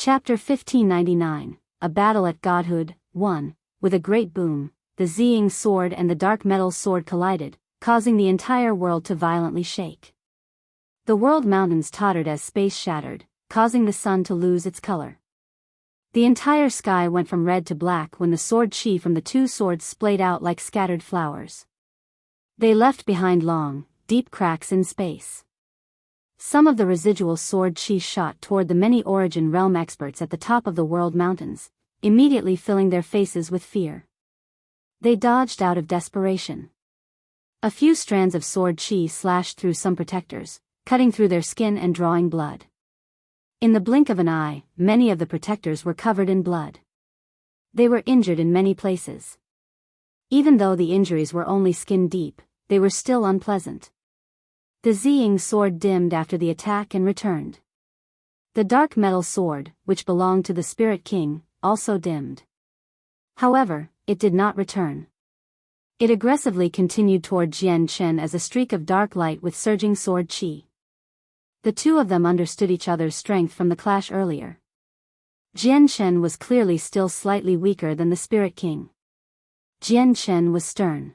Chapter 1599, A Battle at Godhood, 1. With a great boom, the Ziying sword and the dark metal sword collided, causing the entire world to violently shake. The world mountains tottered as space shattered, causing the sun to lose its color. The entire sky went from red to black when the sword chi from the two swords splayed out like scattered flowers. They left behind long, deep cracks in space. Some of the residual sword chi shot toward the many origin realm experts at the top of the world mountains, immediately filling their faces with fear. They dodged out of desperation. A few strands of sword chi slashed through some protectors, cutting through their skin and drawing blood. In the blink of an eye, many of the protectors were covered in blood. They were injured in many places. Even though the injuries were only skin deep, they were still unpleasant. The Ziying sword dimmed after the attack and returned. The dark metal sword, which belonged to the Spirit King, also dimmed. However, it did not return. It aggressively continued toward Jian Chen as a streak of dark light with surging sword chi. The two of them understood each other's strength from the clash earlier. Jian Chen was clearly still slightly weaker than the Spirit King. Jian Chen was stern.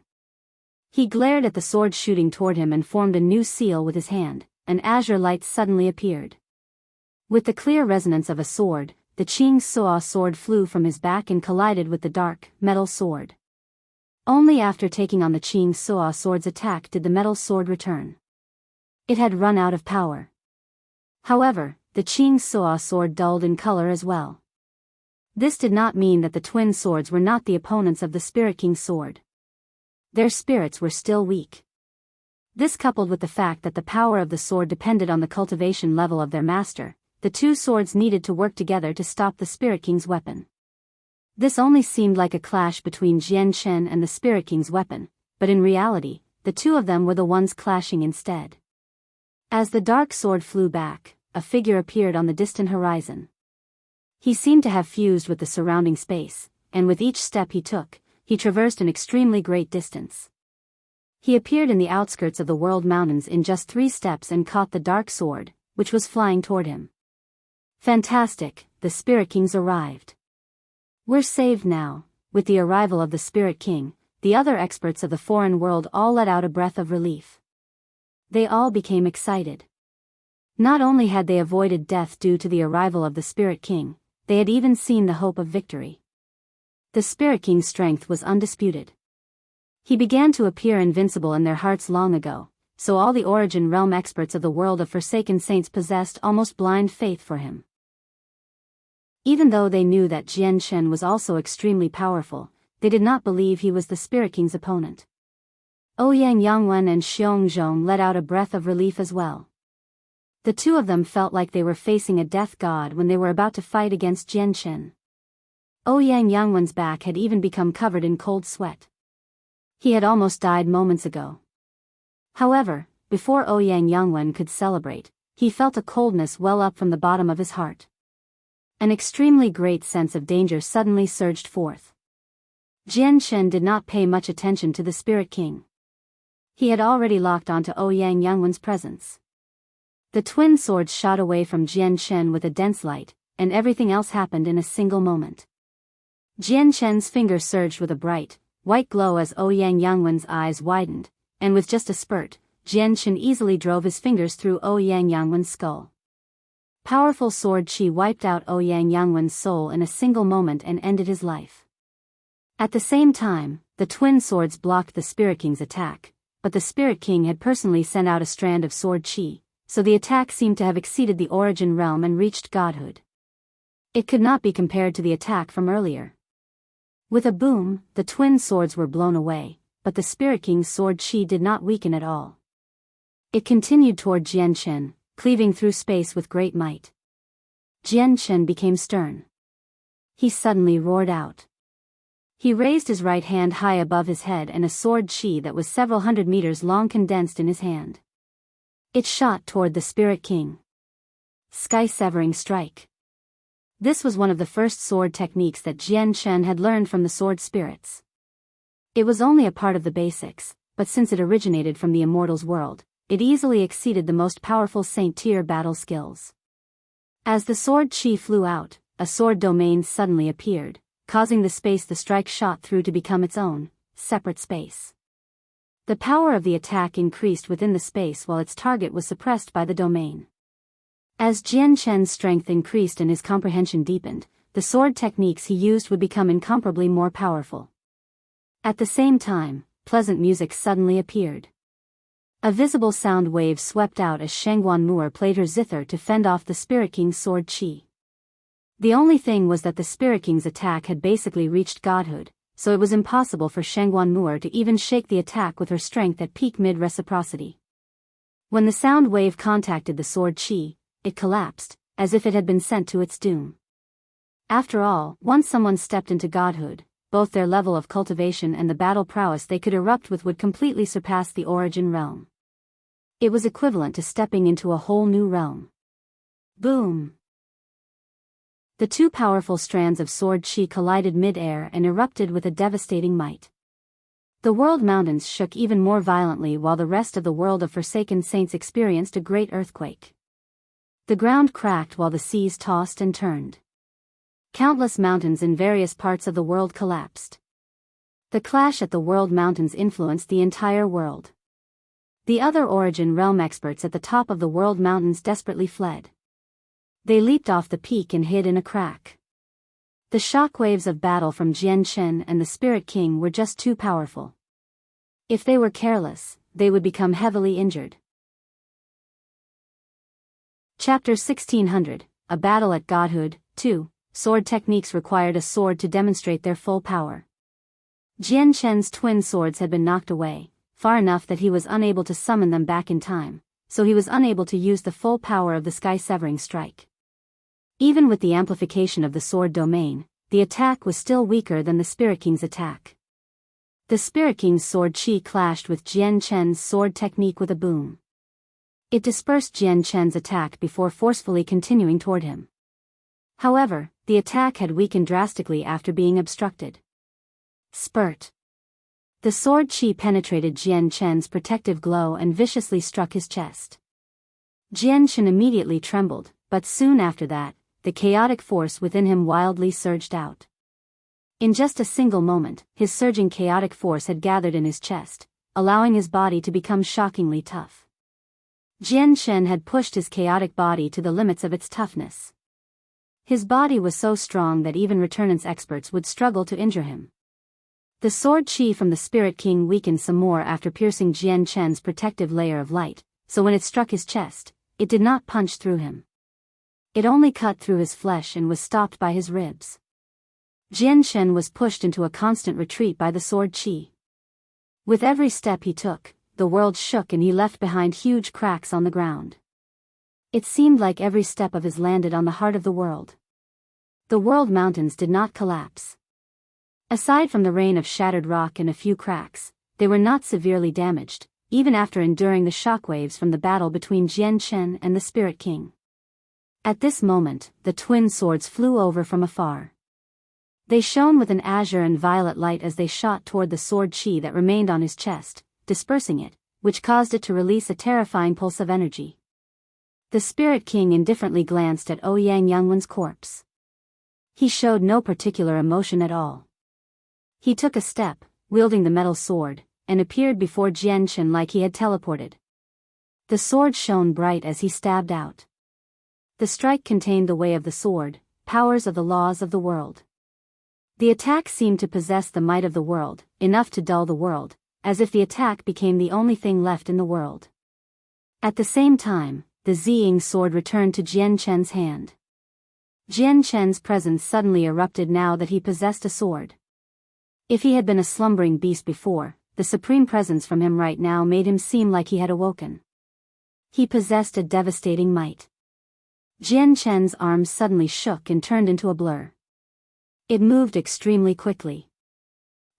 He glared at the sword shooting toward him and formed a new seal with his hand. An azure light suddenly appeared. With the clear resonance of a sword, the Qing Suo sword flew from his back and collided with the dark, metal sword. Only after taking on the Qing Suo sword's attack did the metal sword return. It had run out of power. However, the Qing Suo sword dulled in color as well. This did not mean that the twin swords were not the opponents of the Spirit King's sword. Their spirits were still weak. This coupled with the fact that the power of the sword depended on the cultivation level of their master, the two swords needed to work together to stop the Spirit King's weapon. This only seemed like a clash between Jian Chen and the Spirit King's weapon, but in reality, the two of them were the ones clashing instead. As the dark sword flew back, a figure appeared on the distant horizon. He seemed to have fused with the surrounding space, and with each step he took, he traversed an extremely great distance. He appeared in the outskirts of the world mountains in just 3 steps and caught the dark sword, which was flying toward him. Fantastic, the Spirit Kings arrived. We're saved now. With the arrival of the Spirit King, the other experts of the foreign world all let out a breath of relief. They all became excited. Not only had they avoided death due to the arrival of the Spirit King, they had even seen the hope of victory. The Spirit King's strength was undisputed. He began to appear invincible in their hearts long ago, so all the origin realm experts of the world of Forsaken Saints possessed almost blind faith for him. Even though they knew that Jian Chen was also extremely powerful, they did not believe he was the Spirit King's opponent. Ouyang Yangwen and Xiong Zhong let out a breath of relief as well. The two of them felt like they were facing a death god when they were about to fight against Jian Chen. Ouyang Yangwen's back had even become covered in cold sweat. He had almost died moments ago. However, before Ouyang Yangwen could celebrate, he felt a coldness well up from the bottom of his heart. An extremely great sense of danger suddenly surged forth. Jian Chen did not pay much attention to the Spirit King. He had already locked onto Ouyang Yangwen's presence. The twin swords shot away from Jian Chen with a dense light, and everything else happened in a single moment. Jian Chen's finger surged with a bright, white glow as Ouyang Yangwen's eyes widened, and with just a spurt, Jian Chen easily drove his fingers through Ouyang Yangwen's skull. Powerful sword chi wiped out Ouyang Yangwen's soul in a single moment and ended his life. At the same time, the twin swords blocked the Spirit King's attack, but the Spirit King had personally sent out a strand of sword chi, so the attack seemed to have exceeded the origin realm and reached godhood. It could not be compared to the attack from earlier. With a boom, the twin swords were blown away, but the Spirit King's sword chi did not weaken at all. It continued toward Jian Chen, cleaving through space with great might. Jian Chen became stern. He suddenly roared out. He raised his right hand high above his head and a sword chi that was several hundred meters long condensed in his hand. It shot toward the Spirit King. Sky-severing strike. This was one of the first sword techniques that Jian Chen had learned from the sword spirits. It was only a part of the basics, but since it originated from the immortals' world, it easily exceeded the most powerful Saint-tier battle skills. As the sword chi flew out, a sword domain suddenly appeared, causing the space the strike shot through to become its own, separate space. The power of the attack increased within the space while its target was suppressed by the domain. As Jian Chen's strength increased and his comprehension deepened, the sword techniques he used would become incomparably more powerful. At the same time, pleasant music suddenly appeared. A visible sound wave swept out as Shangguan Mu'er played her zither to fend off the Spirit-King's sword chi. The only thing was that the Spirit-King's attack had basically reached Godhood, so it was impossible for Shangguan Mu'er to even shake the attack with her strength at peak mid-reciprocity. When the sound wave contacted the sword chi, it collapsed, as if it had been sent to its doom. After all, once someone stepped into Godhood, both their level of cultivation and the battle prowess they could erupt with would completely surpass the origin realm. It was equivalent to stepping into a whole new realm. Boom! The two powerful strands of sword chi collided mid-air and erupted with a devastating might. The world mountains shook even more violently while the rest of the world of Forsaken Saints experienced a great earthquake. The ground cracked while the seas tossed and turned. Countless mountains in various parts of the world collapsed. The clash at the world mountains influenced the entire world. The other origin realm experts at the top of the world mountains desperately fled. They leaped off the peak and hid in a crack. The shockwaves of battle from Jian Chen and the Spirit King were just too powerful. If they were careless, they would become heavily injured. Chapter 1600, A Battle at Godhood, 2. Sword techniques required a sword to demonstrate their full power. Jian Chen's twin swords had been knocked away, far enough that he was unable to summon them back in time, so he was unable to use the full power of the sky-severing strike. Even with the amplification of the sword domain, the attack was still weaker than the Spirit King's attack. The Spirit King's sword chi clashed with Jian Chen's sword technique with a boom. It dispersed Jian Chen's attack before forcefully continuing toward him. However, the attack had weakened drastically after being obstructed. Spurt. The sword chi penetrated Jian Chen's protective glow and viciously struck his chest. Jian Chen immediately trembled, but soon after that, the chaotic force within him wildly surged out. In just a single moment, his surging chaotic force had gathered in his chest, allowing his body to become shockingly tough. Jian Chen had pushed his chaotic body to the limits of its toughness. His body was so strong that even returnance experts would struggle to injure him. The sword chi from the Spirit King weakened some more after piercing Jian Chen's protective layer of light, so when it struck his chest, it did not punch through him. It only cut through his flesh and was stopped by his ribs. Jian Chen was pushed into a constant retreat by the sword chi. With every step he took, the world shook and he left behind huge cracks on the ground. It seemed like every step of his landed on the heart of the world. The world mountains did not collapse. Aside from the rain of shattered rock and a few cracks, they were not severely damaged, even after enduring the shockwaves from the battle between Jian Chen and the Spirit King. At this moment, the twin swords flew over from afar. They shone with an azure and violet light as they shot toward the sword chi that remained on his chest, dispersing it, which caused it to release a terrifying pulse of energy. The Spirit King indifferently glanced at Ouyang Yangwen's corpse. He showed no particular emotion at all. He took a step, wielding the metal sword, and appeared before Jian Chen like he had teleported. The sword shone bright as he stabbed out. The strike contained the way of the sword, powers of the laws of the world. The attack seemed to possess the might of the world, enough to dull the world, as if the attack became the only thing left in the world. At the same time, the Ziying sword returned to Jian Chen's hand. Jian Chen's presence suddenly erupted now that he possessed a sword. If he had been a slumbering beast before, the supreme presence from him right now made him seem like he had awoken. He possessed a devastating might. Jian Chen's arms suddenly shook and turned into a blur. It moved extremely quickly.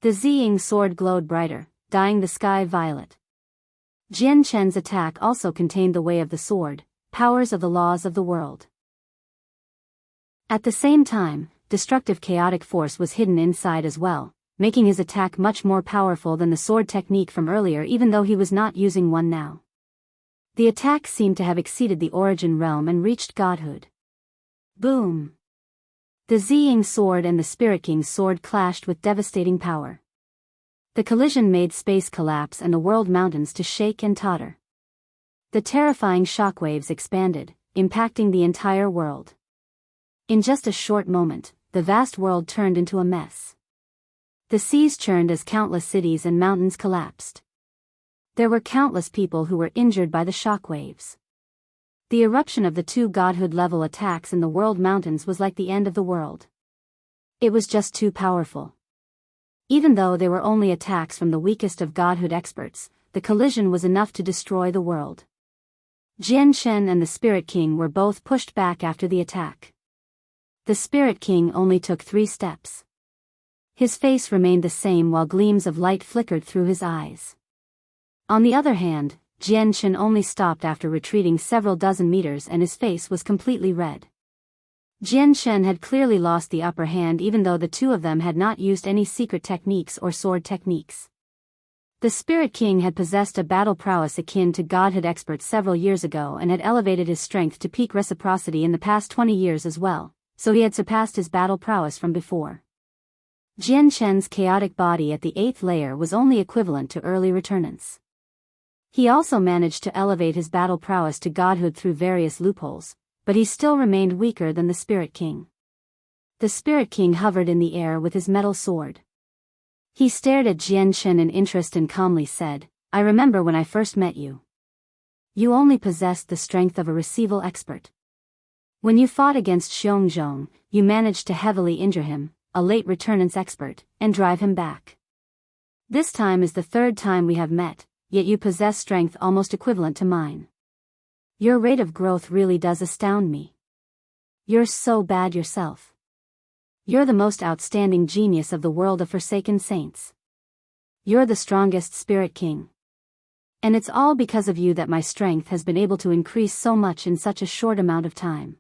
The Ziying sword glowed brighter, dyeing the sky violet. Jian Chen's attack also contained the way of the sword, powers of the laws of the world. At the same time, destructive chaotic force was hidden inside as well, making his attack much more powerful than the sword technique from earlier even though he was not using one now. The attack seemed to have exceeded the origin realm and reached Godhood. Boom! The Ziying sword and the Spiritking sword clashed with devastating power. The collision made space collapse and the world mountains to shake and totter. The terrifying shockwaves expanded, impacting the entire world. In just a short moment, the vast world turned into a mess. The seas churned as countless cities and mountains collapsed. There were countless people who were injured by the shockwaves. The eruption of the two Godhood-level attacks in the world mountains was like the end of the world. It was just too powerful. Even though they were only attacks from the weakest of Godhood experts, the collision was enough to destroy the world. Jian Shen and the Spiritking were both pushed back after the attack. The Spiritking only took 3 steps. His face remained the same while gleams of light flickered through his eyes. On the other hand, Jian Shen only stopped after retreating several dozen meters and his face was completely red. Jian Shen had clearly lost the upper hand even though the two of them had not used any secret techniques or sword techniques. The Spiritking had possessed a battle prowess akin to Godhood experts several years ago and had elevated his strength to peak reciprocity in the past 20 years as well, so he had surpassed his battle prowess from before. Jian Shen's chaotic body at the 8th layer was only equivalent to early returnants. He also managed to elevate his battle prowess to Godhood through various loopholes, but he still remained weaker than the Spiritking. The Spiritking hovered in the air with his metal sword. He stared at Jian Shen in interest and calmly said, "I remember when I first met you. You only possessed the strength of a receival expert. When you fought against Xiongzhong, you managed to heavily injure him, a late returnance expert, and drive him back. This time is the 3rd time we have met, yet you possess strength almost equivalent to mine. Your rate of growth really does astound me. You're so bad yourself. You're the most outstanding genius of the world of Forsaken Saints. You're the strongest Spiritking. And it's all because of you that my strength has been able to increase so much in such a short amount of time.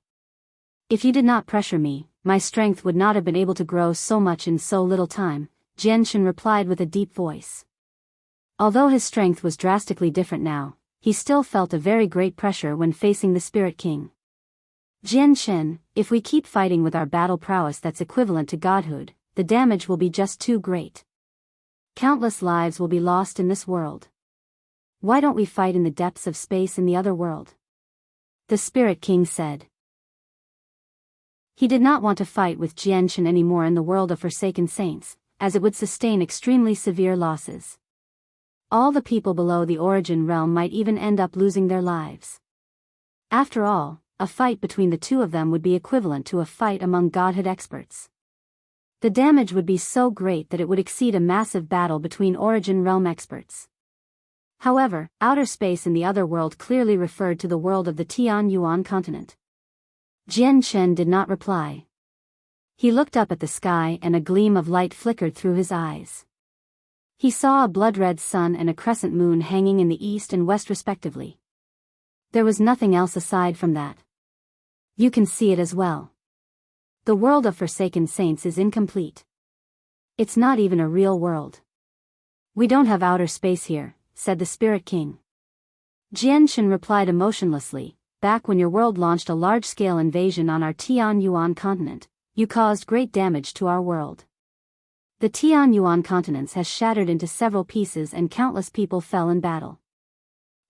If you did not pressure me, my strength would not have been able to grow so much in so little time," Jian Shen replied with a deep voice. Although his strength was drastically different now, he still felt a very great pressure when facing the Spiritking. "Jian Shen, if we keep fighting with our battle prowess that's equivalent to Godhood, the damage will be just too great. Countless lives will be lost in this world. Why don't we fight in the depths of space in the other world?" The Spiritking said. He did not want to fight with Jian Shen anymore in the world of Forsaken Saints, as it would sustain extremely severe losses. All the people below the origin realm might even end up losing their lives. After all, a fight between the two of them would be equivalent to a fight among Godhood experts. The damage would be so great that it would exceed a massive battle between origin realm experts. However, outer space in the other world clearly referred to the world of the Tian Yuan continent. Jian Shen did not reply. He looked up at the sky and a gleam of light flickered through his eyes. He saw a blood-red sun and a crescent moon hanging in the east and west respectively. There was nothing else aside from that. You can see it as well. The world of Forsaken Saints is incomplete. It's not even a real world. We don't have outer space here, said the Spiritking. Jian Shen replied emotionlessly, back when your world launched a large-scale invasion on our Tian Yuan continent, you caused great damage to our world. The Tian Yuan continents has shattered into several pieces and countless people fell in battle.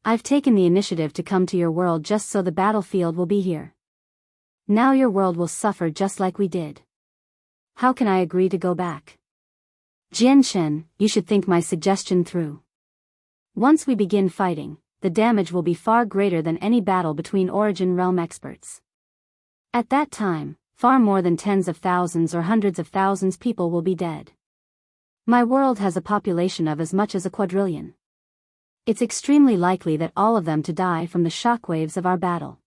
I've taken the initiative to come to your world just so the battlefield will be here. Now your world will suffer just like we did. How can I agree to go back? Jian Shen, you should think my suggestion through. Once we begin fighting, the damage will be far greater than any battle between Origin Realm experts. At that time, far more than tens of thousands or hundreds of thousands people will be dead. My world has a population of as much as a quadrillion. It's extremely likely that all of them to die from the shockwaves of our battle.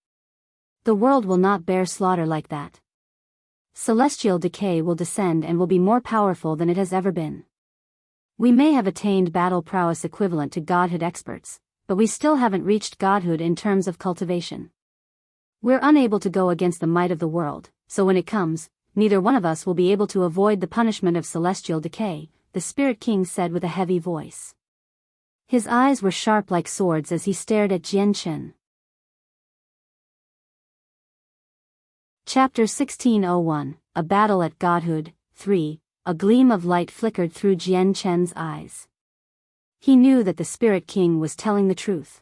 The world will not bear slaughter like that. Celestial decay will descend and will be more powerful than it has ever been. We may have attained battle prowess equivalent to Godhood experts, but we still haven't reached Godhood in terms of cultivation. We're unable to go against the might of the world, so when it comes, neither one of us will be able to avoid the punishment of celestial decay, the Spiritking said with a heavy voice. His eyes were sharp like swords as he stared at Jian Shen. Chapter 1601, A Battle at Godhood, 3, a gleam of light flickered through Jian Chen's eyes. He knew that the Spirit King was telling the truth.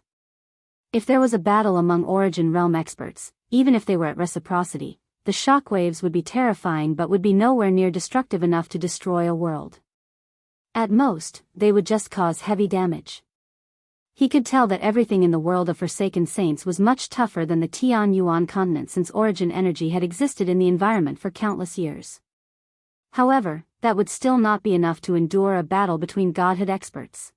If there was a battle among Origin Realm experts, even if they were at reciprocity, the shockwaves would be terrifying but would be nowhere near destructive enough to destroy a world. At most, they would just cause heavy damage. He could tell that everything in the world of Forsaken Saints was much tougher than the Tian Yuan continent since Origin energy had existed in the environment for countless years. However, that would still not be enough to endure a battle between Godhood experts.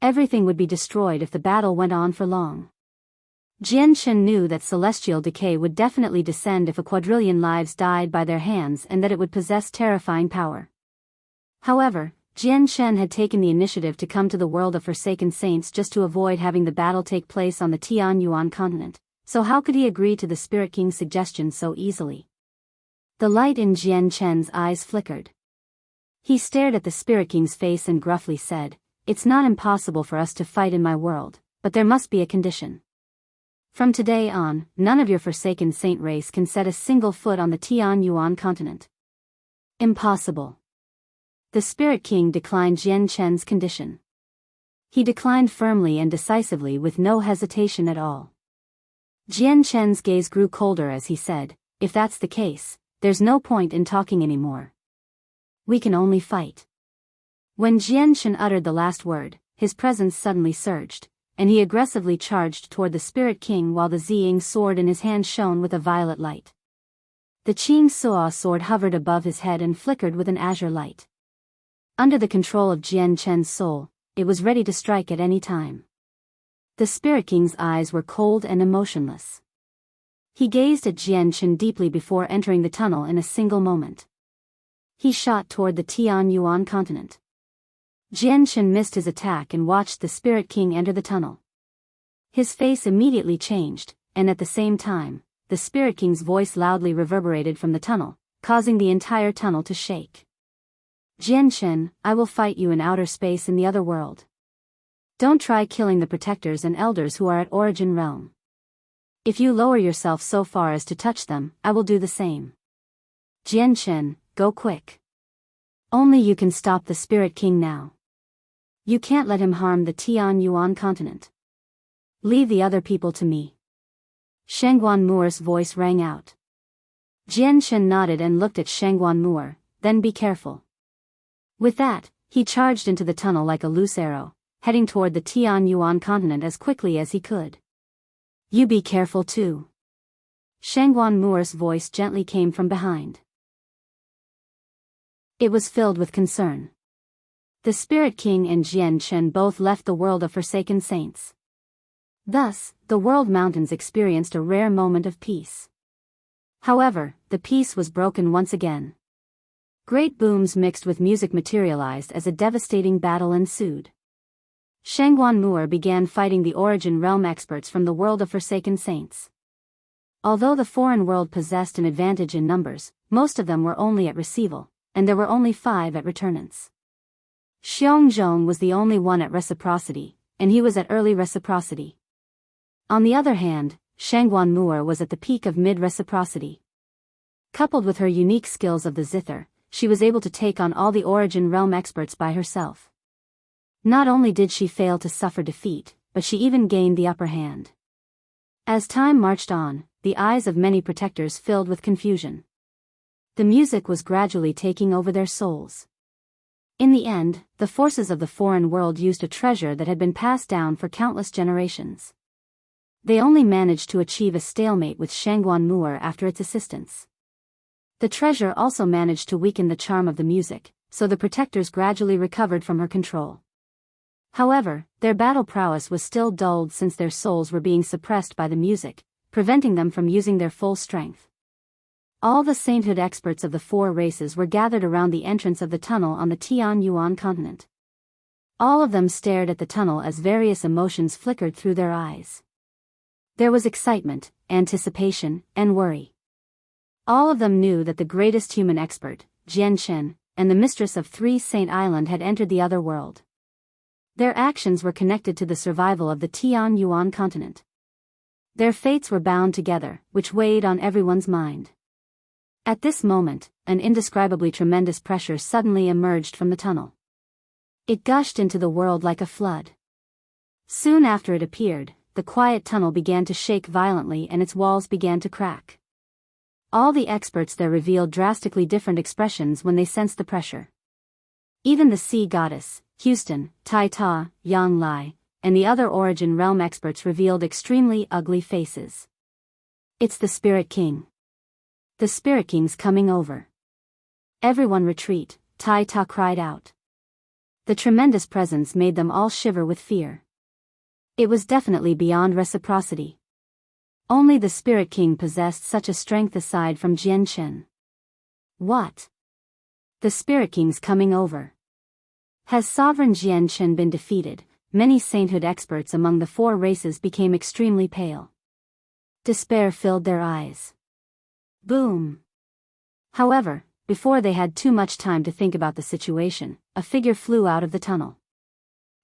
Everything would be destroyed if the battle went on for long. Jian Chen knew that celestial decay would definitely descend if a quadrillion lives died by their hands and that it would possess terrifying power. However, Jian Chen had taken the initiative to come to the world of Forsaken Saints just to avoid having the battle take place on the Tian Yuan continent, so how could he agree to the Spirit King's suggestion so easily? The light in Jian Chen's eyes flickered. He stared at the Spirit King's face and gruffly said, "It's not impossible for us to fight in my world, but there must be a condition. From today on, none of your Forsaken Saint race can set a single foot on the Tian Yuan continent." Impossible. The Spirit King declined Jian Chen's condition. He declined firmly and decisively with no hesitation at all. Jian Chen's gaze grew colder as he said, "If that's the case, there's no point in talking anymore. We can only fight." When Jian Chen uttered the last word, his presence suddenly surged, and he aggressively charged toward the Spirit King while the Ziying sword in his hand shone with a violet light. The Qing Suo sword hovered above his head and flickered with an azure light. Under the control of Jian Chen's soul, it was ready to strike at any time. The Spirit King's eyes were cold and emotionless. He gazed at Jian Chen deeply before entering the tunnel in a single moment. He shot toward the Tian Yuan continent. Jian Chen missed his attack and watched the Spirit King enter the tunnel. His face immediately changed, and at the same time, the Spirit King's voice loudly reverberated from the tunnel, causing the entire tunnel to shake. "Jian Chen, I will fight you in outer space in the other world. Don't try killing the protectors and elders who are at Origin Realm. If you lower yourself so far as to touch them, I will do the same. Jian Chen, go quick. Only you can stop the Spirit King now. You can't let him harm the Tian Yuan continent. Leave the other people to me." Shangguan Muer's voice rang out. Jian Chen nodded and looked at Shangguan Muer, "Then be careful." With that, he charged into the tunnel like a loose arrow, heading toward the Tian Yuan continent as quickly as he could. "You be careful too." Shangguan Muer's voice gently came from behind. It was filled with concern. The Spirit King and Jian Chen both left the world of Forsaken Saints. Thus, the world mountains experienced a rare moment of peace. However, the peace was broken once again. Great booms mixed with music materialized as a devastating battle ensued. Shangguan Muer began fighting the Origin Realm experts from the world of Forsaken Saints. Although the foreign world possessed an advantage in numbers, most of them were only at receival, and there were only 5 at returnance. Xiongzhong was the only one at reciprocity, and he was at early reciprocity. On the other hand, Shangguan Muer was at the peak of mid-reciprocity. Coupled with her unique skills of the zither, she was able to take on all the Origin Realm experts by herself. Not only did she fail to suffer defeat, but she even gained the upper hand. As time marched on, the eyes of many protectors filled with confusion. The music was gradually taking over their souls. In the end, the forces of the foreign world used a treasure that had been passed down for countless generations. They only managed to achieve a stalemate with Shangguan Muer after its assistance. The treasure also managed to weaken the charm of the music, so the protectors gradually recovered from her control. However, their battle prowess was still dulled since their souls were being suppressed by the music, preventing them from using their full strength. All the sainthood experts of the 4 races were gathered around the entrance of the tunnel on the Tian Yuan continent. All of them stared at the tunnel as various emotions flickered through their eyes. There was excitement, anticipation, and worry. All of them knew that the greatest human expert, Jian Chen, and the mistress of 3 Saint Island had entered the other world. Their actions were connected to the survival of the Tian Yuan continent. Their fates were bound together, which weighed on everyone's mind. At this moment, an indescribably tremendous pressure suddenly emerged from the tunnel. It gushed into the world like a flood. Soon after it appeared, the quiet tunnel began to shake violently and its walls began to crack. All the experts there revealed drastically different expressions when they sensed the pressure. Even the sea goddess, Houston, Tai Ta, Yang Lai, and the other Origin Realm experts revealed extremely ugly faces. It's the Spirit King. The Spirit King's coming over. Everyone retreat, Tai Ta cried out. The tremendous presence made them all shiver with fear. It was definitely beyond reciprocity. Only the Spirit King possessed such a strength aside from Jian Chen. What? The Spirit King's coming over. Has Sovereign Jian Chen been defeated? Many sainthood experts among the four races became extremely pale. Despair filled their eyes. Boom! However, before they had too much time to think about the situation, a figure flew out of the tunnel.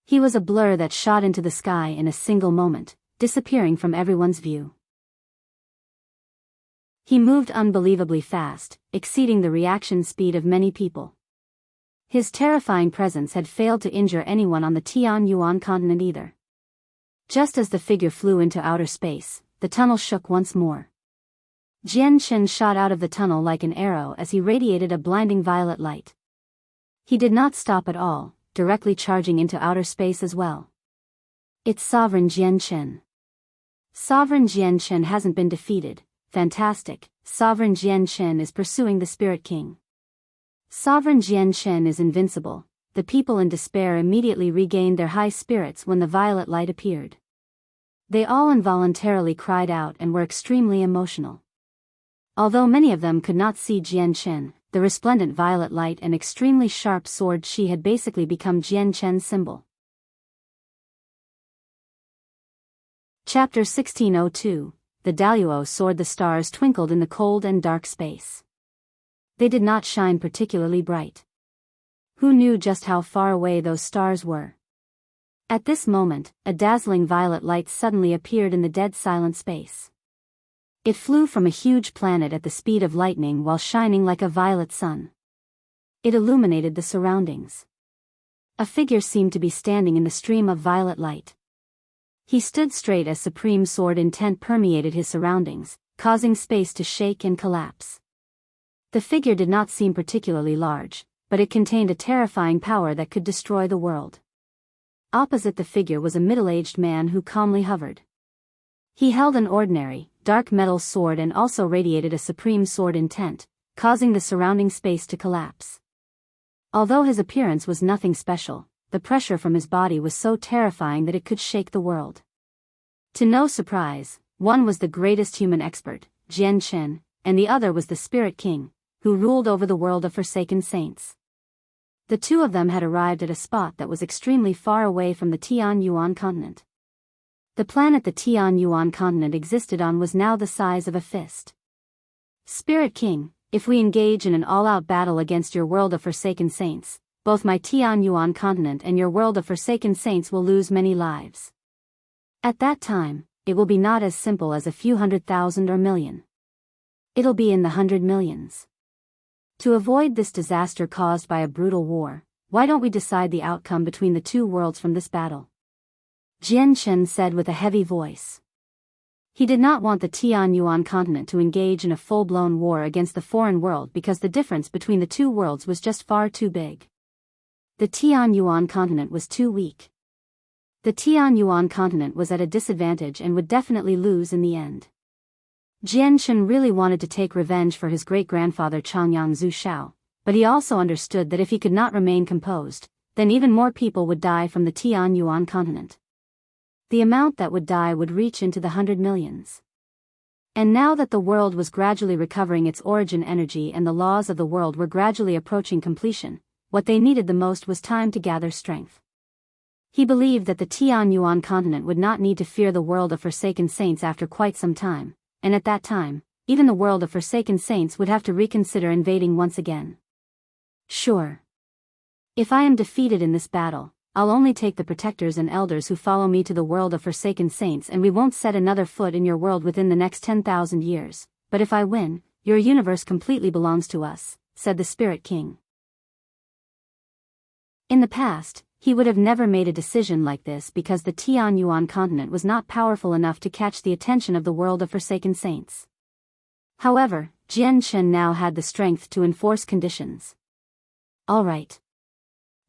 He was a blur that shot into the sky in a single moment, disappearing from everyone's view. He moved unbelievably fast, exceeding the reaction speed of many people. His terrifying presence had failed to injure anyone on the Tianyuan continent either. Just as the figure flew into outer space, the tunnel shook once more. Jian Chen shot out of the tunnel like an arrow as he radiated a blinding violet light. He did not stop at all, directly charging into outer space as well. It's Sovereign Jian Chen. Sovereign Jian Chen hasn't been defeated. Fantastic, Sovereign Jian Chen is pursuing the Spirit King. Sovereign Jian Chen is invincible. The people in despair immediately regained their high spirits when the violet light appeared. They all involuntarily cried out and were extremely emotional. Although many of them could not see Jian Chen, the resplendent violet light and extremely sharp sword she had basically become Jian Chen's symbol. Chapter 1602. The Daluo sword. The stars twinkled in the cold and dark space. They did not shine particularly bright. Who knew just how far away those stars were? At this moment, a dazzling violet light suddenly appeared in the dead silent space. It flew from a huge planet at the speed of lightning while shining like a violet sun. It illuminated the surroundings. A figure seemed to be standing in the stream of violet light. He stood straight as supreme sword intent permeated his surroundings, causing space to shake and collapse. The figure did not seem particularly large, but it contained a terrifying power that could destroy the world. Opposite the figure was a middle-aged man who calmly hovered. He held an ordinary, dark metal sword and also radiated a supreme sword intent, causing the surrounding space to collapse. Although his appearance was nothing special, the pressure from his body was so terrifying that it could shake the world. To no surprise, one was the greatest human expert, Jian Chen, and the other was the Spirit King, who ruled over the world of forsaken saints. The two of them had arrived at a spot that was extremely far away from the Tianyuan continent. The planet the Tianyuan continent existed on was now the size of a fist. Spirit King, if we engage in an all-out battle against your world of forsaken saints, both my Tianyuan continent and your world of forsaken saints will lose many lives. At that time, it will be not as simple as a few 100,000 or million. It'll be in the 100 millions. To avoid this disaster caused by a brutal war, why don't we decide the outcome between the two worlds from this battle? Jian Chen said with a heavy voice. He did not want the Tianyuan continent to engage in a full-blown war against the foreign world because the difference between the two worlds was just far too big. The Tianyuan continent was too weak. The Tianyuan continent was at a disadvantage and would definitely lose in the end. Jian Chen really wanted to take revenge for his great-grandfather Changyang Zhu Shao, but he also understood that if he could not remain composed, then even more people would die from the Tianyuan continent. The amount that would die would reach into the 100 millions. And now that the world was gradually recovering its origin energy and the laws of the world were gradually approaching completion, what they needed the most was time to gather strength. He believed that the Tianyuan continent would not need to fear the world of forsaken saints after quite some time, and at that time, even the world of forsaken saints would have to reconsider invading once again. Sure. If I am defeated in this battle, I'll only take the protectors and elders who follow me to the world of forsaken saints, and we won't set another foot in your world within the next 10,000 years. But if I win, your universe completely belongs to us," said the Spirit King. In the past, he would have never made a decision like this because the Tianyuan continent was not powerful enough to catch the attention of the world of forsaken saints. However, Jian Chen now had the strength to enforce conditions. "All right.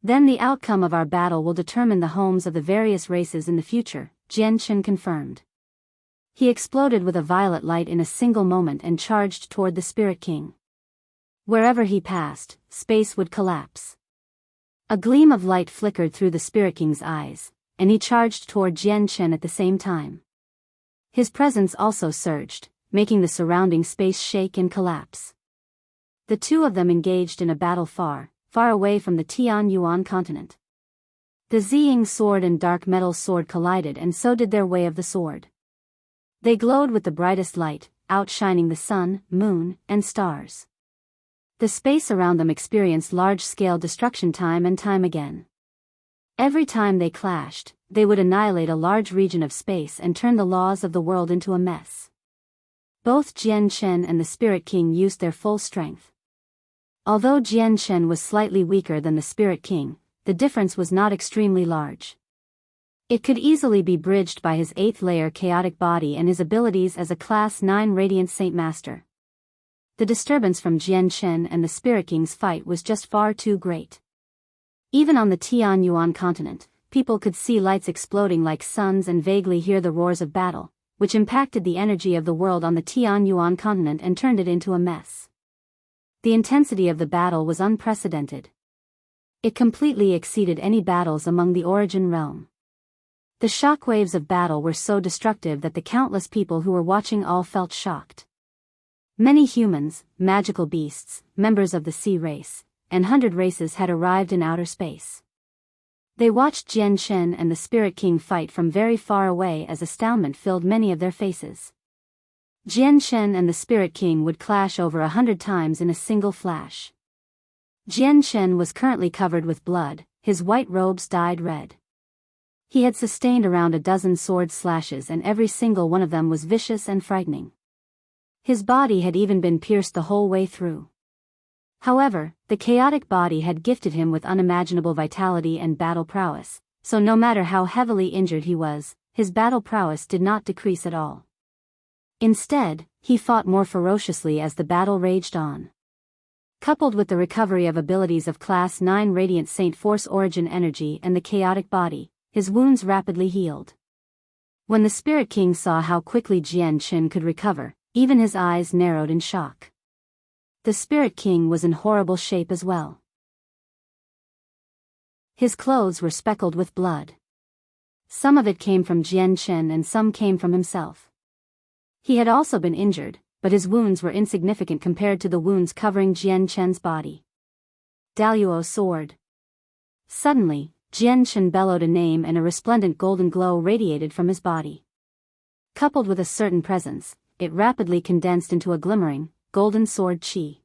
Then the outcome of our battle will determine the homes of the various races in the future," Jian Chen confirmed. He exploded with a violet light in a single moment and charged toward the Spirit King. Wherever he passed, space would collapse. A gleam of light flickered through the Spirit King's eyes, and he charged toward Jian Chen at the same time. His presence also surged, making the surrounding space shake and collapse. The two of them engaged in a battle far, far away from the Tianyuan continent. The Ziying sword and dark metal sword collided, and so did their way of the sword. They glowed with the brightest light, outshining the sun, moon, and stars. The space around them experienced large-scale destruction time and time again. Every time they clashed, they would annihilate a large region of space and turn the laws of the world into a mess. Both Jian Chen and the Spirit King used their full strength. Although Jian Chen was slightly weaker than the Spirit King, the difference was not extremely large. It could easily be bridged by his 8th layer chaotic body and his abilities as a Class 9 Radiant Saint Master. The disturbance from Jian Chen and the Spirit King's fight was just far too great. Even on the Tianyuan continent, people could see lights exploding like suns and vaguely hear the roars of battle, which impacted the energy of the world on the Tianyuan continent and turned it into a mess. The intensity of the battle was unprecedented. It completely exceeded any battles among the Origin realm. The shockwaves of battle were so destructive that the countless people who were watching all felt shocked. Many humans, magical beasts, members of the sea race, and 100 races had arrived in outer space. They watched Jian Chen and the Spirit King fight from very far away as astoundment filled many of their faces. Jian Chen and the Spirit King would clash over 100 times in a single flash. Jian Chen was currently covered with blood, his white robes dyed red. He had sustained around a dozen sword slashes, and every single one of them was vicious and frightening. His body had even been pierced the whole way through. However, the chaotic body had gifted him with unimaginable vitality and battle prowess, so no matter how heavily injured he was, his battle prowess did not decrease at all. Instead, he fought more ferociously as the battle raged on. Coupled with the recovery of abilities of Class 9 Radiant Saint Force Origin Energy and the chaotic body, his wounds rapidly healed. When the Spirit King saw how quickly Jian Chen could recover, even his eyes narrowed in shock. The Spirit King was in horrible shape as well. His clothes were speckled with blood. Some of it came from Jian Chen and some came from himself. He had also been injured, but his wounds were insignificant compared to the wounds covering Jian Chen's body. Daluo sword. Suddenly, Jian Chen bellowed a name and a resplendent golden glow radiated from his body. Coupled with a certain presence, it rapidly condensed into a glimmering, golden sword chi.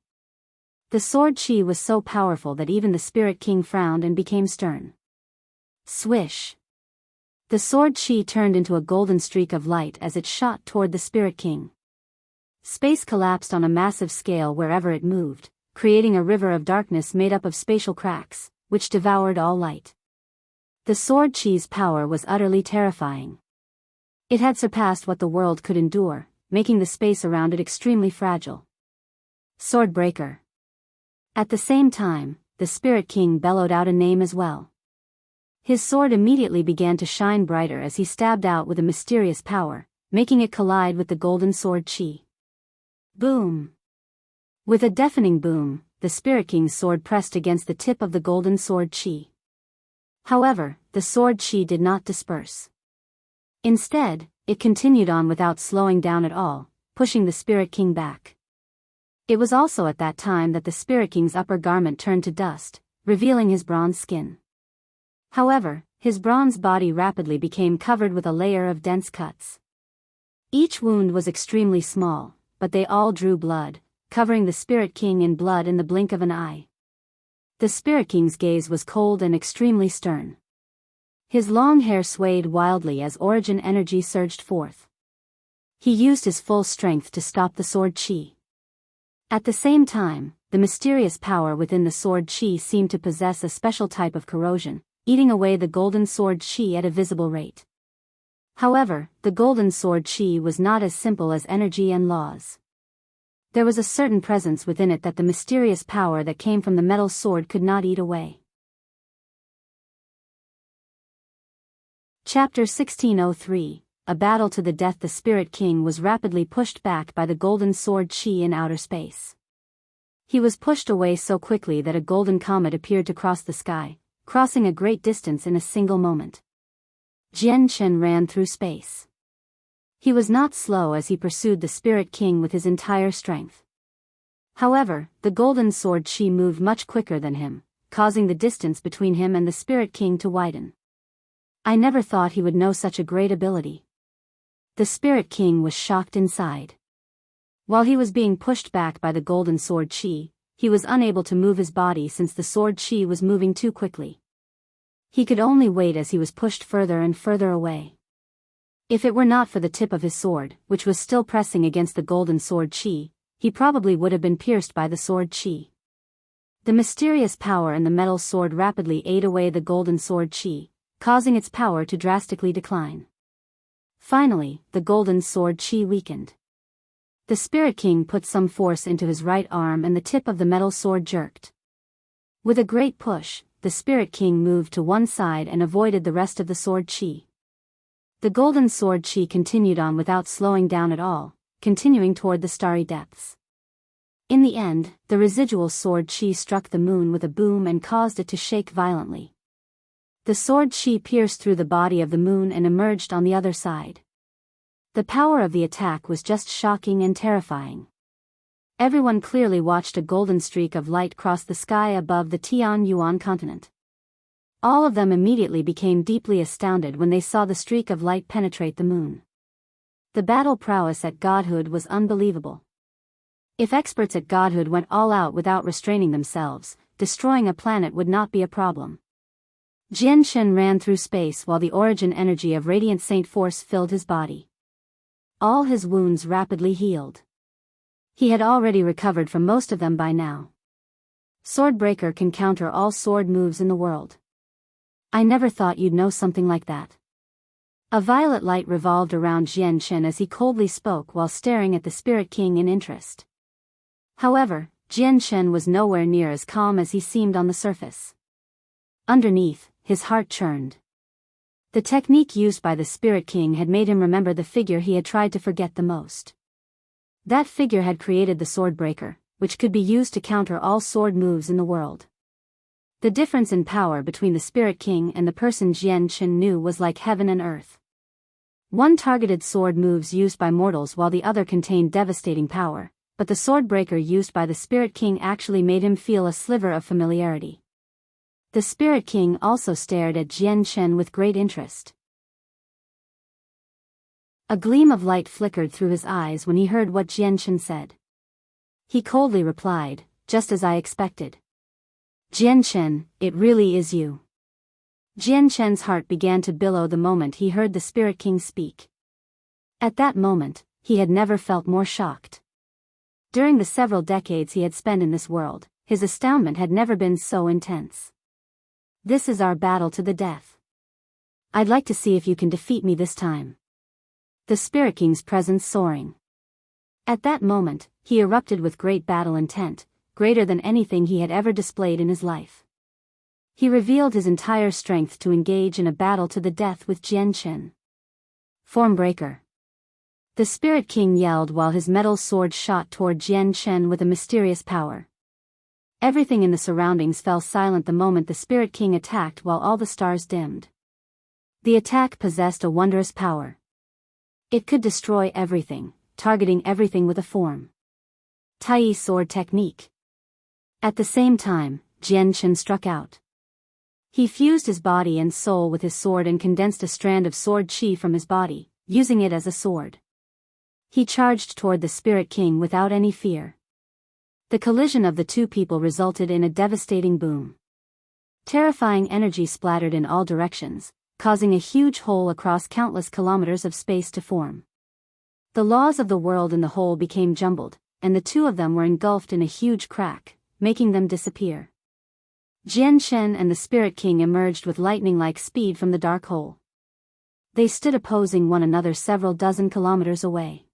The sword chi was so powerful that even the Spirit King frowned and became stern. Swish! The sword chi turned into a golden streak of light as it shot toward the Spirit King. Space collapsed on a massive scale wherever it moved, creating a river of darkness made up of spatial cracks, which devoured all light. The sword chi's power was utterly terrifying. It had surpassed what the world could endure, making the space around it extremely fragile. Swordbreaker. At the same time, the Spirit King bellowed out a name as well. His sword immediately began to shine brighter as he stabbed out with a mysterious power, making it collide with the golden sword chi. Boom! With a deafening boom, the Spirit King's sword pressed against the tip of the golden sword chi. However, the sword chi did not disperse. Instead, it continued on without slowing down at all, pushing the Spirit King back. It was also at that time that the Spirit King's upper garment turned to dust, revealing his bronze skin. However, his bronze body rapidly became covered with a layer of dense cuts. Each wound was extremely small, but they all drew blood, covering the Spirit King in blood in the blink of an eye. The Spirit King's gaze was cold and extremely stern. His long hair swayed wildly as origin energy surged forth. He used his full strength to stop the sword chi. At the same time, the mysterious power within the sword chi seemed to possess a special type of corrosion, eating away the golden sword chi at a visible rate. However, the golden sword chi was not as simple as energy and laws. There was a certain presence within it that the mysterious power that came from the metal sword could not eat away. Chapter 1603, A Battle to the Death. The Spirit King was rapidly pushed back by the golden sword chi in outer space. He was pushed away so quickly that a golden comet appeared to cross the sky, crossing a great distance in a single moment. Jian Chen ran through space. He was not slow as he pursued the Spirit King with his entire strength. However, the golden sword chi moved much quicker than him, causing the distance between him and the Spirit King to widen. I never thought he would know such a great ability. The Spirit King was shocked inside. While he was being pushed back by the golden sword chi, he was unable to move his body since the sword chi was moving too quickly. He could only wait as he was pushed further and further away. If it were not for the tip of his sword, which was still pressing against the golden sword chi, he probably would have been pierced by the sword chi. The mysterious power in the metal sword rapidly ate away the golden sword chi, causing its power to drastically decline. Finally, the golden sword chi weakened. The Spirit King put some force into his right arm and the tip of the metal sword jerked. With a great push, the Spirit King moved to one side and avoided the rest of the sword chi. The golden sword chi continued on without slowing down at all, continuing toward the starry depths. In the end, the residual sword chi struck the moon with a boom and caused it to shake violently. The sword chi pierced through the body of the moon and emerged on the other side. The power of the attack was just shocking and terrifying. Everyone clearly watched a golden streak of light cross the sky above the Tian Yuan continent. All of them immediately became deeply astounded when they saw the streak of light penetrate the moon. The battle prowess at Godhood was unbelievable. If experts at Godhood went all out without restraining themselves, destroying a planet would not be a problem. Jian Shen ran through space while the origin energy of Radiant Saint Force filled his body. All his wounds rapidly healed. He had already recovered from most of them by now. Swordbreaker can counter all sword moves in the world. I never thought you'd know something like that. A violet light revolved around Jian Shen as he coldly spoke while staring at the Spirit King in interest. However, Jian Shen was nowhere near as calm as he seemed on the surface. Underneath, his heart churned. The technique used by the Spirit King had made him remember the figure he had tried to forget the most. That figure had created the Swordbreaker, which could be used to counter all sword moves in the world. The difference in power between the Spirit King and the person Jian Shen knew was like heaven and earth. One targeted sword moves used by mortals while the other contained devastating power, but the Swordbreaker used by the Spirit King actually made him feel a sliver of familiarity. The Spirit King also stared at Jian Shen with great interest. A gleam of light flickered through his eyes when he heard what Jian Shen said. He coldly replied, "Just as I expected. Jian Shen, it really is you." Jian Shen's heart began to billow the moment he heard the Spirit King speak. At that moment, he had never felt more shocked. During the several decades he had spent in this world, his astoundment had never been so intense. "This is our battle to the death. I'd like to see if you can defeat me this time." The Spirit King's presence soaring. At that moment, he erupted with great battle intent, greater than anything he had ever displayed in his life. He revealed his entire strength to engage in a battle to the death with Jian Shen. Formbreaker. The Spirit King yelled while his metal sword shot toward Jian Shen with a mysterious power. Everything in the surroundings fell silent the moment the Spirit King attacked while all the stars dimmed. The attack possessed a wondrous power. It could destroy everything, targeting everything with a form. Tai sword technique. At the same time, Jian Shen struck out. He fused his body and soul with his sword and condensed a strand of sword chi from his body, using it as a sword. He charged toward the Spirit King without any fear. The collision of the two people resulted in a devastating boom. Terrifying energy splattered in all directions, causing a huge hole across countless kilometers of space to form. The laws of the world in the hole became jumbled, and the two of them were engulfed in a huge crack, making them disappear. Jian Shen and the Spirit King emerged with lightning-like speed from the dark hole. They stood opposing one another several dozen kilometers away.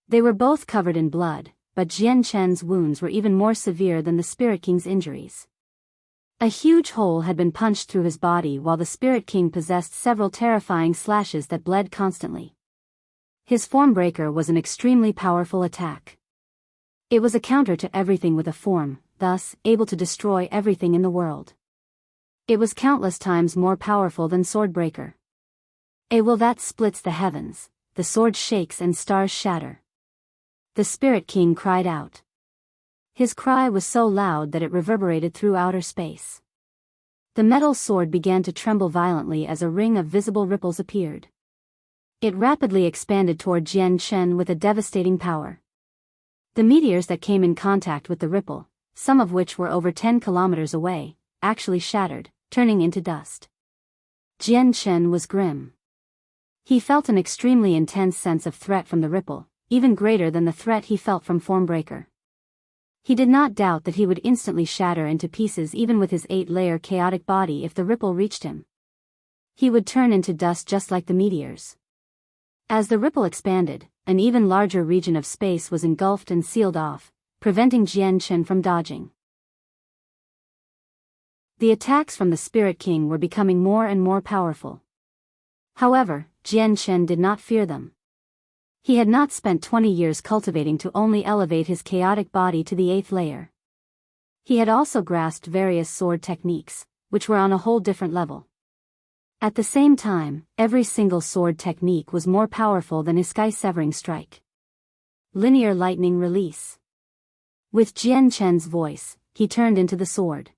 They were both covered in blood, but Jian Shen's wounds were even more severe than the Spirit King's injuries. A huge hole had been punched through his body, while the Spirit King possessed several terrifying slashes that bled constantly. His Formbreaker was an extremely powerful attack. It was a counter to everything with a form, thus able to destroy everything in the world. It was countless times more powerful than Swordbreaker. A will that splits the heavens, the sword shakes and stars shatter. The Spirit King cried out. His cry was so loud that it reverberated through outer space. The metal sword began to tremble violently as a ring of visible ripples appeared. It rapidly expanded toward Jian Shen with a devastating power. The meteors that came in contact with the ripple, some of which were over 10 kilometers away, actually shattered, turning into dust. Jian Shen was grim. He felt an extremely intense sense of threat from the ripple, even greater than the threat he felt from Formbreaker. He did not doubt that he would instantly shatter into pieces even with his 8-layer chaotic body if the ripple reached him. He would turn into dust just like the meteors. As the ripple expanded, an even larger region of space was engulfed and sealed off, preventing Jian Shen from dodging. The attacks from the Spirit King were becoming more and more powerful. However, Jian Shen did not fear them. He had not spent 20 years cultivating to only elevate his chaotic body to the 8th layer. He had also grasped various sword techniques, which were on a whole different level. At the same time, every single sword technique was more powerful than his sky-severing strike. Linear lightning release. With Jian Shen's voice, he turned into the sword.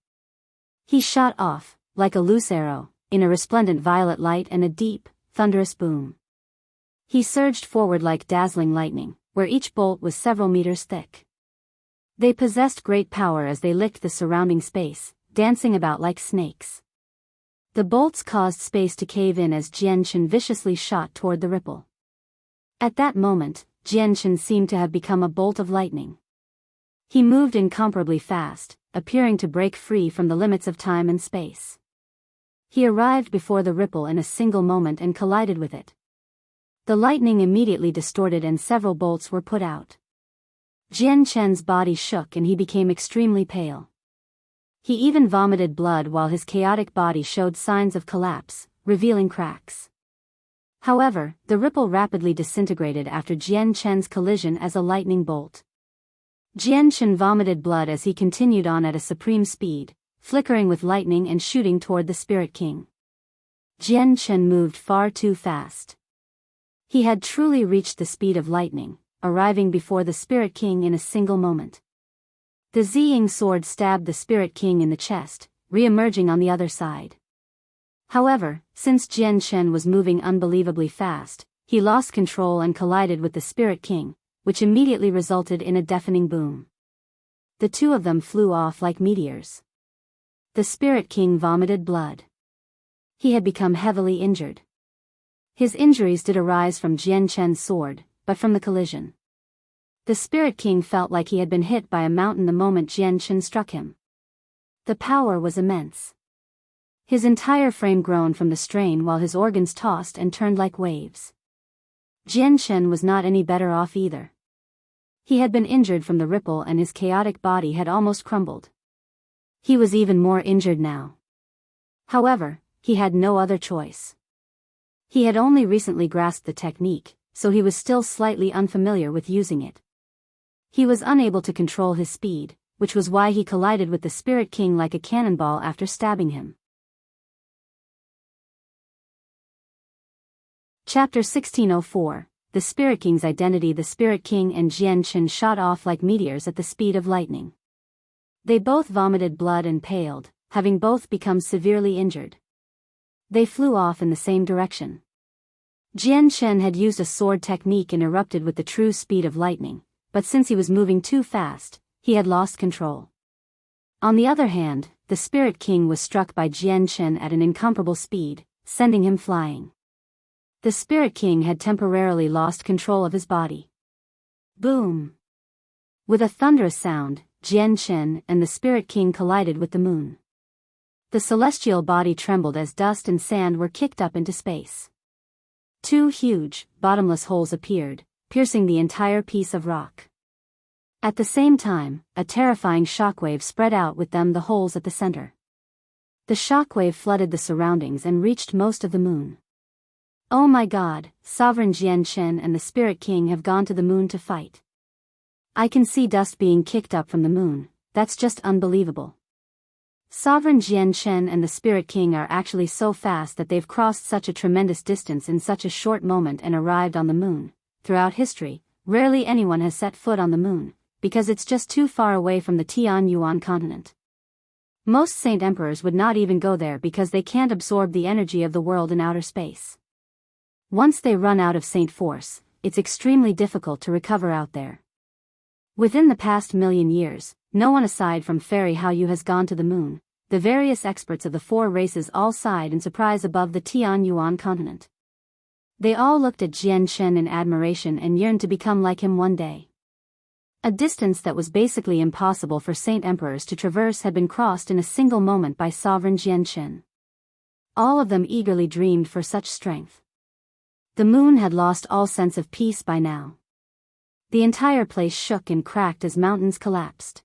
He shot off, like a loose arrow, in a resplendent violet light and a deep, thunderous boom. He surged forward like dazzling lightning, where each bolt was several meters thick. They possessed great power as they licked the surrounding space, dancing about like snakes. The bolts caused space to cave in as Jian Shen viciously shot toward the ripple. At that moment, Jian Shen seemed to have become a bolt of lightning. He moved incomparably fast, appearing to break free from the limits of time and space. He arrived before the ripple in a single moment and collided with it. The lightning immediately distorted and several bolts were put out. Jian Shen's body shook and he became extremely pale. He even vomited blood while his chaotic body showed signs of collapse, revealing cracks. However, the ripple rapidly disintegrated after Jian Shen's collision as a lightning bolt. Jian Shen vomited blood as he continued on at a supreme speed, flickering with lightning and shooting toward the Spirit King. Jian Shen moved far too fast. He had truly reached the speed of lightning, arriving before the Spirit King in a single moment. The Ziying sword stabbed the Spirit King in the chest, re-emerging on the other side. However, since Jian Shen was moving unbelievably fast, he lost control and collided with the Spirit King, which immediately resulted in a deafening boom. The two of them flew off like meteors. The Spirit King vomited blood. He had become heavily injured. His injuries did arise from Jian Shen's sword, but from the collision. The Spirit King felt like he had been hit by a mountain the moment Jian Shen struck him. The power was immense. His entire frame groaned from the strain while his organs tossed and turned like waves. Jian Shen was not any better off either. He had been injured from the ripple and his chaotic body had almost crumbled. He was even more injured now. However, he had no other choice. He had only recently grasped the technique, so he was still slightly unfamiliar with using it. He was unable to control his speed, which was why he collided with the Spirit King like a cannonball after stabbing him. Chapter 1604, The Spirit King's Identity. The Spirit King and Jian Shen shot off like meteors at the speed of lightning. They both vomited blood and paled, having both become severely injured. They flew off in the same direction. Jian Shen had used a sword technique and erupted with the true speed of lightning, but since he was moving too fast, he had lost control. On the other hand, the Spirit King was struck by Jian Shen at an incomparable speed, sending him flying. The Spirit King had temporarily lost control of his body. Boom! With a thunderous sound, Jian Chen and the Spirit King collided with the moon. The celestial body trembled as dust and sand were kicked up into space. Two huge, bottomless holes appeared, piercing the entire piece of rock. At the same time, a terrifying shockwave spread out with them the holes at the center. The shockwave flooded the surroundings and reached most of the moon. Oh my God, Sovereign Jian Chen and the Spirit King have gone to the moon to fight. I can see dust being kicked up from the moon, that's just unbelievable. Sovereign Jian Chen and the Spirit King are actually so fast that they've crossed such a tremendous distance in such a short moment and arrived on the moon. Throughout history, rarely anyone has set foot on the moon, because it's just too far away from the Tianyuan continent. Most Saint Emperors would not even go there because they can't absorb the energy of the world in outer space. Once they run out of Saint Force, it's extremely difficult to recover out there. Within the past million years, no one aside from Fairy Haoyu has gone to the moon. The various experts of the four races all sighed in surprise above the Tianyuan continent. They all looked at Jian Chen in admiration and yearned to become like him one day. A distance that was basically impossible for Saint Emperors to traverse had been crossed in a single moment by Sovereign Jian Chen. All of them eagerly dreamed for such strength. The moon had lost all sense of peace by now. The entire place shook and cracked as mountains collapsed.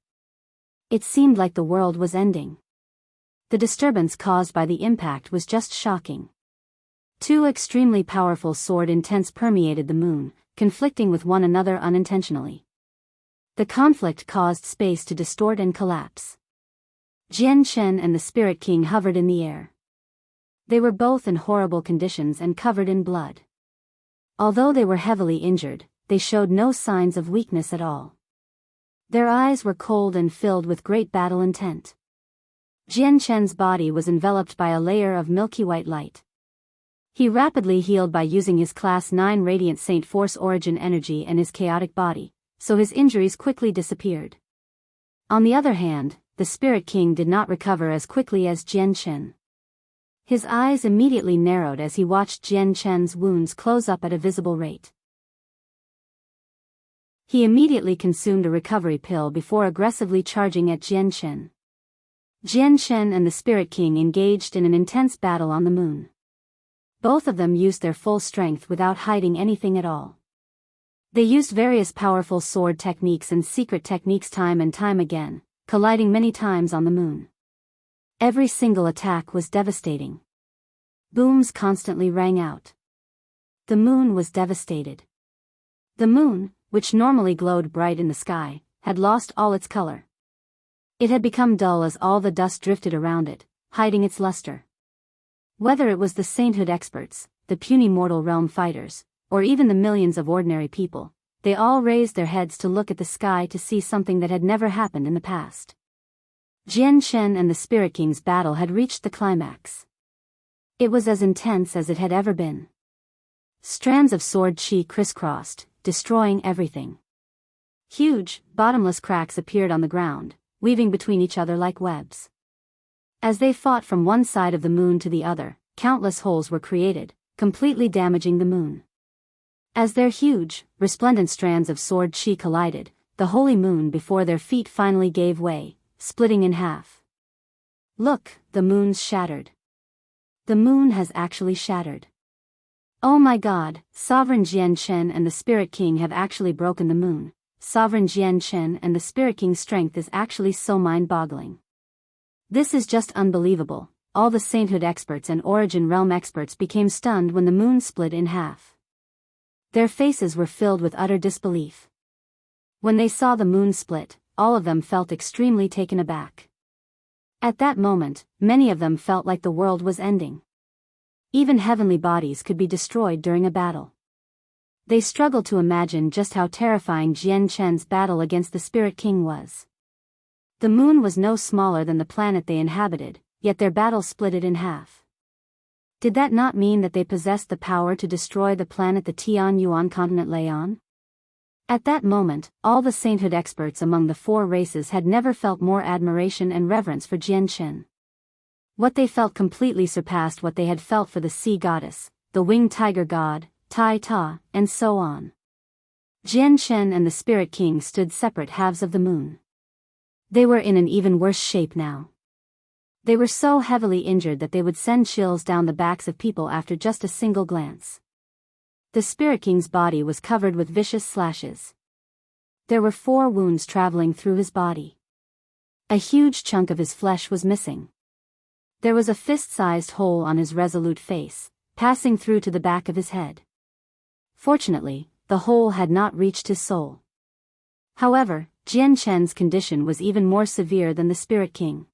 It seemed like the world was ending. The disturbance caused by the impact was just shocking. Two extremely powerful sword intents permeated the moon, conflicting with one another unintentionally. The conflict caused space to distort and collapse. Jian Chen and the Spirit King hovered in the air. They were both in horrible conditions and covered in blood. Although they were heavily injured, they showed no signs of weakness at all. Their eyes were cold and filled with great battle intent. Jian Chen's body was enveloped by a layer of milky white light. He rapidly healed by using his Class 9 Radiant Saint Force origin energy and his chaotic body, so his injuries quickly disappeared. On the other hand, the Spirit King did not recover as quickly as Jian Chen. His eyes immediately narrowed as he watched Jian Chen's wounds close up at a visible rate. He immediately consumed a recovery pill before aggressively charging at Jian Chen. Jian Chen and the Spirit King engaged in an intense battle on the moon. Both of them used their full strength without hiding anything at all. They used various powerful sword techniques and secret techniques time and time again, colliding many times on the moon. Every single attack was devastating. Booms constantly rang out. The moon was devastated. The moon, which normally glowed bright in the sky, had lost all its color. It had become dull as all the dust drifted around it, hiding its luster. Whether it was the sainthood experts, the puny mortal realm fighters, or even the millions of ordinary people, they all raised their heads to look at the sky to see something that had never happened in the past. Jian Chen and the Spirit King's battle had reached the climax. It was as intense as it had ever been. Strands of sword chi crisscrossed, destroying everything. Huge, bottomless cracks appeared on the ground, weaving between each other like webs. As they fought from one side of the moon to the other, countless holes were created, completely damaging the moon. As their huge, resplendent strands of sword chi collided, the holy moon before their feet finally gave way, splitting in half. Look, the moon's shattered. The moon has actually shattered. Oh my God, Sovereign Jian Chen and the Spirit King have actually broken the moon. Sovereign Jian Chen and the Spirit King's strength is actually so mind-boggling. This is just unbelievable. All the sainthood experts and origin realm experts became stunned when the moon split in half. Their faces were filled with utter disbelief. When they saw the moon split, all of them felt extremely taken aback. At that moment, many of them felt like the world was ending. Even heavenly bodies could be destroyed during a battle. They struggled to imagine just how terrifying Jian Chen's battle against the Spirit King was. The moon was no smaller than the planet they inhabited, yet their battle split it in half. Did that not mean that they possessed the power to destroy the planet the Tianyuan continent lay on? At that moment, all the sainthood experts among the four races had never felt more admiration and reverence for Jian Chen. What they felt completely surpassed what they had felt for the sea goddess, the winged tiger god, Tai Ta, and so on. Jian Shen and the Spirit King stood separate halves of the moon. They were in an even worse shape now. They were so heavily injured that they would send chills down the backs of people after just a single glance. The Spirit King's body was covered with vicious slashes. There were 4 wounds traveling through his body. A huge chunk of his flesh was missing. There was a fist-sized hole on his resolute face, passing through to the back of his head. Fortunately, the hole had not reached his soul. However, Jian Chen's condition was even more severe than the Spirit King.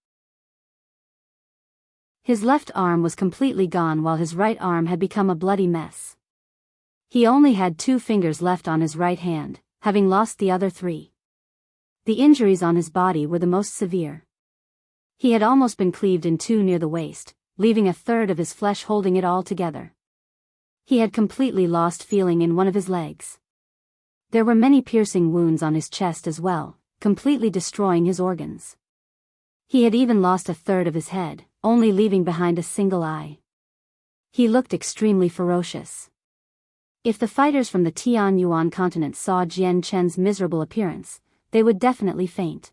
His left arm was completely gone while his right arm had become a bloody mess. He only had 2 fingers left on his right hand, having lost the other 3. The injuries on his body were the most severe. He had almost been cleaved in 2 near the waist, leaving a third of his flesh holding it all together. He had completely lost feeling in one of his legs. There were many piercing wounds on his chest as well, completely destroying his organs. He had even lost a third of his head, only leaving behind a single eye. He looked extremely ferocious. If the fighters from the Tian Yuan continent saw Jian Chen's miserable appearance, they would definitely faint.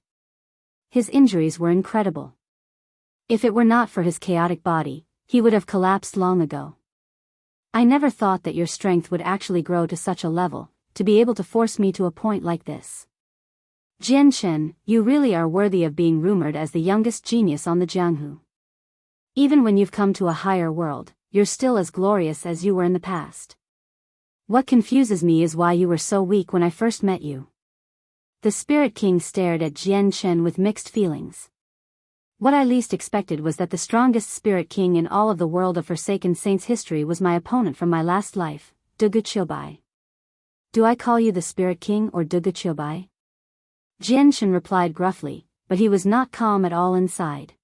His injuries were incredible. If it were not for his chaotic body, he would have collapsed long ago. I never thought that your strength would actually grow to such a level, to be able to force me to a point like this. Jian Chen, you really are worthy of being rumored as the youngest genius on the Jianghu. Even when you've come to a higher world, you're still as glorious as you were in the past. What confuses me is why you were so weak when I first met you. The Spirit King stared at Jian Chen with mixed feelings. What I least expected was that the strongest Spirit King in all of the world of Forsaken Saints history was my opponent from my last life, Dugu Qiubai. Do I call you the Spirit King or Dugu Qiubai? Jian Chen replied gruffly, but he was not calm at all inside.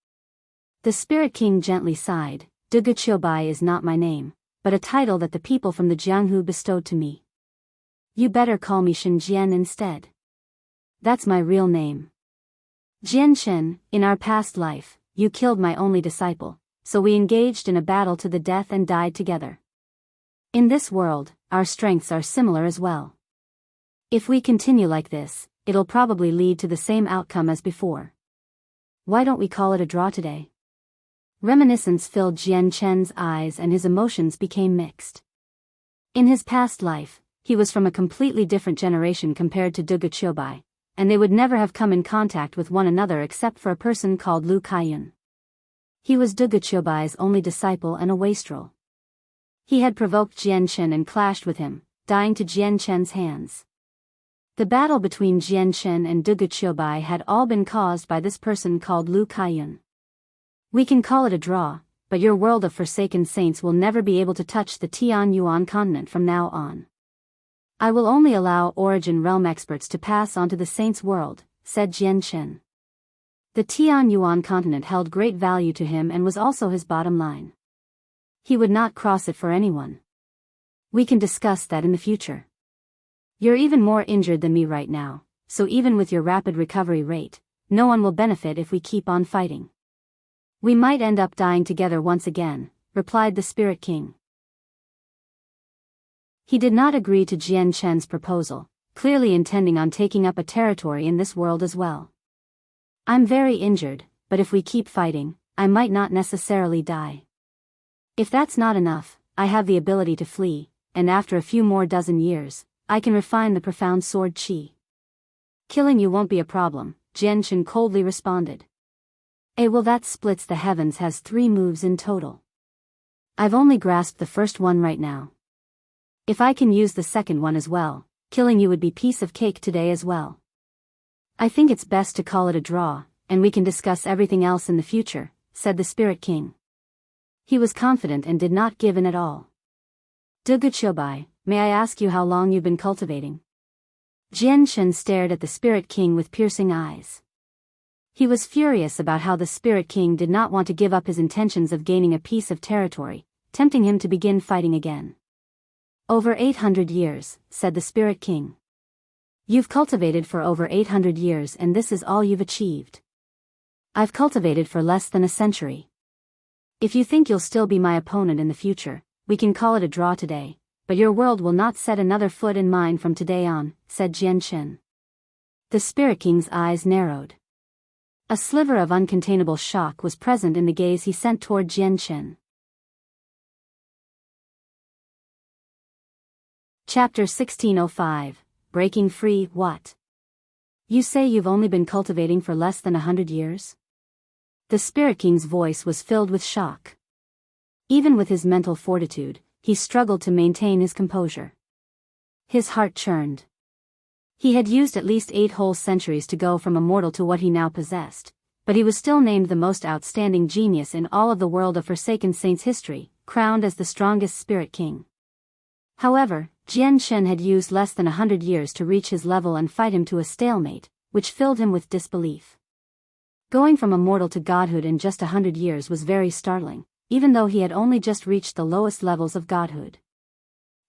The Spirit King gently sighed. Dugu Qiubai is not my name, but a title that the people from the Jianghu bestowed to me. You better call me Shen Jian instead. That's my real name. Jian Chen, in our past life, you killed my only disciple, so we engaged in a battle to the death and died together. In this world, our strengths are similar as well. If we continue like this, it'll probably lead to the same outcome as before. Why don't we call it a draw today? Reminiscence filled Jian Chen's eyes and his emotions became mixed. In his past life, he was from a completely different generation compared to Dugu Qiubai, and they would never have come in contact with one another except for a person called Lu Kaiyun. He was Dugu Qiubai's only disciple and a wastrel. He had provoked Jian Chen and clashed with him, dying to Jian Chen's hands. The battle between Jian Chen and Dugu Qiubai had all been caused by this person called Lu Kaiyun. We can call it a draw, but your world of Forsaken Saints will never be able to touch the Tian Yuan continent from now on. I will only allow Origin Realm experts to pass on to the Saints' world, said Jian Chen. The Tian Yuan continent held great value to him and was also his bottom line. He would not cross it for anyone. We can discuss that in the future. You're even more injured than me right now, so even with your rapid recovery rate, no one will benefit if we keep on fighting. We might end up dying together once again, replied the Spirit King. He did not agree to Jian Chen's proposal, clearly intending on taking up a territory in this world as well. I'm very injured, but if we keep fighting, I might not necessarily die. If that's not enough, I have the ability to flee, and after a few more dozen years, I can refine the profound sword chi. Killing you won't be a problem, Jian Chen coldly responded. Well, that splits the heavens has 3 moves in total. I've only grasped the first one right now. If I can use the second one as well, killing you would be piece of cake today as well. I think it's best to call it a draw, and we can discuss everything else in the future, said the Spirit King. He was confident and did not give in at all. Dugu Qiubai, may I ask you how long you've been cultivating? Jian Chen stared at the Spirit King with piercing eyes. He was furious about how the Spirit King did not want to give up his intentions of gaining a piece of territory, tempting him to begin fighting again. Over 800 years, said the Spirit King. You've cultivated for over 800 years and this is all you've achieved. I've cultivated for less than a century. If you think you'll still be my opponent in the future, we can call it a draw today, but your world will not set another foot in mine from today on, said Jian Chen. The Spirit King's eyes narrowed. A sliver of uncontainable shock was present in the gaze he sent toward Jian Chen. Chapter 1605, Breaking Free. What? You say you've only been cultivating for less than 100 years? The Spirit King's voice was filled with shock. Even with his mental fortitude, he struggled to maintain his composure. His heart churned. He had used at least 8 whole centuries to go from a mortal to what he now possessed, but he was still named the most outstanding genius in all of the world of Forsaken Saints history, crowned as the strongest Spirit King. However, Jian Chen had used less than 100 years to reach his level and fight him to a stalemate, which filled him with disbelief. Going from a mortal to godhood in just 100 years was very startling, even though he had only just reached the lowest levels of godhood.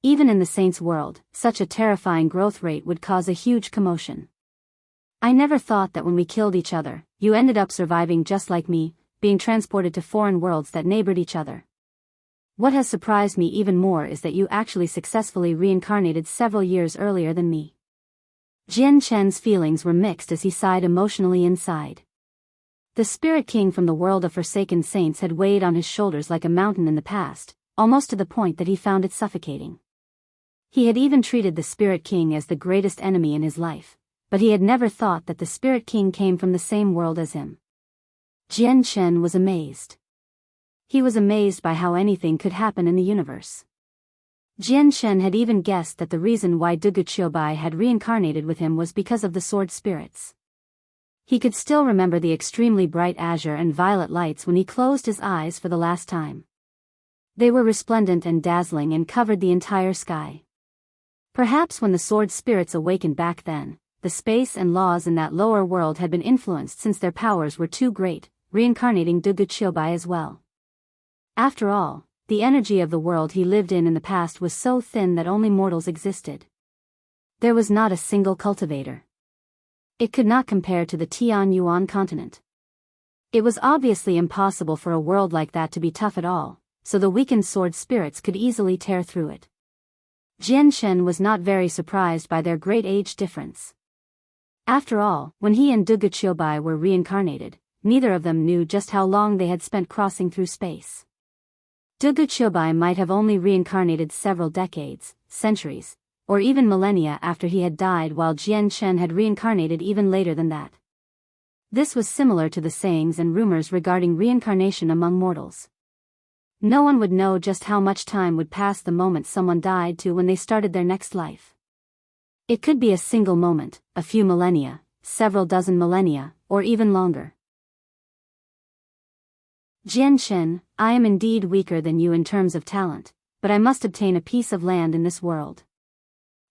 Even in the saints' world, such a terrifying growth rate would cause a huge commotion. I never thought that when we killed each other, you ended up surviving just like me, being transported to foreign worlds that neighbored each other. What has surprised me even more is that you actually successfully reincarnated several years earlier than me. Jian Chen's feelings were mixed as he sighed emotionally inside. The Spirit King from the world of Forsaken Saints had weighed on his shoulders like a mountain in the past, almost to the point that he found it suffocating. He had even treated the Spirit King as the greatest enemy in his life, but he had never thought that the Spirit King came from the same world as him. Jian Chen was amazed. He was amazed by how anything could happen in the universe. Jian Chen had even guessed that the reason why Dugu had reincarnated with him was because of the sword spirits. He could still remember the extremely bright azure and violet lights when he closed his eyes for the last time. They were resplendent and dazzling and covered the entire sky. Perhaps when the sword spirits awakened back then, the space and laws in that lower world had been influenced since their powers were too great, reincarnating Dugu as well. After all, the energy of the world he lived in the past was so thin that only mortals existed. There was not a single cultivator. It could not compare to the Tianyuan continent. It was obviously impossible for a world like that to be tough at all, so the weakened sword spirits could easily tear through it. Jian Chen was not very surprised by their great age difference. After all, when he and Dugu were reincarnated, neither of them knew just how long they had spent crossing through space. Dugu might have only reincarnated several decades, centuries, or even millennia after he had died, while Jian Chen had reincarnated even later than that. This was similar to the sayings and rumors regarding reincarnation among mortals. No one would know just how much time would pass the moment someone died to when they started their next life. It could be a single moment, a few millennia, several dozen millennia, or even longer. Jian Chen, I am indeed weaker than you in terms of talent, but I must obtain a piece of land in this world.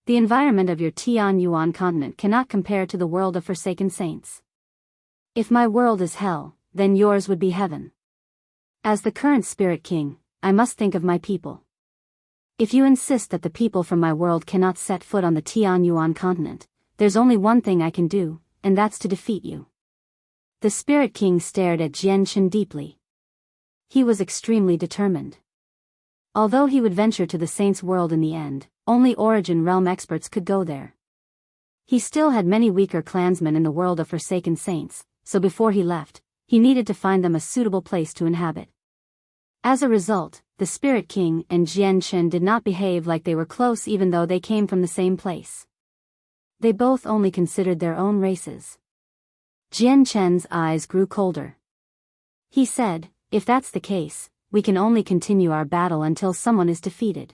The environment of your Tianyuan continent cannot compare to the world of Forsaken Saints. If my world is hell, then yours would be heaven. As the current Spirit King, I must think of my people. If you insist that the people from my world cannot set foot on the Tianyuan continent, there's only one thing I can do, and that's to defeat you. The Spirit King stared at Jian Chen deeply. He was extremely determined. Although he would venture to the Saints' world in the end, only Origin Realm experts could go there. He still had many weaker clansmen in the world of Forsaken Saints, so before he left, he needed to find them a suitable place to inhabit. As a result, the Spirit King and Jian Chen did not behave like they were close even though they came from the same place. They both only considered their own races. Jian Chen's eyes grew colder. He said, if that's the case, we can only continue our battle until someone is defeated.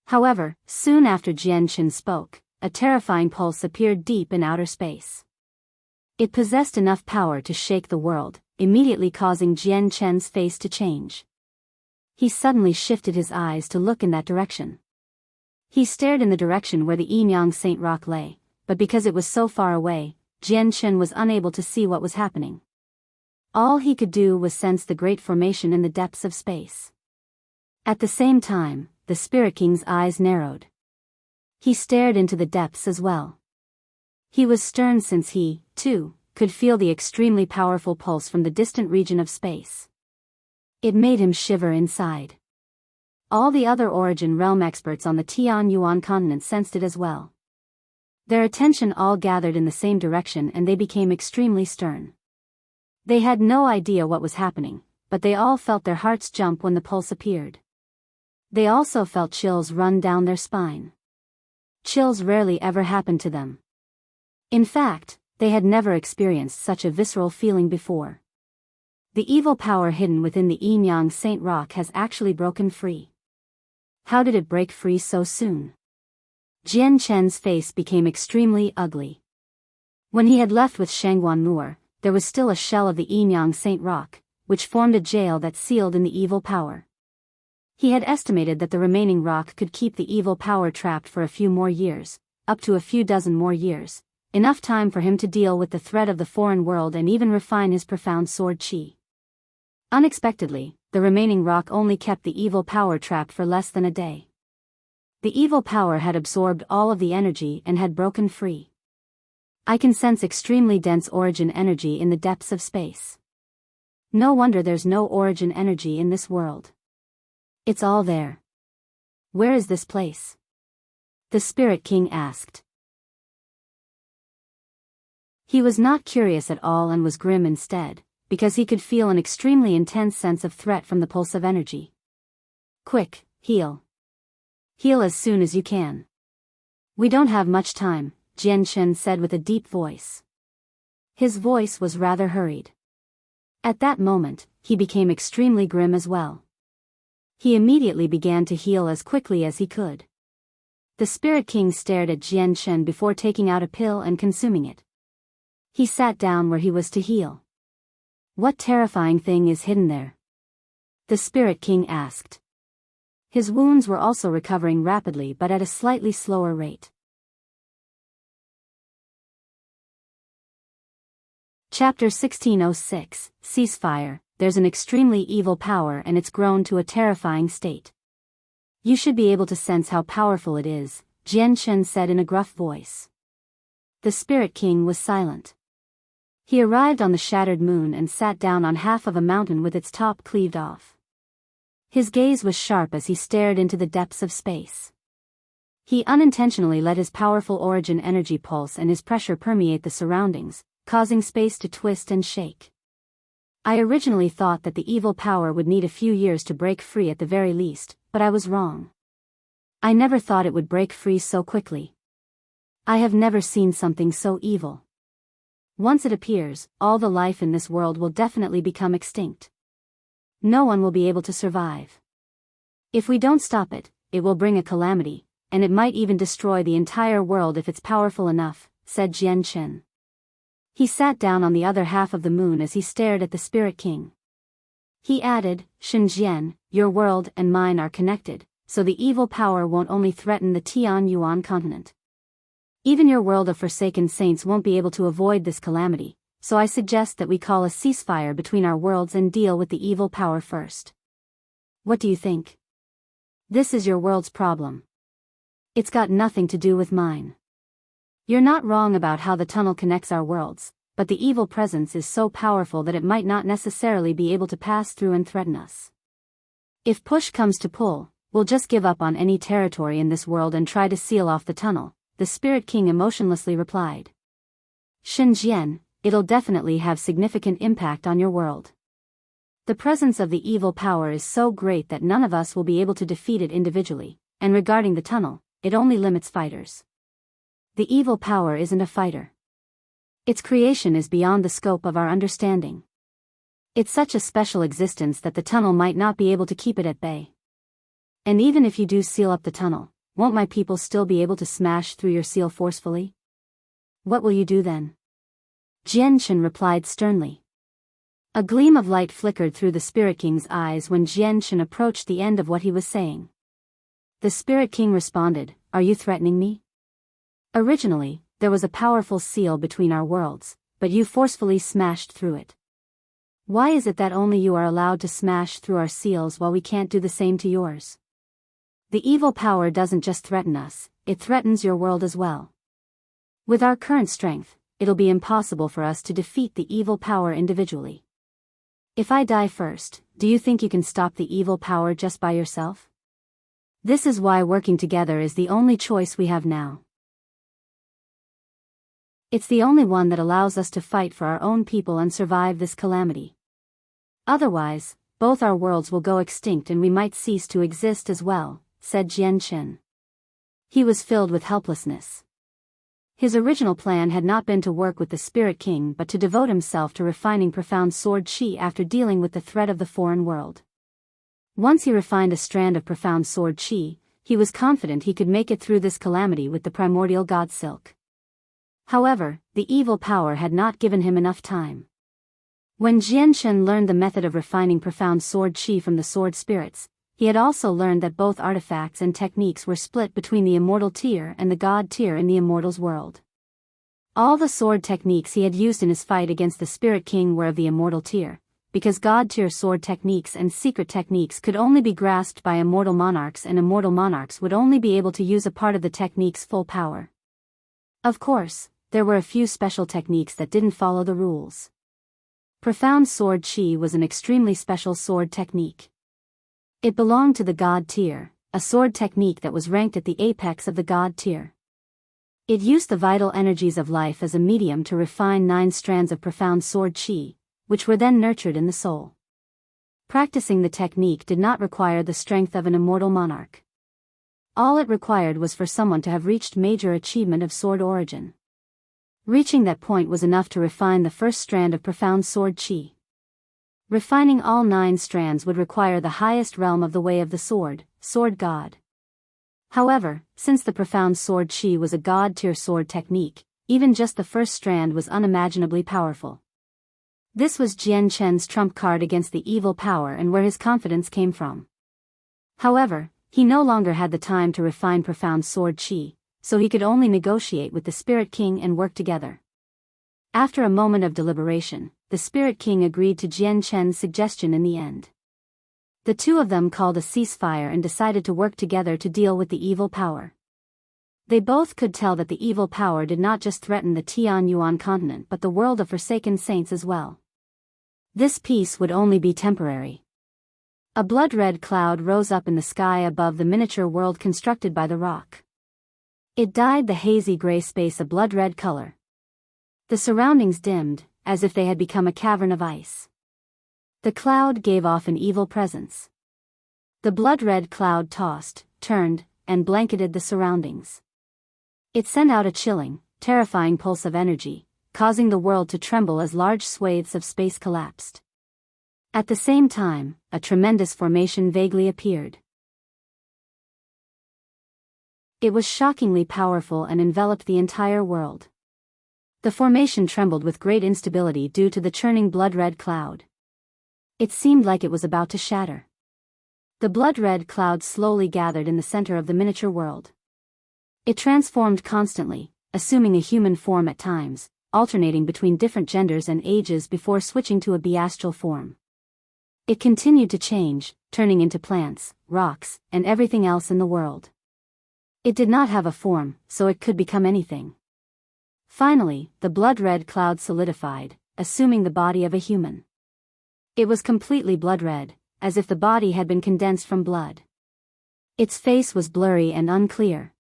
However, soon after Jian Chen spoke, a terrifying pulse appeared deep in outer space. It possessed enough power to shake the world, immediately causing Jian Chen's face to change. He suddenly shifted his eyes to look in that direction. He stared in the direction where the Yinyang Saint Rock lay, but because it was so far away, Jian Chen was unable to see what was happening. All he could do was sense the great formation in the depths of space. At the same time, the Spirit King's eyes narrowed. He stared into the depths as well. He was stern since he, too, could feel the extremely powerful pulse from the distant region of space. It made him shiver inside. All the other Origin Realm experts on the Tianyuan continent sensed it as well. Their attention all gathered in the same direction and they became extremely stern. They had no idea what was happening, but they all felt their hearts jump when the pulse appeared. They also felt chills run down their spine. Chills rarely ever happened to them. In fact, they had never experienced such a visceral feeling before. The evil power hidden within the Yinyang Saint Rock has actually broken free. How did it break free so soon? Jian Chen's face became extremely ugly. When he had left with Shangguan Moor, there was still a shell of the Yinyang Saint Rock, which formed a jail that sealed in the evil power. He had estimated that the remaining rock could keep the evil power trapped for a few more years, up to a few dozen more years, enough time for him to deal with the threat of the foreign world and even refine his profound sword qi. Unexpectedly, the remaining rock only kept the evil power trapped for less than a day. The evil power had absorbed all of the energy and had broken free. I can sense extremely dense origin energy in the depths of space. No wonder there's no origin energy in this world. It's all there. Where is this place? The Spirit King asked. He was not curious at all and was grim instead, because he could feel an extremely intense sense of threat from the pulse of energy. Quick, heal. Heal as soon as you can. We don't have much time, Jian Chen said with a deep voice. His voice was rather hurried. At that moment, he became extremely grim as well. He immediately began to heal as quickly as he could. The Spirit King stared at Jian Chen before taking out a pill and consuming it. He sat down where he was to heal. What terrifying thing is hidden there? The Spirit King asked. His wounds were also recovering rapidly but at a slightly slower rate. Chapter 1606, Ceasefire. There's an extremely evil power and it's grown to a terrifying state. You should be able to sense how powerful it is, Jian Chen said in a gruff voice. The Spirit King was silent. He arrived on the shattered moon and sat down on half of a mountain with its top cleaved off. His gaze was sharp as he stared into the depths of space. He unintentionally let his powerful origin energy pulse and his pressure permeate the surroundings, causing space to twist and shake. I originally thought that the evil power would need a few years to break free at the very least, but I was wrong. I never thought it would break free so quickly. I have never seen something so evil. Once it appears, all the life in this world will definitely become extinct. No one will be able to survive. If we don't stop it, it will bring a calamity, and it might even destroy the entire world if it's powerful enough, said Jian Chen. He sat down on the other half of the moon as he stared at the Spirit King. He added, Shenzhen, your world and mine are connected, so the evil power won't only threaten the Tianyuan continent. Even your world of Forsaken Saints won't be able to avoid this calamity, so I suggest that we call a ceasefire between our worlds and deal with the evil power first. What do you think? This is your world's problem. It's got nothing to do with mine. You're not wrong about how the tunnel connects our worlds, but the evil presence is so powerful that it might not necessarily be able to pass through and threaten us. If push comes to pull, we'll just give up on any territory in this world and try to seal off the tunnel, the Spirit King emotionlessly replied. Shenzhen, it'll definitely have significant impact on your world. The presence of the evil power is so great that none of us will be able to defeat it individually, and regarding the tunnel, it only limits fighters. The evil power isn't a fighter. Its creation is beyond the scope of our understanding. It's such a special existence that the tunnel might not be able to keep it at bay. And even if you do seal up the tunnel, won't my people still be able to smash through your seal forcefully? What will you do then? Jian Chen replied sternly. A gleam of light flickered through the Spirit King's eyes when Jian Chen approached the end of what he was saying. The Spirit King responded, Are you threatening me? Originally, there was a powerful seal between our worlds, but you forcefully smashed through it. Why is it that only you are allowed to smash through our seals while we can't do the same to yours? The evil power doesn't just threaten us, it threatens your world as well. With our current strength, it'll be impossible for us to defeat the evil power individually. If I die first, do you think you can stop the evil power just by yourself? This is why working together is the only choice we have now. It's the only one that allows us to fight for our own people and survive this calamity. Otherwise, both our worlds will go extinct and we might cease to exist as well, said Jian Chen. He was filled with helplessness. His original plan had not been to work with the Spirit King but to devote himself to refining profound sword chi after dealing with the threat of the foreign world. Once he refined a strand of profound sword chi, he was confident he could make it through this calamity with the primordial god silk. However, the evil power had not given him enough time. When Jian Chen learned the method of refining profound sword chi from the sword spirits, he had also learned that both artifacts and techniques were split between the immortal tier and the god tier in the immortals world. All the sword techniques he had used in his fight against the Spirit King were of the immortal tier, because god tier sword techniques and secret techniques could only be grasped by immortal monarchs, and immortal monarchs would only be able to use a part of the technique's full power. Of course, there were a few special techniques that didn't follow the rules. Profound sword chi was an extremely special sword technique. It belonged to the god tier, a sword technique that was ranked at the apex of the god tier. It used the vital energies of life as a medium to refine 9 strands of profound sword chi, which were then nurtured in the soul. Practicing the technique did not require the strength of an immortal monarch. All it required was for someone to have reached major achievement of sword origin. Reaching that point was enough to refine the first strand of profound sword chi. Refining all 9 strands would require the highest realm of the way of the sword god. However, since the profound sword chi was a god-tier sword technique, even just the first strand was unimaginably powerful. This was Jian Chen's trump card against the evil power and where his confidence came from. However, he no longer had the time to refine profound sword chi, so he could only negotiate with the Spirit King and work together. After a moment of deliberation, the Spirit King agreed to Jian Chen's suggestion in the end. The two of them called a ceasefire and decided to work together to deal with the evil power. They both could tell that the evil power did not just threaten the Tianyuan continent but the world of Forsaken Saints as well. This peace would only be temporary. A blood-red cloud rose up in the sky above the miniature world constructed by the rock. It dyed the hazy gray space a blood-red color. The surroundings dimmed, as if they had become a cavern of ice. The cloud gave off an evil presence. The blood-red cloud tossed, turned, and blanketed the surroundings. It sent out a chilling, terrifying pulse of energy, causing the world to tremble as large swathes of space collapsed. At the same time, a tremendous formation vaguely appeared. It was shockingly powerful and enveloped the entire world. The formation trembled with great instability due to the churning blood-red cloud. It seemed like it was about to shatter. The blood-red cloud slowly gathered in the center of the miniature world. It transformed constantly, assuming a human form at times, alternating between different genders and ages before switching to a biastral form. It continued to change, turning into plants, rocks, and everything else in the world. It did not have a form, so it could become anything. Finally, the blood-red cloud solidified, assuming the body of a human. It was completely blood-red, as if the body had been condensed from blood. Its face was blurry and unclear.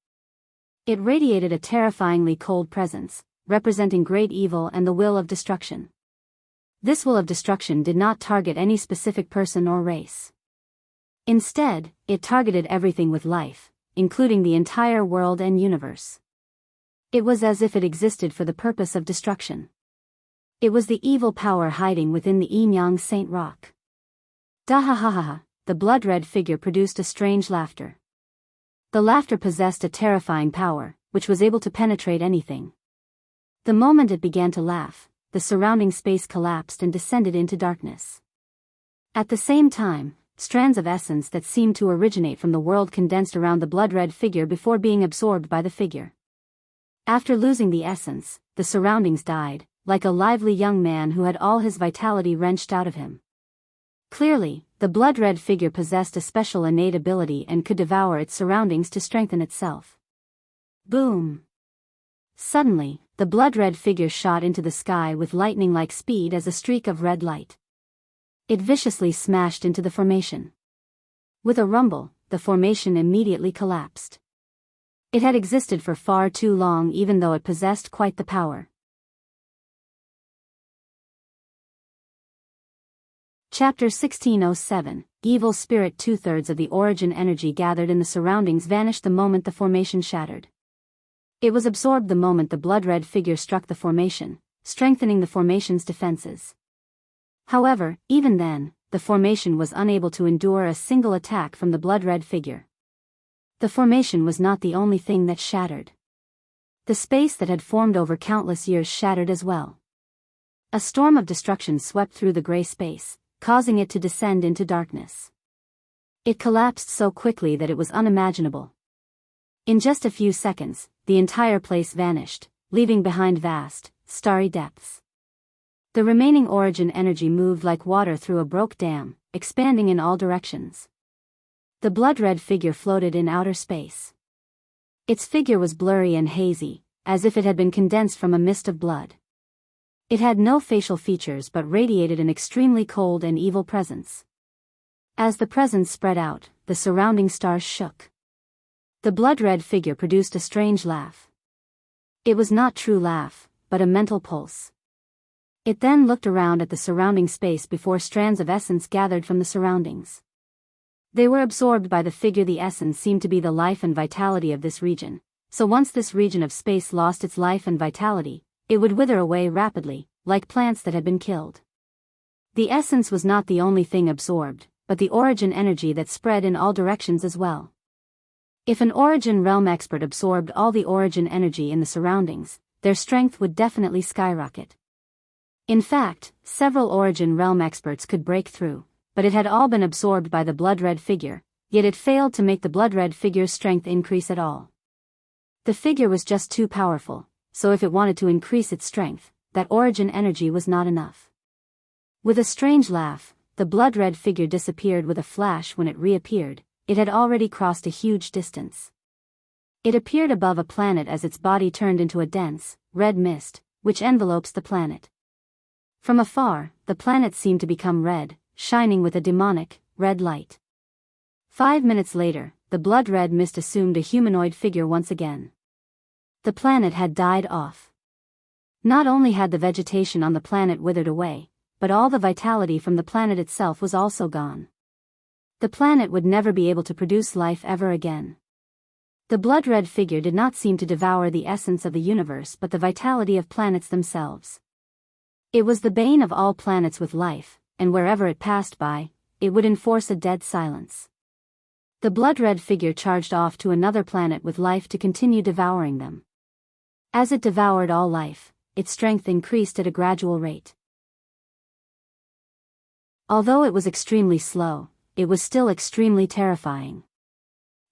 It radiated a terrifyingly cold presence, representing great evil and the will of destruction. This will of destruction did not target any specific person or race. Instead, it targeted everything with life, including the entire world and universe. It was as if it existed for the purpose of destruction. It was the evil power hiding within the Enyang Saint Rock. Dahahaha, the blood-red figure produced a strange laughter. The laughter possessed a terrifying power, which was able to penetrate anything. The moment it began to laugh, the surrounding space collapsed and descended into darkness. At the same time, strands of essence that seemed to originate from the world condensed around the blood-red figure before being absorbed by the figure. After losing the essence, the surroundings died, like a lively young man who had all his vitality wrenched out of him. Clearly, the blood-red figure possessed a special innate ability and could devour its surroundings to strengthen itself. Boom! Suddenly, the blood-red figure shot into the sky with lightning-like speed as a streak of red light. It viciously smashed into the formation. With a rumble, the formation immediately collapsed. It had existed for far too long, even though it possessed quite the power. Chapter 1607, Evil Spirit. 2/3 of the origin energy gathered in the surroundings vanished the moment the formation shattered. It was absorbed the moment the blood-red figure struck the formation, strengthening the formation's defenses. However, even then, the formation was unable to endure a single attack from the blood-red figure. The formation was not the only thing that shattered. The space that had formed over countless years shattered as well. A storm of destruction swept through the gray space, causing it to descend into darkness. It collapsed so quickly that it was unimaginable. In just a few seconds, the entire place vanished, leaving behind vast, starry depths. The remaining origin energy moved like water through a broke dam, expanding in all directions. The blood-red figure floated in outer space. Its figure was blurry and hazy, as if it had been condensed from a mist of blood. It had no facial features but radiated an extremely cold and evil presence. As the presence spread out, the surrounding stars shook. The blood-red figure produced a strange laugh. It was not true laugh, but a mental pulse. It then looked around at the surrounding space before strands of essence gathered from the surroundings. They were absorbed by the figure. The essence seemed to be the life and vitality of this region, so once this region of space lost its life and vitality, it would wither away rapidly, like plants that had been killed. The essence was not the only thing absorbed, but the origin energy that spread in all directions as well. If an origin realm expert absorbed all the origin energy in the surroundings, their strength would definitely skyrocket. In fact, several origin realm experts could break through, but it had all been absorbed by the blood-red figure, yet it failed to make the blood-red figure's strength increase at all. The figure was just too powerful, so if it wanted to increase its strength, that origin energy was not enough. With a strange laugh, the blood-red figure disappeared with a flash. When it reappeared, it had already crossed a huge distance. It appeared above a planet as its body turned into a dense, red mist, which envelopes the planet. From afar, the planet seemed to become red, shining with a demonic, red light. 5 minutes later, the blood-red mist assumed a humanoid figure once again. The planet had died off. Not only had the vegetation on the planet withered away, but all the vitality from the planet itself was also gone. The planet would never be able to produce life ever again. The blood-red figure did not seem to devour the essence of the universe but the vitality of planets themselves. It was the bane of all planets with life, and wherever it passed by, it would enforce a dead silence. The blood-red figure charged off to another planet with life to continue devouring them. As it devoured all life, its strength increased at a gradual rate. Although it was extremely slow, it was still extremely terrifying.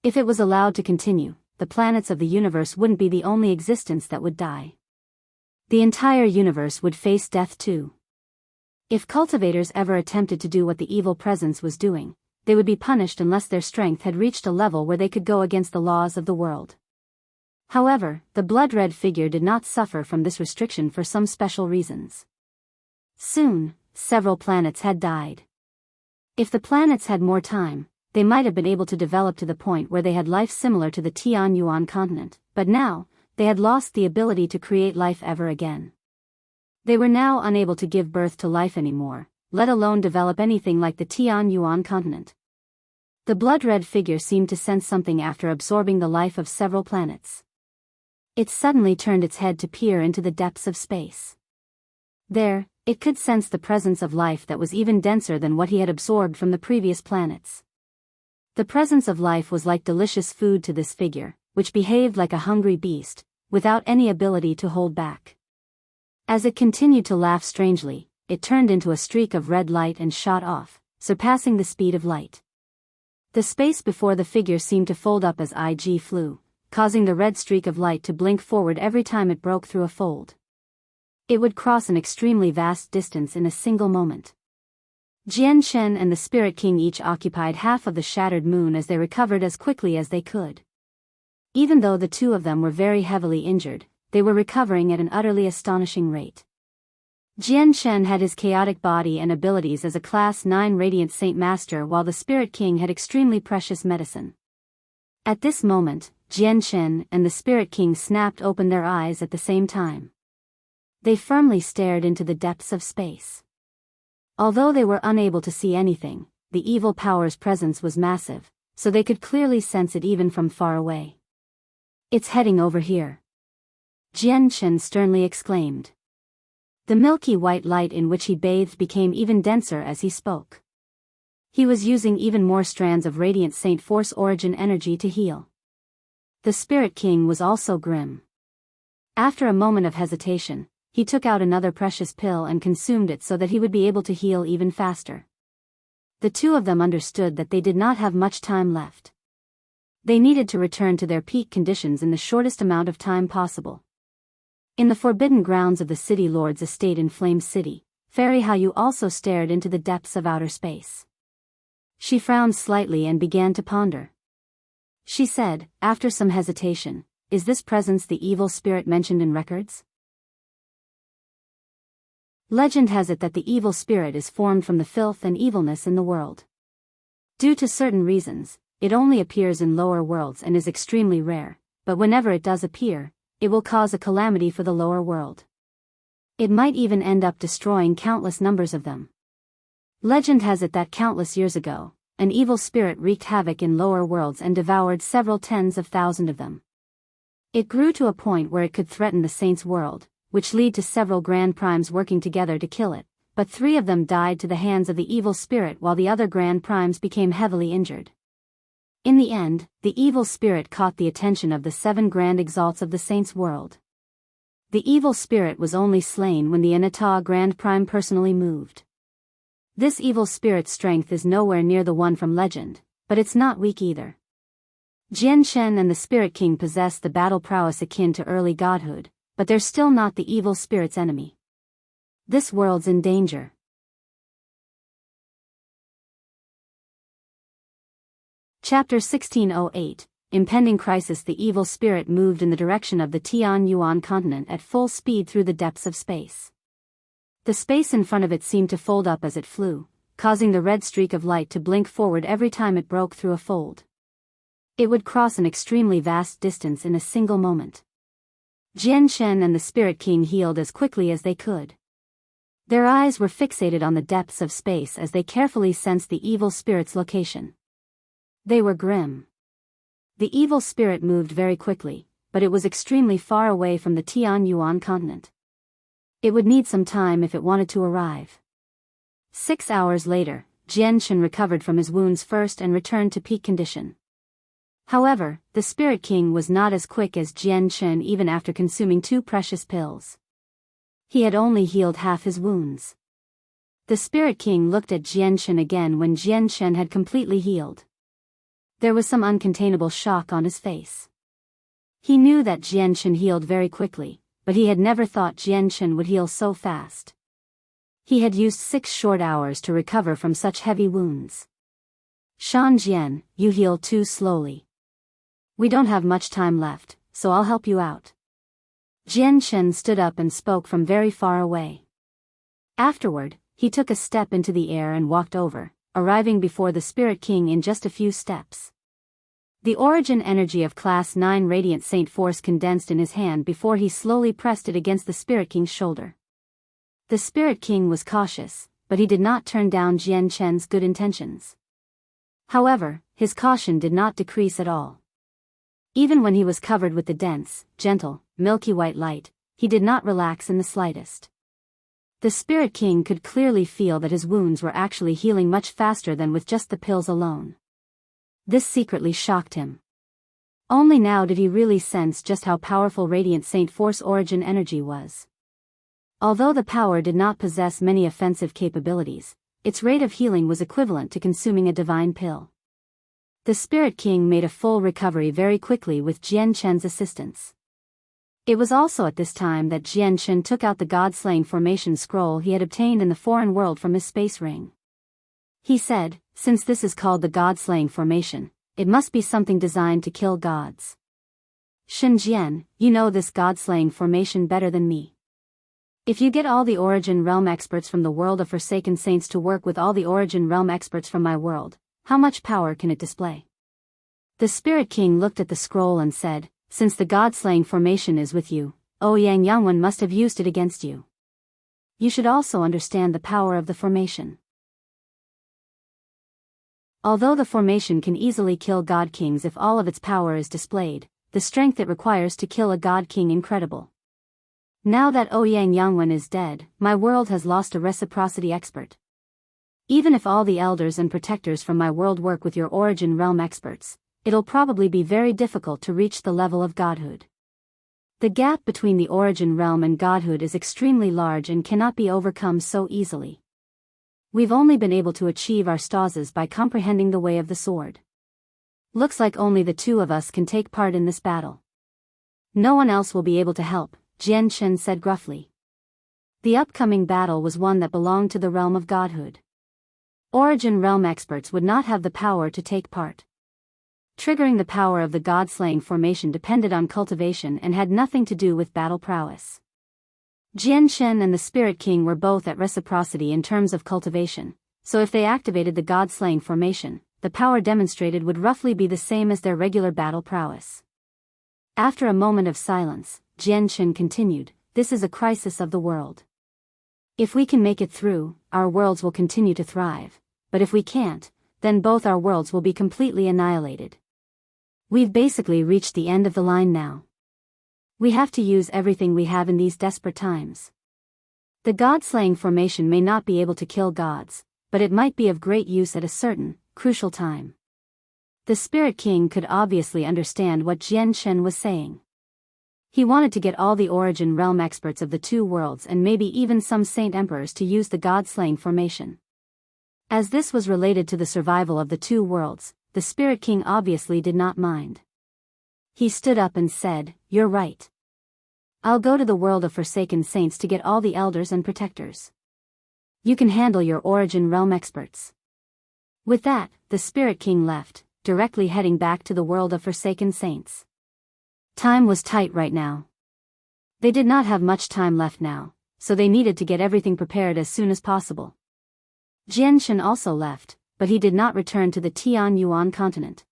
If it was allowed to continue, the planets of the universe wouldn't be the only existence that would die. The entire universe would face death too. If cultivators ever attempted to do what the evil presence was doing, they would be punished unless their strength had reached a level where they could go against the laws of the world. However, the blood-red figure did not suffer from this restriction for some special reasons. Soon, several planets had died. If the planets had more time, they might have been able to develop to the point where they had life similar to the Tianyuan continent, but now, they had lost the ability to create life ever again. They were now unable to give birth to life anymore, let alone develop anything like the Tianyuan continent. The blood-red figure seemed to sense something after absorbing the life of several planets. It suddenly turned its head to peer into the depths of space. There, it could sense the presence of life that was even denser than what he had absorbed from the previous planets. The presence of life was like delicious food to this figure, which behaved like a hungry beast, without any ability to hold back. As it continued to laugh strangely, it turned into a streak of red light and shot off, surpassing the speed of light. The space before the figure seemed to fold up as it flew, causing the red streak of light to blink forward every time it broke through a fold. It would cross an extremely vast distance in a single moment. Jian Shen and the Spiritking each occupied half of the shattered moon as they recovered as quickly as they could. Even though the two of them were very heavily injured, they were recovering at an utterly astonishing rate. Jian Shen had his chaotic body and abilities as a Class 9 Radiant Saint Master, while the Spirit King had extremely precious medicine. At this moment, Jian Shen and the Spirit King snapped open their eyes at the same time. They firmly stared into the depths of space. Although they were unable to see anything, the evil power's presence was massive, so they could clearly sense it even from far away. "It's heading over here," Jian Shen sternly exclaimed. The milky white light in which he bathed became even denser as he spoke. He was using even more strands of Radiant Saint Force origin energy to heal. The Spirit King was also grim. After a moment of hesitation, he took out another precious pill and consumed it so that he would be able to heal even faster. The two of them understood that they did not have much time left. They needed to return to their peak conditions in the shortest amount of time possible. In the forbidden grounds of the City Lord's estate in Flame City, Fairy Hayu also stared into the depths of outer space. She frowned slightly and began to ponder. She said, after some hesitation, "Is this presence the evil spirit mentioned in records?" Legend has it that the evil spirit is formed from the filth and evilness in the world. Due to certain reasons, it only appears in lower worlds and is extremely rare, but whenever it does appear, it will cause a calamity for the lower world. It might even end up destroying countless numbers of them. Legend has it that countless years ago, an evil spirit wreaked havoc in lower worlds and devoured several tens of thousands of them. It grew to a point where it could threaten the Saints' world, which led to several Grand Primes working together to kill it, but 3 of them died to the hands of the evil spirit while the other Grand Primes became heavily injured. In the end, the evil spirit caught the attention of the 7 Grand Exalts of the Saints' world. The evil spirit was only slain when the Anata Grand Prime personally moved. This evil spirit's strength is nowhere near the one from legend, but it's not weak either. Jian Shen and the Spirit King possess the battle prowess akin to early godhood, but they're still not the evil spirit's enemy. This world's in danger. Chapter 1608, Impending Crisis. The evil spirit moved in the direction of the Tian Yuan continent at full speed through the depths of space. The space in front of it seemed to fold up as it flew, causing the red streak of light to blink forward every time it broke through a fold. It would cross an extremely vast distance in a single moment. Jian Shen and the Spirit King healed as quickly as they could. Their eyes were fixated on the depths of space as they carefully sensed the evil spirit's location. They were grim. The evil spirit moved very quickly, but it was extremely far away from the Tian Yuan continent. It would need some time if it wanted to arrive. 6 hours later, Jian Shen recovered from his wounds first and returned to peak condition. However, the Spirit King was not as quick as Jian Shen even after consuming 2 precious pills. He had only healed half his wounds. The Spirit King looked at Jian Shen again when Jian Shen had completely healed. There was some uncontainable shock on his face. He knew that Jian Shen healed very quickly, but he had never thought Jian Shen would heal so fast. He had used 6 short hours to recover from such heavy wounds. "Shan Jian, you heal too slowly. We don't have much time left, so I'll help you out." Jian Shen stood up and spoke from very far away. Afterward, he took a step into the air and walked over, arriving before the Spirit King in just a few steps. The origin energy of Class 9 Radiant Saint Force condensed in his hand before he slowly pressed it against the Spirit King's shoulder. The Spirit King was cautious, but he did not turn down Jian Shen's good intentions. However, his caution did not decrease at all. Even when he was covered with the dense, gentle, milky white light, he did not relax in the slightest. The Spirit King could clearly feel that his wounds were actually healing much faster than with just the pills alone. This secretly shocked him. Only now did he really sense just how powerful Radiant Saint Force origin energy was. Although the power did not possess many offensive capabilities, its rate of healing was equivalent to consuming a divine pill. The Spirit King made a full recovery very quickly with Jian Shen's assistance. It was also at this time that Jian Shen took out the God-slaying formation scroll he had obtained in the foreign world from his space ring. He said, "Since this is called the God-slaying formation, it must be something designed to kill gods. Shen Jian, you know this God-slaying formation better than me. If you get all the Origin Realm experts from the world of Forsaken Saints to work with all the Origin Realm experts from my world, how much power can it display? The Spirit King looked at the scroll and said, since the God-slaying formation is with you, Ouyang Yangwen must have used it against you. You should also understand the power of the formation. Although the formation can easily kill God Kings if all of its power is displayed, the strength it requires to kill a God King incredible. Now that Ouyang Yangwen is dead, my world has lost a reciprocity expert. Even if all the elders and protectors from my world work with your Origin Realm experts, it'll probably be very difficult to reach the level of Godhood. The gap between the Origin Realm and Godhood is extremely large and cannot be overcome so easily. We've only been able to achieve our stasis by comprehending the way of the sword. Looks like only the two of us can take part in this battle. No one else will be able to help, Jian Shen said gruffly. The upcoming battle was one that belonged to the realm of Godhood. Origin Realm experts would not have the power to take part. Triggering the power of the God-slaying formation depended on cultivation and had nothing to do with battle prowess. Jian Shen and the Spirit King were both at reciprocity in terms of cultivation, so if they activated the God-slaying formation, the power demonstrated would roughly be the same as their regular battle prowess. After a moment of silence, Jian Shen continued, this is a crisis of the world. If we can make it through, our worlds will continue to thrive, but if we can't, then both our worlds will be completely annihilated. We've basically reached the end of the line now. We have to use everything we have in these desperate times. The God-slaying formation may not be able to kill gods, but it might be of great use at a certain, crucial time. The Spirit King could obviously understand what Jian Shen was saying. He wanted to get all the Origin Realm experts of the two worlds and maybe even some Saint Emperors to use the God-slaying formation. As this was related to the survival of the two worlds, the Spirit King obviously did not mind. He stood up and said, you're right. I'll go to the world of Forsaken Saints to get all the elders and protectors. You can handle your Origin Realm experts. With that, the Spirit King left, directly heading back to the world of Forsaken Saints. Time was tight right now. They did not have much time left now, so they needed to get everything prepared as soon as possible. Jian Shen also left, but he did not return to the Tian Yuan continent.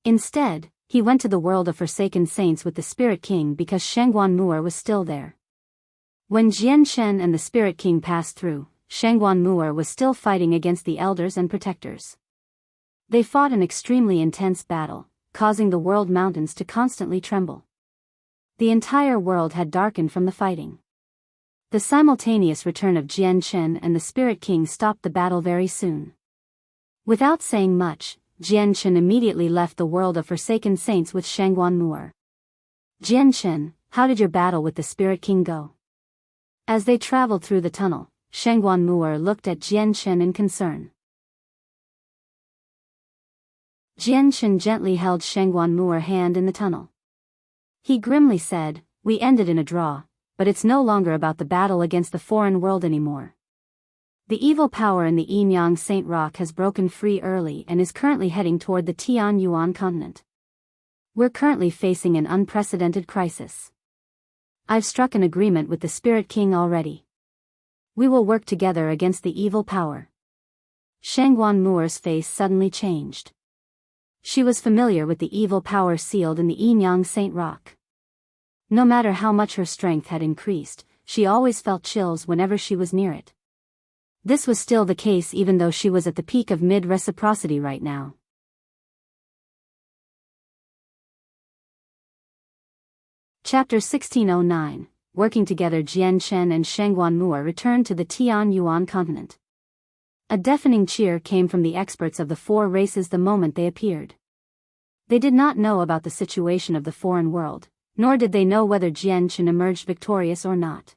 Instead, he went to the world of Forsaken Saints with the Spirit King because Shangguan Mu'er was still there. When Jian Shen and the Spirit King passed through, Shangguan Mu'er was still fighting against the elders and protectors. They fought an extremely intense battle, causing the world mountains to constantly tremble. The entire world had darkened from the fighting. The simultaneous return of Jian Shen and the Spirit King stopped the battle very soon. Without saying much, Jian Shen immediately left the world of Forsaken Saints with Shangguan Mu'er. Jian Shen, how did your battle with the Spirit King go? As they traveled through the tunnel, Shangguan Mu'er looked at Jian Shen in concern. Jian Shen gently held Shangguan Mu'er's hand in the tunnel. He grimly said, we ended in a draw, but it's no longer about the battle against the foreign world anymore. The evil power in the Yinyang Saint Rock has broken free early and is currently heading toward the Tian Yuan continent. We're currently facing an unprecedented crisis. I've struck an agreement with the Spirit King already. We will work together against the evil power. Shangguan Mu'er's face suddenly changed. She was familiar with the evil power sealed in the Yinyang Saint Rock. No matter how much her strength had increased, she always felt chills whenever she was near it. This was still the case even though she was at the peak of mid-reciprocity right now. Chapter 1609, Working together. Jian Shen and Shangguan Mu'er returned to the Tian Yuan continent. A deafening cheer came from the experts of the four races the moment they appeared. They did not know about the situation of the foreign world, nor did they know whether Jian Shen emerged victorious or not.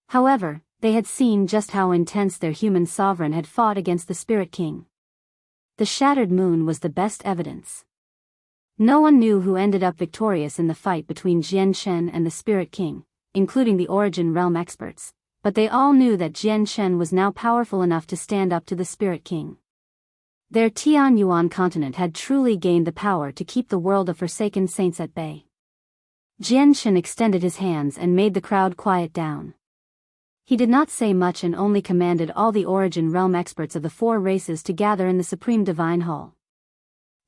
However, they had seen just how intense their human sovereign had fought against the Spirit King. The shattered moon was the best evidence. No one knew who ended up victorious in the fight between Jian Shen and the Spirit King, including the Origin Realm experts, but they all knew that Jian Shen was now powerful enough to stand up to the Spirit King. Their Tian Yuan continent had truly gained the power to keep the world of Forsaken Saints at bay. Jian Shen extended his hands and made the crowd quiet down. He did not say much and only commanded all the Origin Realm experts of the 4 races to gather in the Supreme Divine Hall.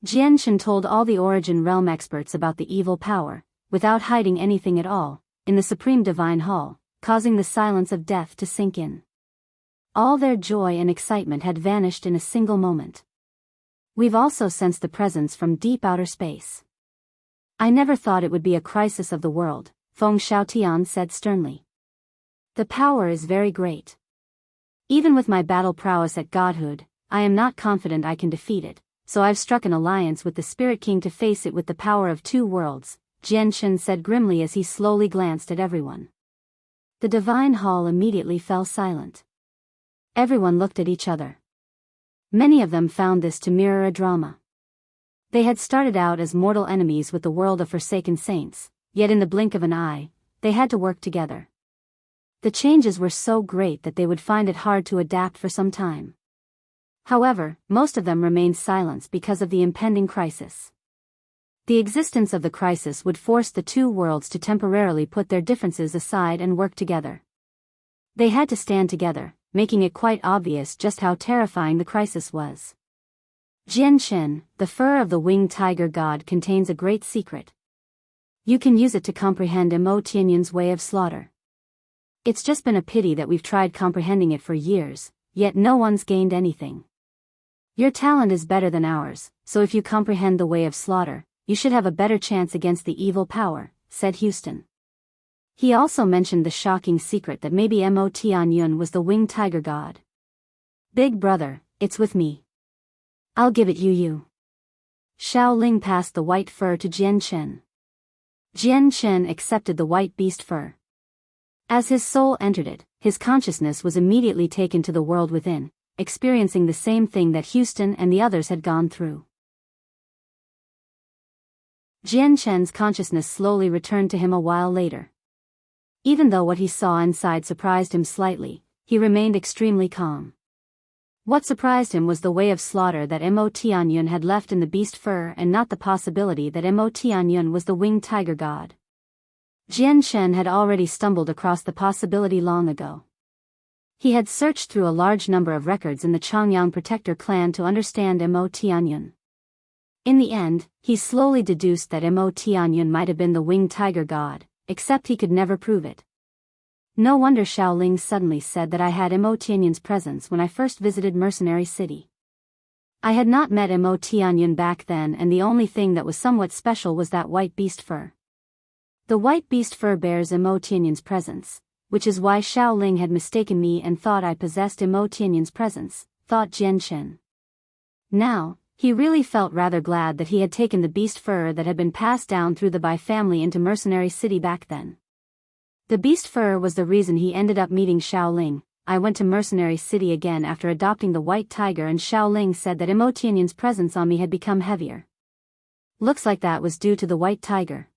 Jianshan told all the Origin Realm experts about the evil power, without hiding anything at all, in the Supreme Divine Hall, causing the silence of death to sink in. All their joy and excitement had vanished in a single moment. We've also sensed the presence from deep outer space. I never thought it would be a crisis of the world, Feng Xiaotian said sternly. The power is very great. Even with my battle prowess at Godhood, I am not confident I can defeat it, so I've struck an alliance with the Spiritking to face it with the power of 2 worlds, Jianshan said grimly as he slowly glanced at everyone. The Divine Hall immediately fell silent. Everyone looked at each other. Many of them found this to mirror a drama. They had started out as mortal enemies with the world of Forsaken Saints, yet in the blink of an eye, they had to work together. The changes were so great that they would find it hard to adapt for some time. However, most of them remained silent because of the impending crisis. The existence of the crisis would force the 2 worlds to temporarily put their differences aside and work together. They had to stand together, making it quite obvious just how terrifying the crisis was. Jianshan, the fur of the winged tiger god contains a great secret. You can use it to comprehend Mo Tianyun's way of slaughter. It's just been a pity that we've tried comprehending it for years, yet no one's gained anything. Your talent is better than ours, so if you comprehend the way of slaughter, you should have a better chance against the evil power, said Houston. He also mentioned the shocking secret that maybe Mo Tianyun was the winged tiger god. Big brother, it's with me. I'll give it you. Xiao Ling passed the white fur to Jianshan. Jianshan accepted the white beast fur. As his soul entered it, his consciousness was immediately taken to the world within, experiencing the same thing that Houston and the others had gone through. Jianshan's consciousness slowly returned to him a while later. Even though what he saw inside surprised him slightly, he remained extremely calm. What surprised him was the way of slaughter that Mo Tianyun had left in the beast fur and not the possibility that Mo Tianyun was the winged tiger god. Jianshan had already stumbled across the possibility long ago. He had searched through a large number of records in the Changyang Protector clan to understand Mo Tianyun. In the end, he slowly deduced that Mo Tianyun might have been the winged tiger god, except he could never prove it. No wonder Xiao Ling suddenly said that I had Mo Tianyun's presence when I first visited Mercenary City. I had not met Mo Tianyun back then, and the only thing that was somewhat special was that white beast fur. The white beast fur bears Mo Tianyun's presence, which is why Xiao Ling had mistaken me and thought I possessed Mo Tianyun's presence, thought Jianshan. Now, he really felt rather glad that he had taken the beast fur that had been passed down through the Bai family into Mercenary City back then. The beast fur was the reason he ended up meeting Xiao Ling. I went to Mercenary City again after adopting the white tiger, and Xiao Ling said that Mo Tianyun's presence on me had become heavier. Looks like that was due to the white tiger.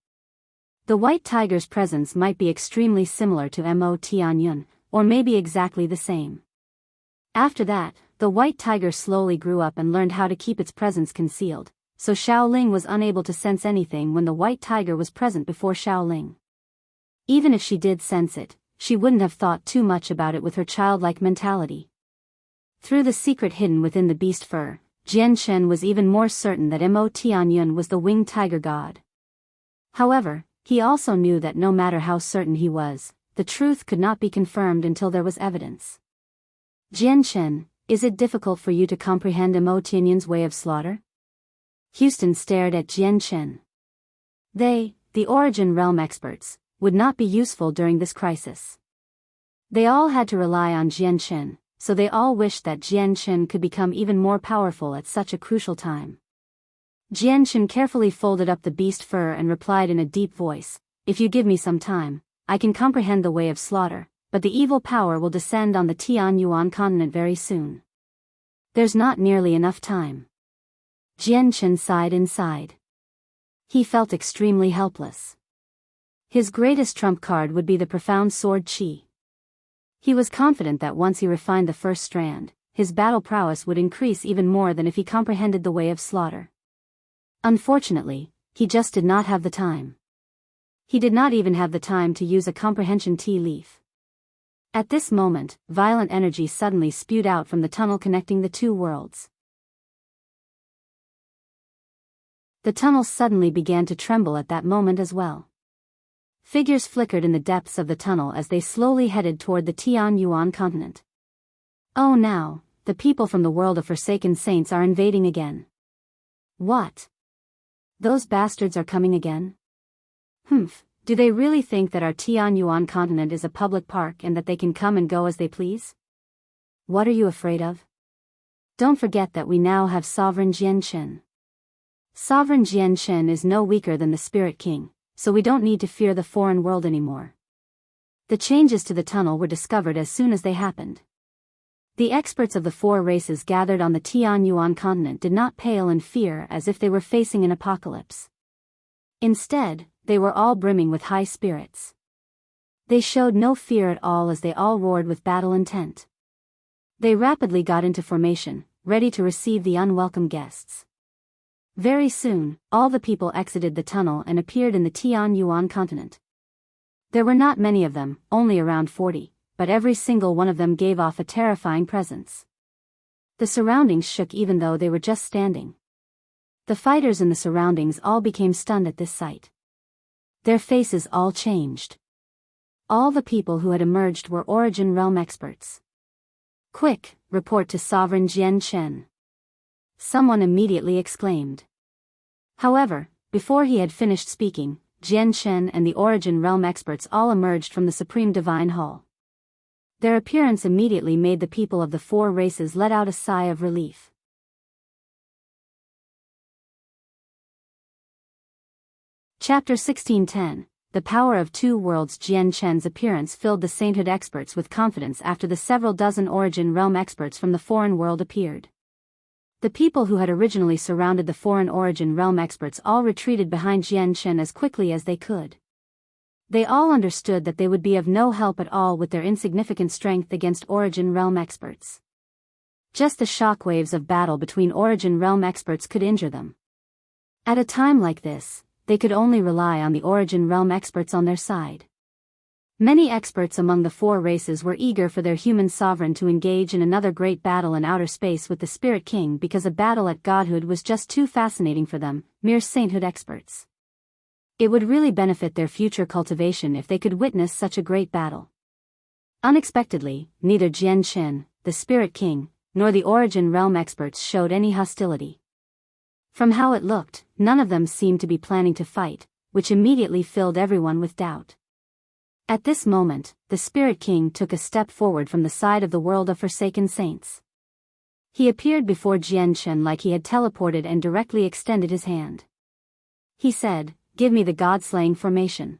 The white tiger's presence might be extremely similar to Mo Tianyun, or maybe exactly the same. After that, the white tiger slowly grew up and learned how to keep its presence concealed, so Xiao Ling was unable to sense anything when the white tiger was present before Xiao Ling. Even if she did sense it, she wouldn't have thought too much about it with her childlike mentality. Through the secret hidden within the beast fur, Jianshan was even more certain that Mo Tianyun was the winged tiger god. However, he also knew that no matter how certain he was, the truth could not be confirmed until there was evidence. Jianshan, is it difficult for you to comprehend Mo Tianyun's way of slaughter? Houston stared at Jianshan. They, the Origin Realm experts, would not be useful during this crisis. They all had to rely on Jianshan, so they all wished that Jianshan could become even more powerful at such a crucial time. Jianshan carefully folded up the beast fur and replied in a deep voice, "If you give me some time, I can comprehend the way of slaughter, but the evil power will descend on the Tianyuan continent very soon. There's not nearly enough time." Jianshan sighed inside. He felt extremely helpless. His greatest trump card would be the profound sword qi. He was confident that once he refined the first strand, his battle prowess would increase even more than if he comprehended the way of slaughter. Unfortunately, he just did not have the time. He did not even have the time to use a comprehension tea leaf. At this moment, violent energy suddenly spewed out from the tunnel connecting the two worlds. The tunnel suddenly began to tremble at that moment as well. Figures flickered in the depths of the tunnel as they slowly headed toward the Tianyuan continent. Oh now, the people from the world of Forsaken Saints are invading again. What? Those bastards are coming again? Humph, do they really think that our Tianyuan continent is a public park and that they can come and go as they please? What are you afraid of? Don't forget that we now have Sovereign Jianchen. Sovereign Jianchen is no weaker than the Spirit King, so we don't need to fear the foreign world anymore. The changes to the tunnel were discovered as soon as they happened. The experts of the four races gathered on the Tianyuan continent did not pale in fear as if they were facing an apocalypse. Instead, they were all brimming with high spirits. They showed no fear at all as they all roared with battle intent. They rapidly got into formation, ready to receive the unwelcome guests. Very soon, all the people exited the tunnel and appeared in the Tianyuan continent. There were not many of them, only around 40, but every single one of them gave off a terrifying presence. The surroundings shook even though they were just standing. The fighters in the surroundings all became stunned at this sight. Their faces all changed. All the people who had emerged were Origin Realm experts. Quick, report to Sovereign Jianchen. Someone immediately exclaimed. However, before he had finished speaking, Jianchen and the Origin Realm experts all emerged from the Supreme Divine Hall. Their appearance immediately made the people of the four races let out a sigh of relief. Chapter 1610. The power of two worlds. Jianchen's appearance filled the sainthood experts with confidence after the several dozen Origin Realm experts from the foreign world appeared. The people who had originally surrounded the foreign Origin Realm experts all retreated behind Jianchen as quickly as they could. They all understood that they would be of no help at all with their insignificant strength against Origin Realm experts. Just the shockwaves of battle between Origin Realm experts could injure them. At a time like this, they could only rely on the Origin Realm experts on their side. Many experts among the four races were eager for their human sovereign to engage in another great battle in outer space with the Spirit King because a battle at Godhood was just too fascinating for them, mere sainthood experts. It would really benefit their future cultivation if they could witness such a great battle. Unexpectedly, neither Jianchen, the Spirit King, nor the Origin Realm experts showed any hostility. From how it looked, none of them seemed to be planning to fight, which immediately filled everyone with doubt. At this moment, the Spirit King took a step forward from the side of the world of Forsaken Saints. He appeared before Jianchen like he had teleported and directly extended his hand. He said, "Give me the God-slaying formation.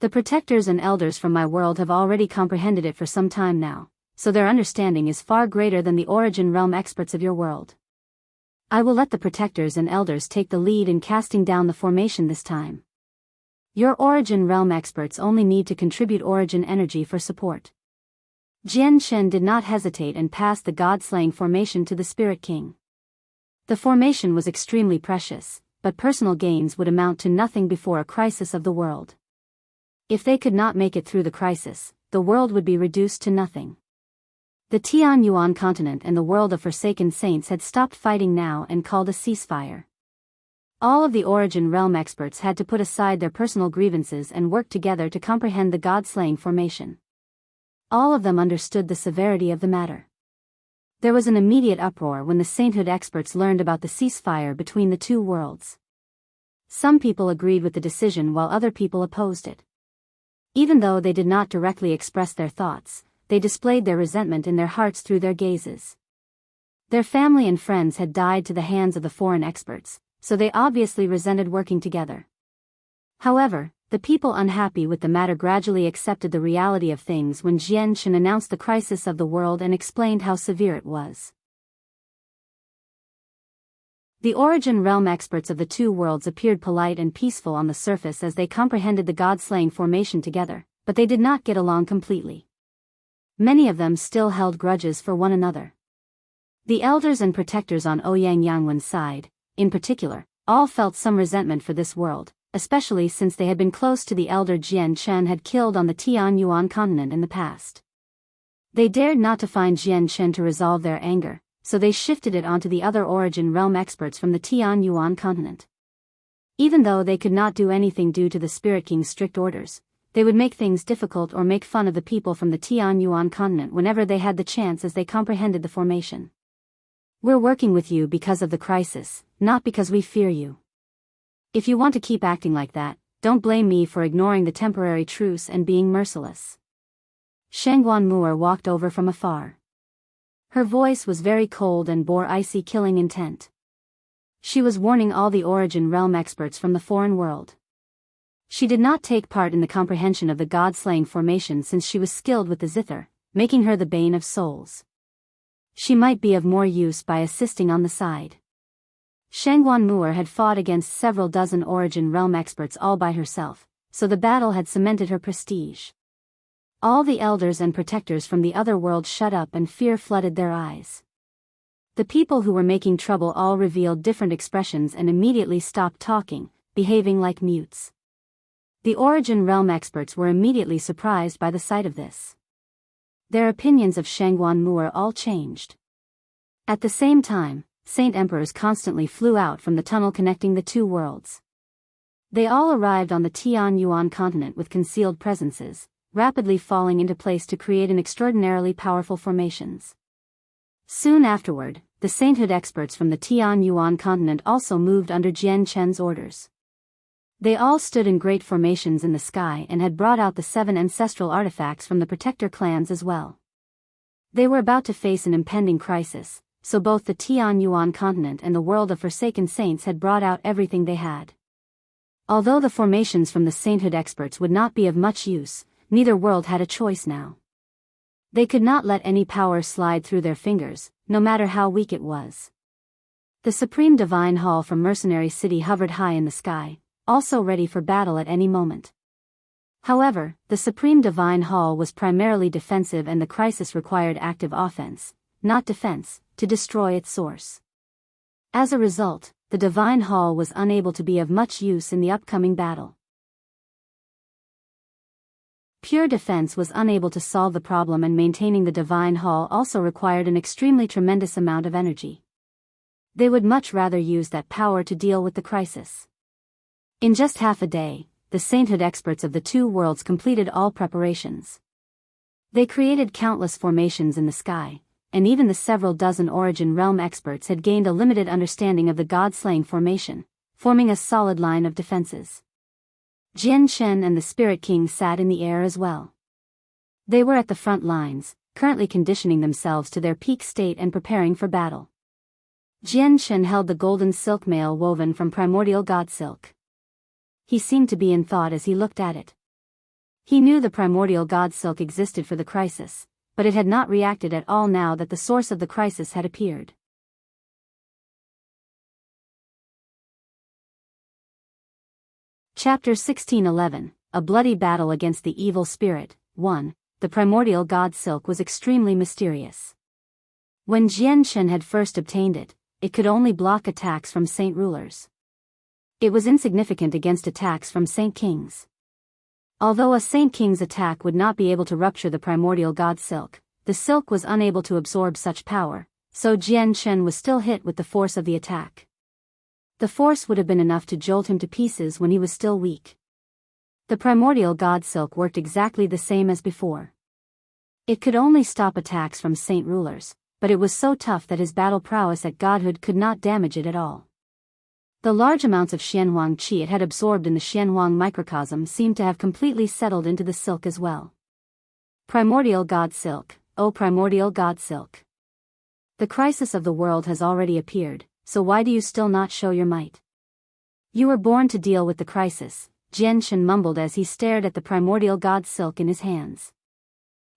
The protectors and elders from my world have already comprehended it for some time now, so their understanding is far greater than the Origin Realm experts of your world. I will let the protectors and elders take the lead in casting down the formation this time. Your Origin Realm experts only need to contribute Origin energy for support." Jianchen did not hesitate and passed the God-slaying formation to the Spirit King. The formation was extremely precious, but personal gains would amount to nothing before a crisis of the world. If they could not make it through the crisis, the world would be reduced to nothing. The Tianyuan continent and the world of Forsaken Saints had stopped fighting now and called a ceasefire. All of the Origin Realm experts had to put aside their personal grievances and work together to comprehend the God-slaying formation. All of them understood the severity of the matter. There was an immediate uproar when the sainthood experts learned about the ceasefire between the two worlds. Some people agreed with the decision while other people opposed it. Even though they did not directly express their thoughts, they displayed their resentment in their hearts through their gazes. Their family and friends had died to the hands of the foreign experts, so they obviously resented working together. However, the people unhappy with the matter gradually accepted the reality of things when Jianchen announced the crisis of the world and explained how severe it was. The Origin Realm experts of the two worlds appeared polite and peaceful on the surface as they comprehended the God-slaying formation together, but they did not get along completely. Many of them still held grudges for one another. The elders and protectors on Ouyang Yangwen's side, in particular, all felt some resentment for this world, especially since they had been close to the elder Jianchen had killed on the Tianyuan continent in the past. They dared not to find Jian Chen to resolve their anger, so they shifted it onto the other origin realm experts from the Tian Yuan continent. Even though they could not do anything due to the Spirit King's strict orders, they would make things difficult or make fun of the people from the Tian Yuan continent whenever they had the chance, as they comprehended the formation. We're working with you because of the crisis, not because we fear you. If you want to keep acting like that, don't blame me for ignoring the temporary truce and being merciless. Shangguan Mu'er walked over from afar. Her voice was very cold and bore icy killing intent. She was warning all the origin realm experts from the foreign world. She did not take part in the comprehension of the god-slaying formation since she was skilled with the zither, making her the bane of souls. She might be of more use by assisting on the side. Shangguan Mu'er had fought against several dozen origin realm experts all by herself, so the battle had cemented her prestige. All the elders and protectors from the other world shut up and fear flooded their eyes. The people who were making trouble all revealed different expressions and immediately stopped talking, behaving like mutes. The origin realm experts were immediately surprised by the sight of this. Their opinions of Shangguan Mu'er all changed. At the same time, Saint Emperors constantly flew out from the tunnel connecting the two worlds. They all arrived on the Tian Yuan continent with concealed presences, rapidly falling into place to create an extraordinarily powerful formations. Soon afterward, the sainthood experts from the Tian Yuan continent also moved under Jian Chen's orders. They all stood in great formations in the sky and had brought out the 7 ancestral artifacts from the protector clans as well. They were about to face an impending crisis, so both the Tian Yuan continent and the world of Forsaken Saints had brought out everything they had. Although the formations from the sainthood experts would not be of much use, neither world had a choice now. They could not let any power slide through their fingers, no matter how weak it was. The Supreme Divine Hall from Mercenary City hovered high in the sky, also ready for battle at any moment. However, the Supreme Divine Hall was primarily defensive and the crisis required active offense, not defense, to destroy its source. As a result, the Divine Hall was unable to be of much use in the upcoming battle. Pure defense was unable to solve the problem, and maintaining the Divine Hall also required an extremely tremendous amount of energy. They would much rather use that power to deal with the crisis. In just half a day, the sainthood experts of the two worlds completed all preparations. They created countless formations in the sky, and even the several dozen origin realm experts had gained a limited understanding of the god-slaying formation, forming a solid line of defenses. Jian Chen and the Spirit King sat in the air as well. They were at the front lines, currently conditioning themselves to their peak state and preparing for battle. Jian Chen held the golden silk mail woven from primordial god silk. He seemed to be in thought as he looked at it. He knew the primordial god silk existed for the crisis, but it had not reacted at all now that the source of the crisis had appeared. Chapter 1611, A Bloody Battle Against the Evil Spirit. 1. The primordial god silk was extremely mysterious. When Jian Chen had first obtained it, it could only block attacks from saint rulers. It was insignificant against attacks from saint kings. Although a saint king's attack would not be able to rupture the primordial god silk, the silk was unable to absorb such power, so Jian Chen was still hit with the force of the attack. The force would have been enough to jolt him to pieces when he was still weak. The primordial god silk worked exactly the same as before. It could only stop attacks from saint rulers, but it was so tough that his battle prowess at Godhood could not damage it at all. The large amounts of Xianhuang qi it had absorbed in the Xianhuang microcosm seemed to have completely settled into the silk as well. Primordial God Silk, O primordial God Silk. The crisis of the world has already appeared, so why do you still not show your might? You were born to deal with the crisis, Jian Chen mumbled as he stared at the primordial God Silk in his hands.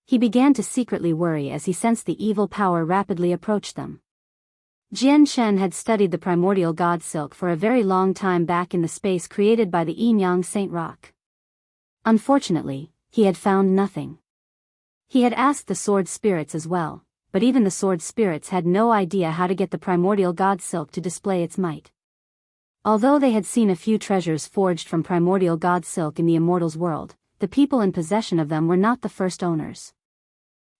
He began to secretly worry as he sensed the evil power rapidly approach them. Jian Chen had studied the primordial god silk for a very long time back in the space created by the Yin-Yang Saint Rock. Unfortunately, he had found nothing. He had asked the sword spirits as well, but even the sword spirits had no idea how to get the primordial god silk to display its might. Although they had seen a few treasures forged from primordial god silk in the immortals' world, the people in possession of them were not the first owners.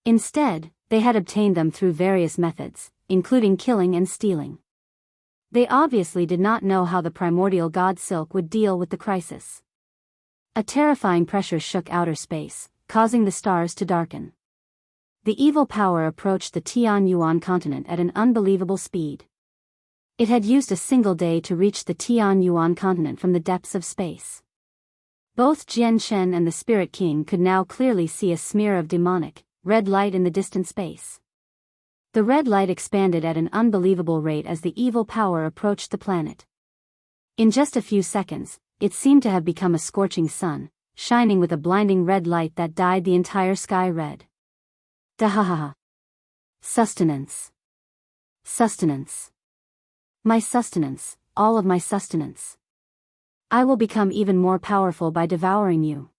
Instead, they had obtained them through various methods, including killing and stealing. They obviously did not know how the primordial god Silk would deal with the crisis. A terrifying pressure shook outer space, causing the stars to darken. The evil power approached the Tianyuan continent at an unbelievable speed. It had used a single day to reach the Tianyuan continent from the depths of space. Both Jian Shen and the Spirit King could now clearly see a smear of demonic, red light in the distant space. The red light expanded at an unbelievable rate as the evil power approached the planet. In just a few seconds, it seemed to have become a scorching sun, shining with a blinding red light that dyed the entire sky red. Dahaha. Sustenance. Sustenance. My sustenance, all of my sustenance. I will become even more powerful by devouring you.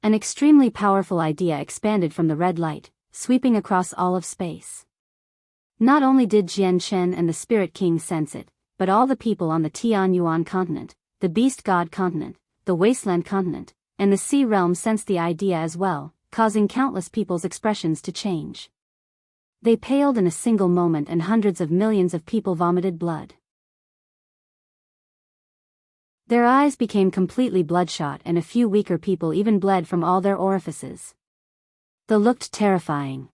An extremely powerful idea expanded from the red light, sweeping across all of space. Not only did Jian Shen and the Spirit King sense it, but all the people on the Tianyuan continent, the Beast God continent, the Wasteland continent, and the Sea Realm sensed the idea as well, causing countless people's expressions to change. They paled in a single moment and hundreds of millions of people vomited blood. Their eyes became completely bloodshot and a few weaker people even bled from all their orifices. They looked terrifying.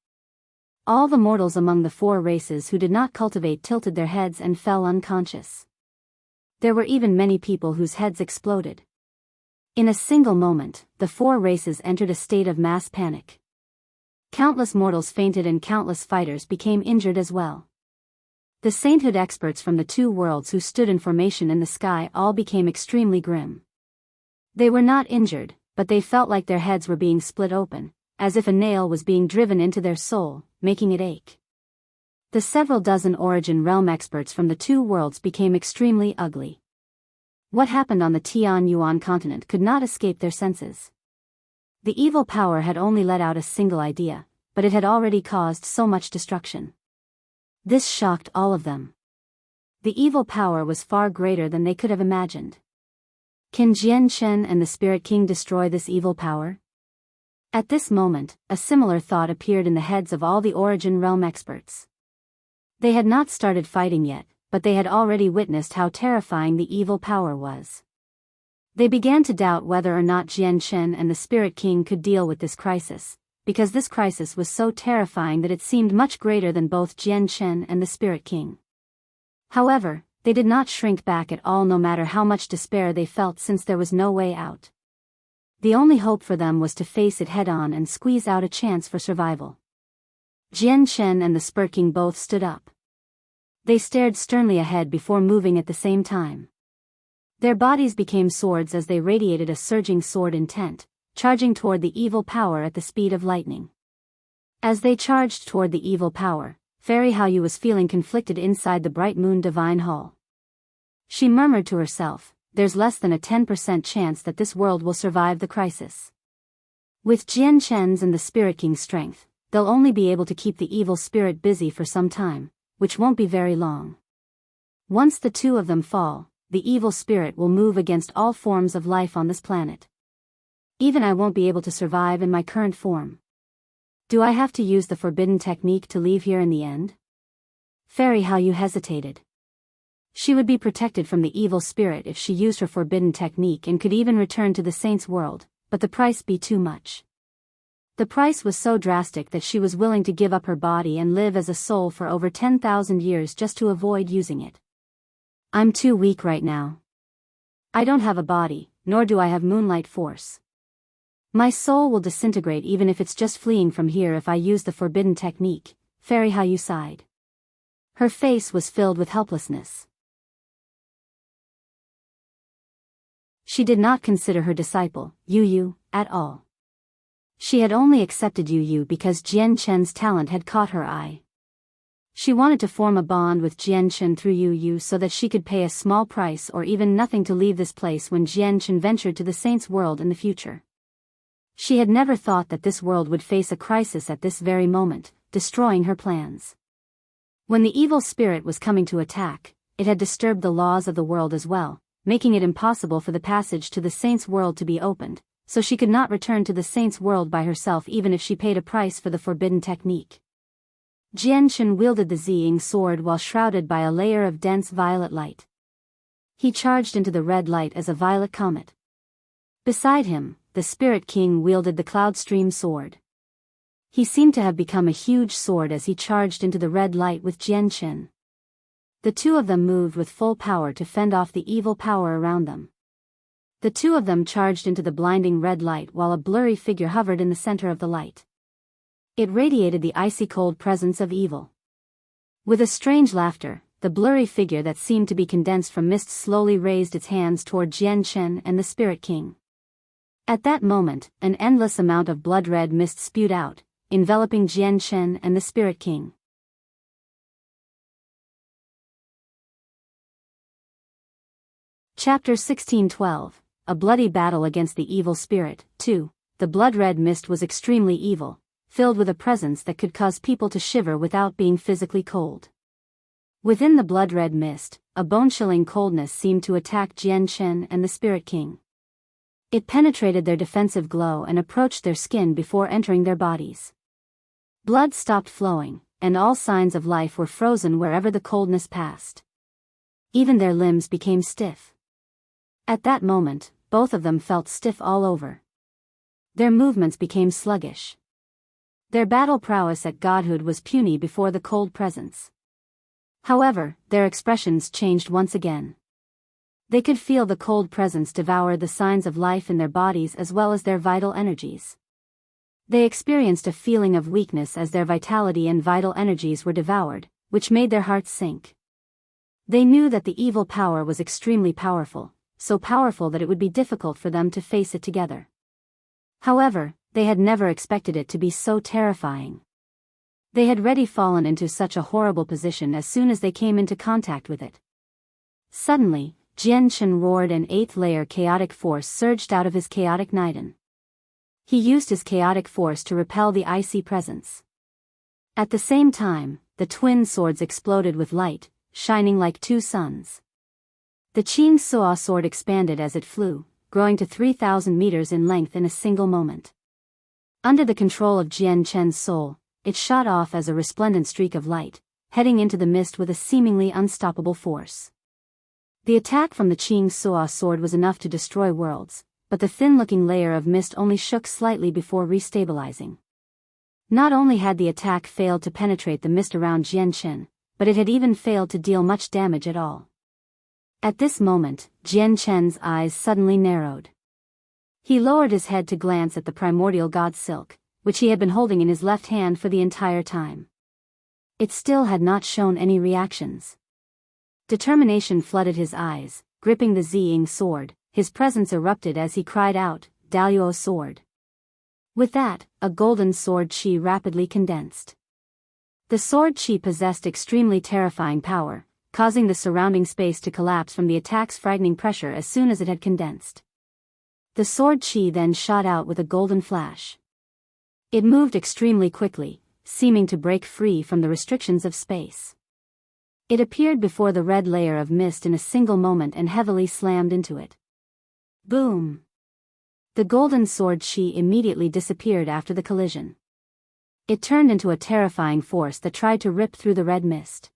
All the mortals among the four races who did not cultivate tilted their heads and fell unconscious. There were even many people whose heads exploded. In a single moment, the four races entered a state of mass panic. Countless mortals fainted and countless fighters became injured as well. The sainthood experts from the two worlds who stood in formation in the sky all became extremely grim. They were not injured, but they felt like their heads were being split open, as if a nail was being driven into their soul, making it ache. The several dozen origin realm experts from the two worlds became extremely ugly. What happened on the Tianyuan continent could not escape their senses. The evil power had only let out a single idea, but it had already caused so much destruction. This shocked all of them. The evil power was far greater than they could have imagined. Can Jian Shen and the Spirit King destroy this evil power? At this moment, a similar thought appeared in the heads of all the origin realm experts. They had not started fighting yet, but they had already witnessed how terrifying the evil power was. They began to doubt whether or not Jian Shen and the Spirit King could deal with this crisis, because this crisis was so terrifying that it seemed much greater than both Jian Shen and the Spirit King. However, they did not shrink back at all no matter how much despair they felt since there was no way out. The only hope for them was to face it head-on and squeeze out a chance for survival. Jian Shen and the Spirit King both stood up. They stared sternly ahead before moving at the same time. Their bodies became swords as they radiated a surging sword intent, charging toward the evil power at the speed of lightning. As they charged toward the evil power, Fairy Haoyu was feeling conflicted inside the Bright Moon Divine Hall. She murmured to herself, there's less than a 10% chance that this world will survive the crisis. With Jian Shen's and the Spirit King's strength, they'll only be able to keep the evil spirit busy for some time, which won't be very long. Once the two of them fall, the evil spirit will move against all forms of life on this planet. Even I won't be able to survive in my current form. Do I have to use the forbidden technique to leave here in the end? Fairy Haoyu hesitated. She would be protected from the evil spirit if she used her forbidden technique and could even return to the saint's world, but the price be too much. The price was so drastic that she was willing to give up her body and live as a soul for over 10,000 years just to avoid using it. I'm too weak right now. I don't have a body, nor do I have moonlight force. My soul will disintegrate even if it's just fleeing from here if I use the forbidden technique, Fairy Haoyu sighed. Her face was filled with helplessness. She did not consider her disciple, Yu Yu, at all. She had only accepted Yu Yu because Jian Shen's talent had caught her eye. She wanted to form a bond with Jian Shen through Yu Yu so that she could pay a small price or even nothing to leave this place when Jian Shen ventured to the saint's world in the future. She had never thought that this world would face a crisis at this very moment, destroying her plans. When the evil spirit was coming to attack, it had disturbed the laws of the world as well, making it impossible for the passage to the saint's world to be opened, so she could not return to the saint's world by herself even if she paid a price for the forbidden technique. Jianchen wielded the Ziying sword while shrouded by a layer of dense violet light. He charged into the red light as a violet comet. Beside him, the Spirit King wielded the Cloudstream sword. He seemed to have become a huge sword as he charged into the red light with Jianchen. The two of them moved with full power to fend off the evil power around them. The two of them charged into the blinding red light while a blurry figure hovered in the center of the light. It radiated the icy cold presence of evil. With a strange laughter, the blurry figure that seemed to be condensed from mist slowly raised its hands toward Jianchen and the Spirit King. At that moment, an endless amount of blood-red mist spewed out, enveloping Jianchen and the Spirit King. Chapter 1612, A Bloody Battle Against the Evil Spirit. 2. The blood-red mist was extremely evil, filled with a presence that could cause people to shiver without being physically cold. Within the blood-red mist, a bone-chilling coldness seemed to attack Jianchen and the Spirit King. It penetrated their defensive glow and approached their skin before entering their bodies. Blood stopped flowing, and all signs of life were frozen wherever the coldness passed. Even their limbs became stiff. At that moment, both of them felt stiff all over. Their movements became sluggish. Their battle prowess at Godhood was puny before the cold presence. However, their expressions changed once again. They could feel the cold presence devour the signs of life in their bodies as well as their vital energies. They experienced a feeling of weakness as their vitality and vital energies were devoured, which made their hearts sink. They knew that the evil power was extremely powerful, so powerful that it would be difficult for them to face it together. However, they had never expected it to be so terrifying. They had already fallen into such a horrible position as soon as they came into contact with it. Suddenly, Jianchen roared and eighth-layer chaotic force surged out of his chaotic Niden. He used his chaotic force to repel the icy presence. At the same time, the twin swords exploded with light, shining like two suns. The Qing Suo sword expanded as it flew, growing to 3,000 meters in length in a single moment. Under the control of Jianchen's soul, it shot off as a resplendent streak of light, heading into the mist with a seemingly unstoppable force. The attack from the Qing Suo sword was enough to destroy worlds, but the thin-looking layer of mist only shook slightly before restabilizing. Not only had the attack failed to penetrate the mist around Jianchen, but it had even failed to deal much damage at all. At this moment, Jianchen's eyes suddenly narrowed. He lowered his head to glance at the primordial god silk, which he had been holding in his left hand for the entire time. It still had not shown any reactions. Determination flooded his eyes, gripping the Ziying sword. His presence erupted as he cried out, Daluo sword. With that, a golden sword chi rapidly condensed. The sword chi possessed extremely terrifying power, causing the surrounding space to collapse from the attack's frightening pressure as soon as it had condensed. The sword chi then shot out with a golden flash. It moved extremely quickly, seeming to break free from the restrictions of space. It appeared before the red layer of mist in a single moment and heavily slammed into it. Boom! The golden sword chi immediately disappeared after the collision. It turned into a terrifying force that tried to rip through the red mist.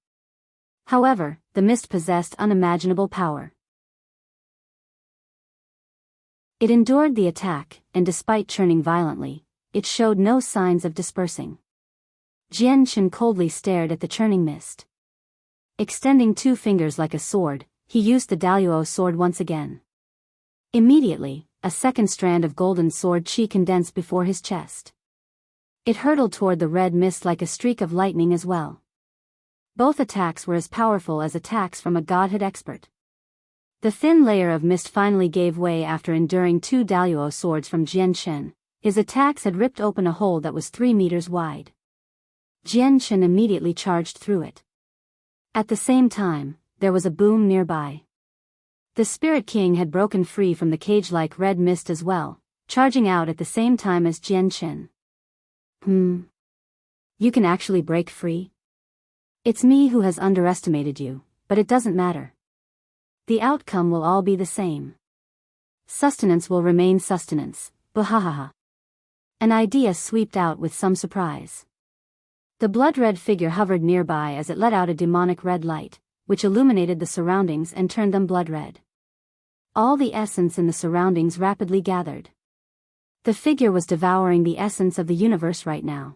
However, the mist possessed unimaginable power. It endured the attack, and despite churning violently, it showed no signs of dispersing. Jianchen coldly stared at the churning mist. Extending two fingers like a sword, he used the Daluo sword once again. Immediately, a second strand of golden sword chi condensed before his chest. It hurtled toward the red mist like a streak of lightning as well. Both attacks were as powerful as attacks from a Godhood expert. The thin layer of mist finally gave way after enduring two Daluo swords from Jianchen. His attacks had ripped open a hole that was 3 meters wide. Jianchen immediately charged through it. At the same time, there was a boom nearby. The Spirit King had broken free from the cage-like red mist as well, charging out at the same time as Jianchen. You can actually break free? It's me who has underestimated you, but it doesn't matter. The outcome will all be the same. Sustenance will remain sustenance, Buhahaha. An idea swept out with some surprise. The blood-red figure hovered nearby as it let out a demonic red light, which illuminated the surroundings and turned them blood-red. All the essence in the surroundings rapidly gathered. The figure was devouring the essence of the universe right now.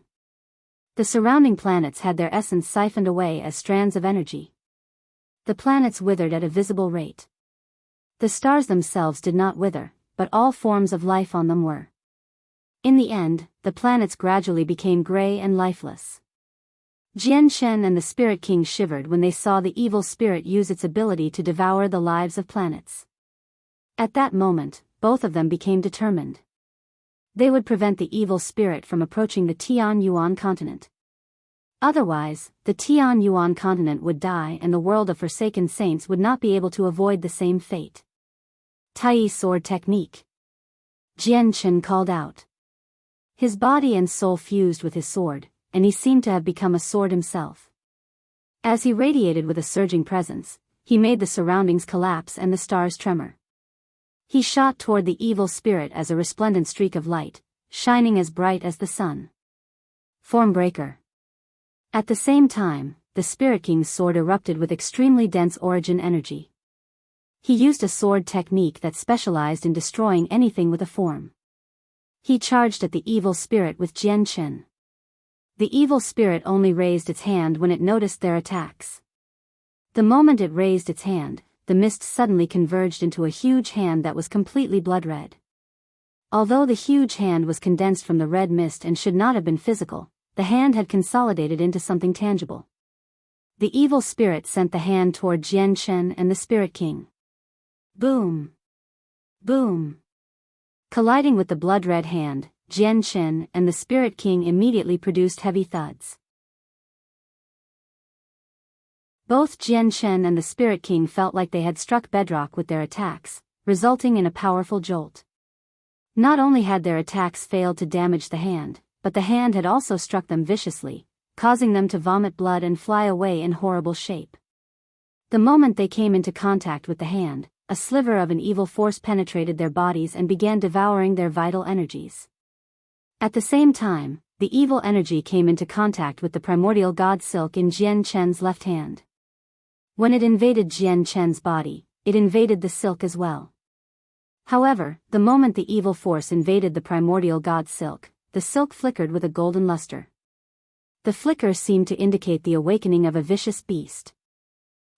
The surrounding planets had their essence siphoned away as strands of energy. The planets withered at a visible rate. The stars themselves did not wither, but all forms of life on them were. In the end, the planets gradually became gray and lifeless. Jian Shen and the Spirit King shivered when they saw the evil spirit use its ability to devour the lives of planets. At that moment, both of them became determined. They would prevent the evil spirit from approaching the Tian Yuan continent. Otherwise, the Tian Yuan continent would die and the world of Forsaken Saints would not be able to avoid the same fate. Tai sword technique. Jian Shen called out. His body and soul fused with his sword, and he seemed to have become a sword himself. As he radiated with a surging presence, he made the surroundings collapse and the stars tremor. He shot toward the evil spirit as a resplendent streak of light, shining as bright as the sun. Formbreaker. At the same time, the Spirit King's sword erupted with extremely dense origin energy. He used a sword technique that specialized in destroying anything with a form. He charged at the evil spirit with Jian Shen. The evil spirit only raised its hand when it noticed their attacks. The moment it raised its hand, the mist suddenly converged into a huge hand that was completely blood-red. Although the huge hand was condensed from the red mist and should not have been physical, the hand had consolidated into something tangible. The evil spirit sent the hand toward Jian Shen and the Spirit King. Boom! Boom! Colliding with the blood-red hand, Jian Shen and the Spirit King immediately produced heavy thuds. Both Jian Shen and the Spirit King felt like they had struck bedrock with their attacks, resulting in a powerful jolt. Not only had their attacks failed to damage the hand, but the hand had also struck them viciously, causing them to vomit blood and fly away in horrible shape. The moment they came into contact with the hand, a sliver of an evil force penetrated their bodies and began devouring their vital energies. At the same time, the evil energy came into contact with the primordial god silk in Jian Chen's left hand. When it invaded Jian Chen's body, it invaded the silk as well. However, the moment the evil force invaded the primordial god silk, the silk flickered with a golden luster. The flicker seemed to indicate the awakening of a vicious beast.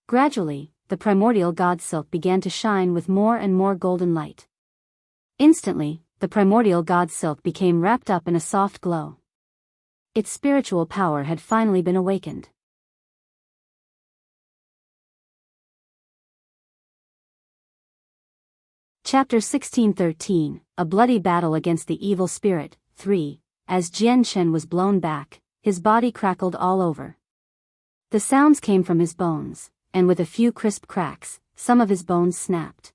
Gradually, the primordial god silk began to shine with more and more golden light. Instantly, the primordial god silk became wrapped up in a soft glow. Its spiritual power had finally been awakened. Chapter 1613, A Bloody Battle Against the Evil Spirit, 3. As Jian Shen was blown back, his body crackled all over. The sounds came from his bones, and with a few crisp cracks, some of his bones snapped.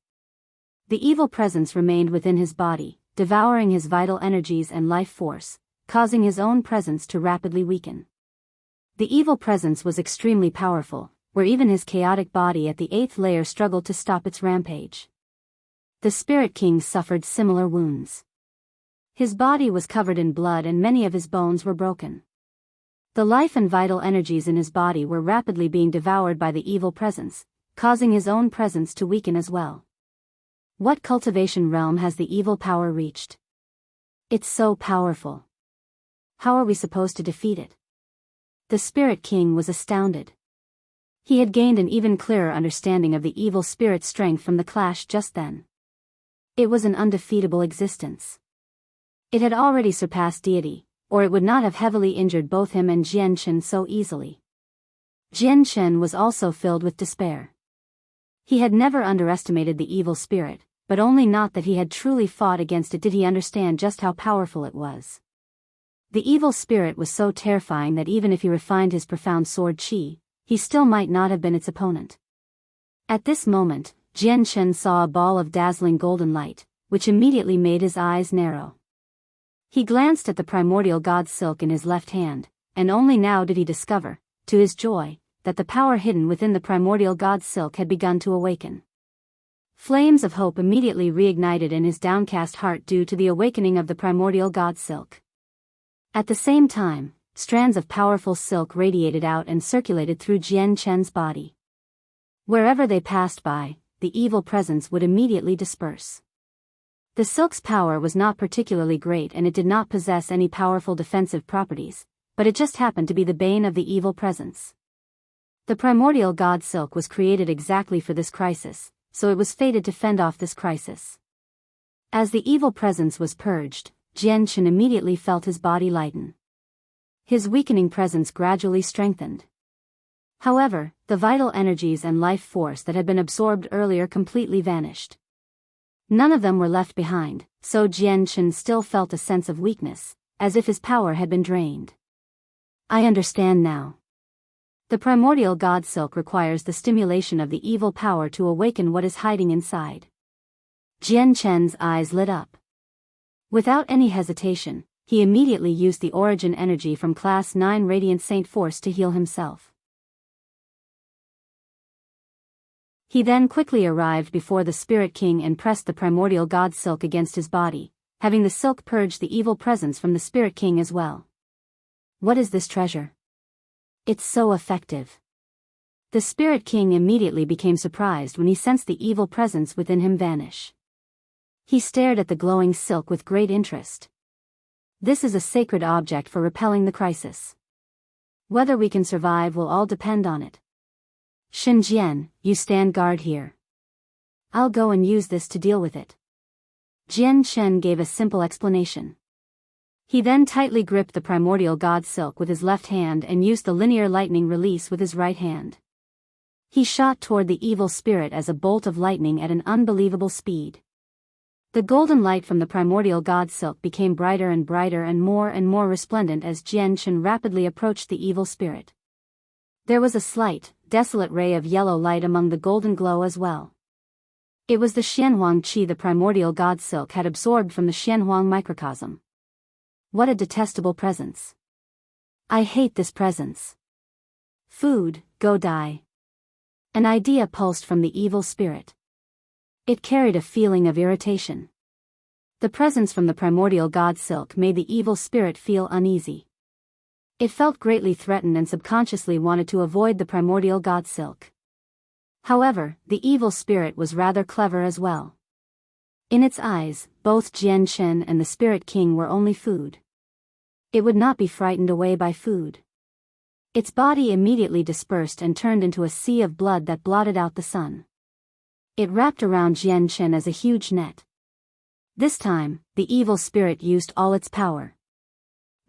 The evil presence remained within his body, devouring his vital energies and life force, causing his own presence to rapidly weaken. The evil presence was extremely powerful, where even his chaotic body at the 8th layer struggled to stop its rampage. The Spirit King suffered similar wounds. His body was covered in blood and many of his bones were broken. The life and vital energies in his body were rapidly being devoured by the evil presence, causing his own presence to weaken as well. What cultivation realm has the evil power reached? It's so powerful. How are we supposed to defeat it? The Spirit King was astounded. He had gained an even clearer understanding of the evil spirit's strength from the clash just then. It was an undefeatable existence. It had already surpassed deity, or it would not have heavily injured both him and Jian Shen so easily. Jian Shen was also filled with despair. He had never underestimated the evil spirit, but only not that he had truly fought against it did he understand just how powerful it was. The evil spirit was so terrifying that even if he refined his profound sword chi, he still might not have been its opponent. At this moment, Jian Shen saw a ball of dazzling golden light, which immediately made his eyes narrow. He glanced at the primordial god silk in his left hand, and only now did he discover, to his joy, that the power hidden within the primordial god silk had begun to awaken. Flames of hope immediately reignited in his downcast heart due to the awakening of the primordial god silk. At the same time, strands of powerful silk radiated out and circulated through Jian Chen's body. Wherever they passed by, the evil presence would immediately disperse. The silk's power was not particularly great and it did not possess any powerful defensive properties, but it just happened to be the bane of the evil presence. The primordial god silk was created exactly for this crisis, so it was fated to fend off this crisis. As the evil presence was purged, Jian Chen immediately felt his body lighten. His weakening presence gradually strengthened. However, the vital energies and life force that had been absorbed earlier completely vanished. None of them were left behind, so Jian Chen still felt a sense of weakness, as if his power had been drained. I understand now. The primordial god silk requires the stimulation of the evil power to awaken what is hiding inside. Jian Chen's eyes lit up. Without any hesitation, he immediately used the origin energy from Class 9 Radiant Saint Force to heal himself. He then quickly arrived before the Spirit King and pressed the primordial god silk against his body, having the silk purge the evil presence from the Spirit King as well. What is this treasure? It's so effective. The Spirit King immediately became surprised when he sensed the evil presence within him vanish. He stared at the glowing silk with great interest. This is a sacred object for repelling the crisis. Whether we can survive will all depend on it. Shenjian, you stand guard here. I'll go and use this to deal with it. Jian Chen gave a simple explanation. He then tightly gripped the primordial god silk with his left hand and used the linear lightning release with his right hand. He shot toward the evil spirit as a bolt of lightning at an unbelievable speed. The golden light from the primordial god silk became brighter and brighter and more resplendent as Jian Chen rapidly approached the evil spirit. There was a slight, desolate ray of yellow light among the golden glow as well. It was the Xianhuang Qi the primordial god silk had absorbed from the Xianhuang microcosm. What a detestable presence. I hate this presence. Food, go die. An idea pulsed from the evil spirit. It carried a feeling of irritation. The presence from the primordial god silk made the evil spirit feel uneasy. It felt greatly threatened and subconsciously wanted to avoid the primordial god silk. However, the evil spirit was rather clever as well. In its eyes, both Jian Chen and the Spirit King were only food. It would not be frightened away by food. Its body immediately dispersed and turned into a sea of blood that blotted out the sun. It wrapped around Jian Chen as a huge net. This time, the evil spirit used all its power.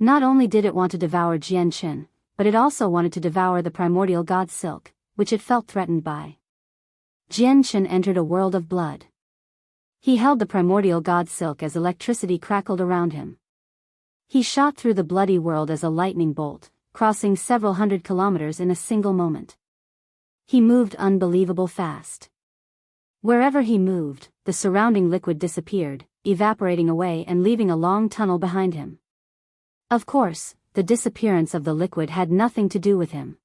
Not only did it want to devour Jian Chen, but it also wanted to devour the primordial god silk, which it felt threatened by. Jian Chen entered a world of blood. He held the primordial god silk as electricity crackled around him. He shot through the bloody world as a lightning bolt, crossing several hundred kilometers in a single moment. He moved unbelievable fast. Wherever he moved, the surrounding liquid disappeared, evaporating away and leaving a long tunnel behind him. Of course, the disappearance of the liquid had nothing to do with him.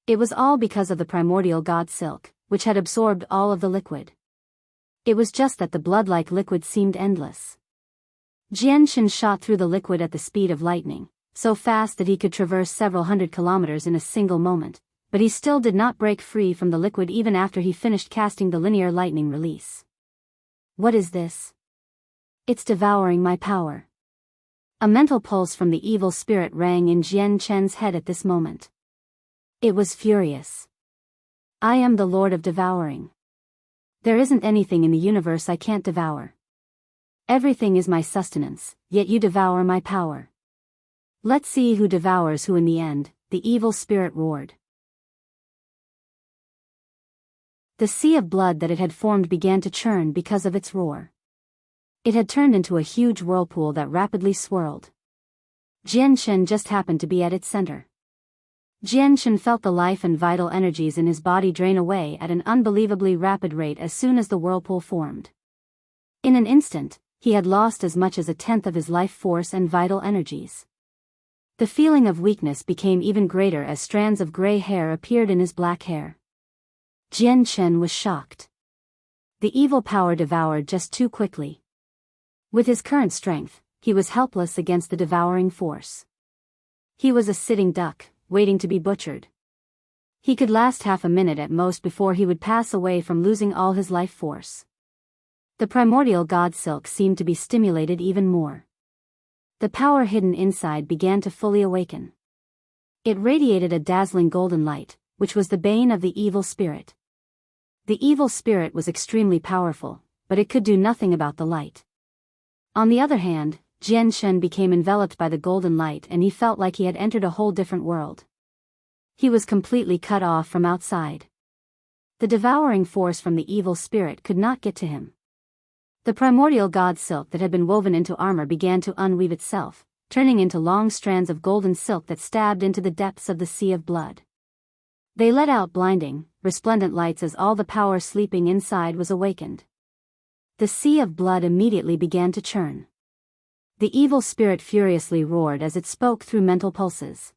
It was all because of the primordial god silk, which had absorbed all of the liquid. It was just that the blood-like liquid seemed endless. Jian Chen shot through the liquid at the speed of lightning, so fast that he could traverse several hundred kilometers in a single moment, but he still did not break free from the liquid even after he finished casting the linear lightning release. What is this? It's devouring my power. A mental pulse from the evil spirit rang in Jian Chen's head at this moment. It was furious. I am the Lord of Devouring. There isn't anything in the universe I can't devour. Everything is my sustenance, yet you devour my power. Let's see who devours who in the end, the evil spirit roared. The sea of blood that it had formed began to churn because of its roar. It had turned into a huge whirlpool that rapidly swirled. Jian Chen just happened to be at its center. Jian Chen felt the life and vital energies in his body drain away at an unbelievably rapid rate as soon as the whirlpool formed. In an instant, he had lost as much as a tenth of his life force and vital energies. The feeling of weakness became even greater as strands of gray hair appeared in his black hair. Jian Chen was shocked. The evil power devoured just too quickly. With his current strength, he was helpless against the devouring force. He was a sitting duck, waiting to be butchered. He could last half a minute at most before he would pass away from losing all his life force. The primordial god silk seemed to be stimulated even more. The power hidden inside began to fully awaken. It radiated a dazzling golden light, which was the bane of the evil spirit. The evil spirit was extremely powerful, but it could do nothing about the light. On the other hand, Jian Shen became enveloped by the golden light and he felt like he had entered a whole different world. He was completely cut off from outside. The devouring force from the evil spirit could not get to him. The primordial god silk that had been woven into armor began to unweave itself, turning into long strands of golden silk that stabbed into the depths of the sea of blood. They let out blinding, resplendent lights as all the power sleeping inside was awakened. The sea of blood immediately began to churn. The evil spirit furiously roared as it spoke through mental pulses.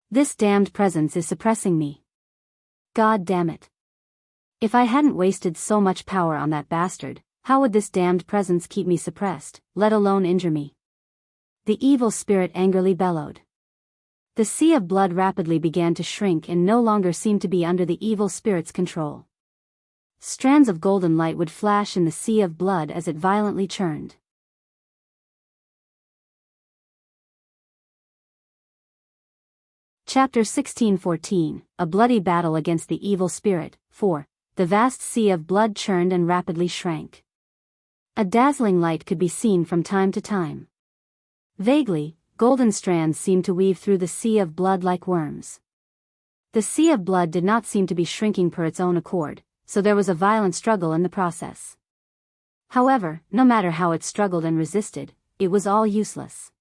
This damned presence is suppressing me. God damn it. If I hadn't wasted so much power on that bastard, how would this damned presence keep me suppressed, let alone injure me? The evil spirit angrily bellowed. The sea of blood rapidly began to shrink and no longer seemed to be under the evil spirit's control. Strands of golden light would flash in the sea of blood as it violently churned. Chapter 16:14, A Bloody Battle Against the Evil Spirit. 4. The vast sea of blood churned and rapidly shrank. A dazzling light could be seen from time to time. Vaguely, golden strands seemed to weave through the sea of blood like worms. The sea of blood did not seem to be shrinking per its own accord, so there was a violent struggle in the process. However, no matter how it struggled and resisted, it was all useless.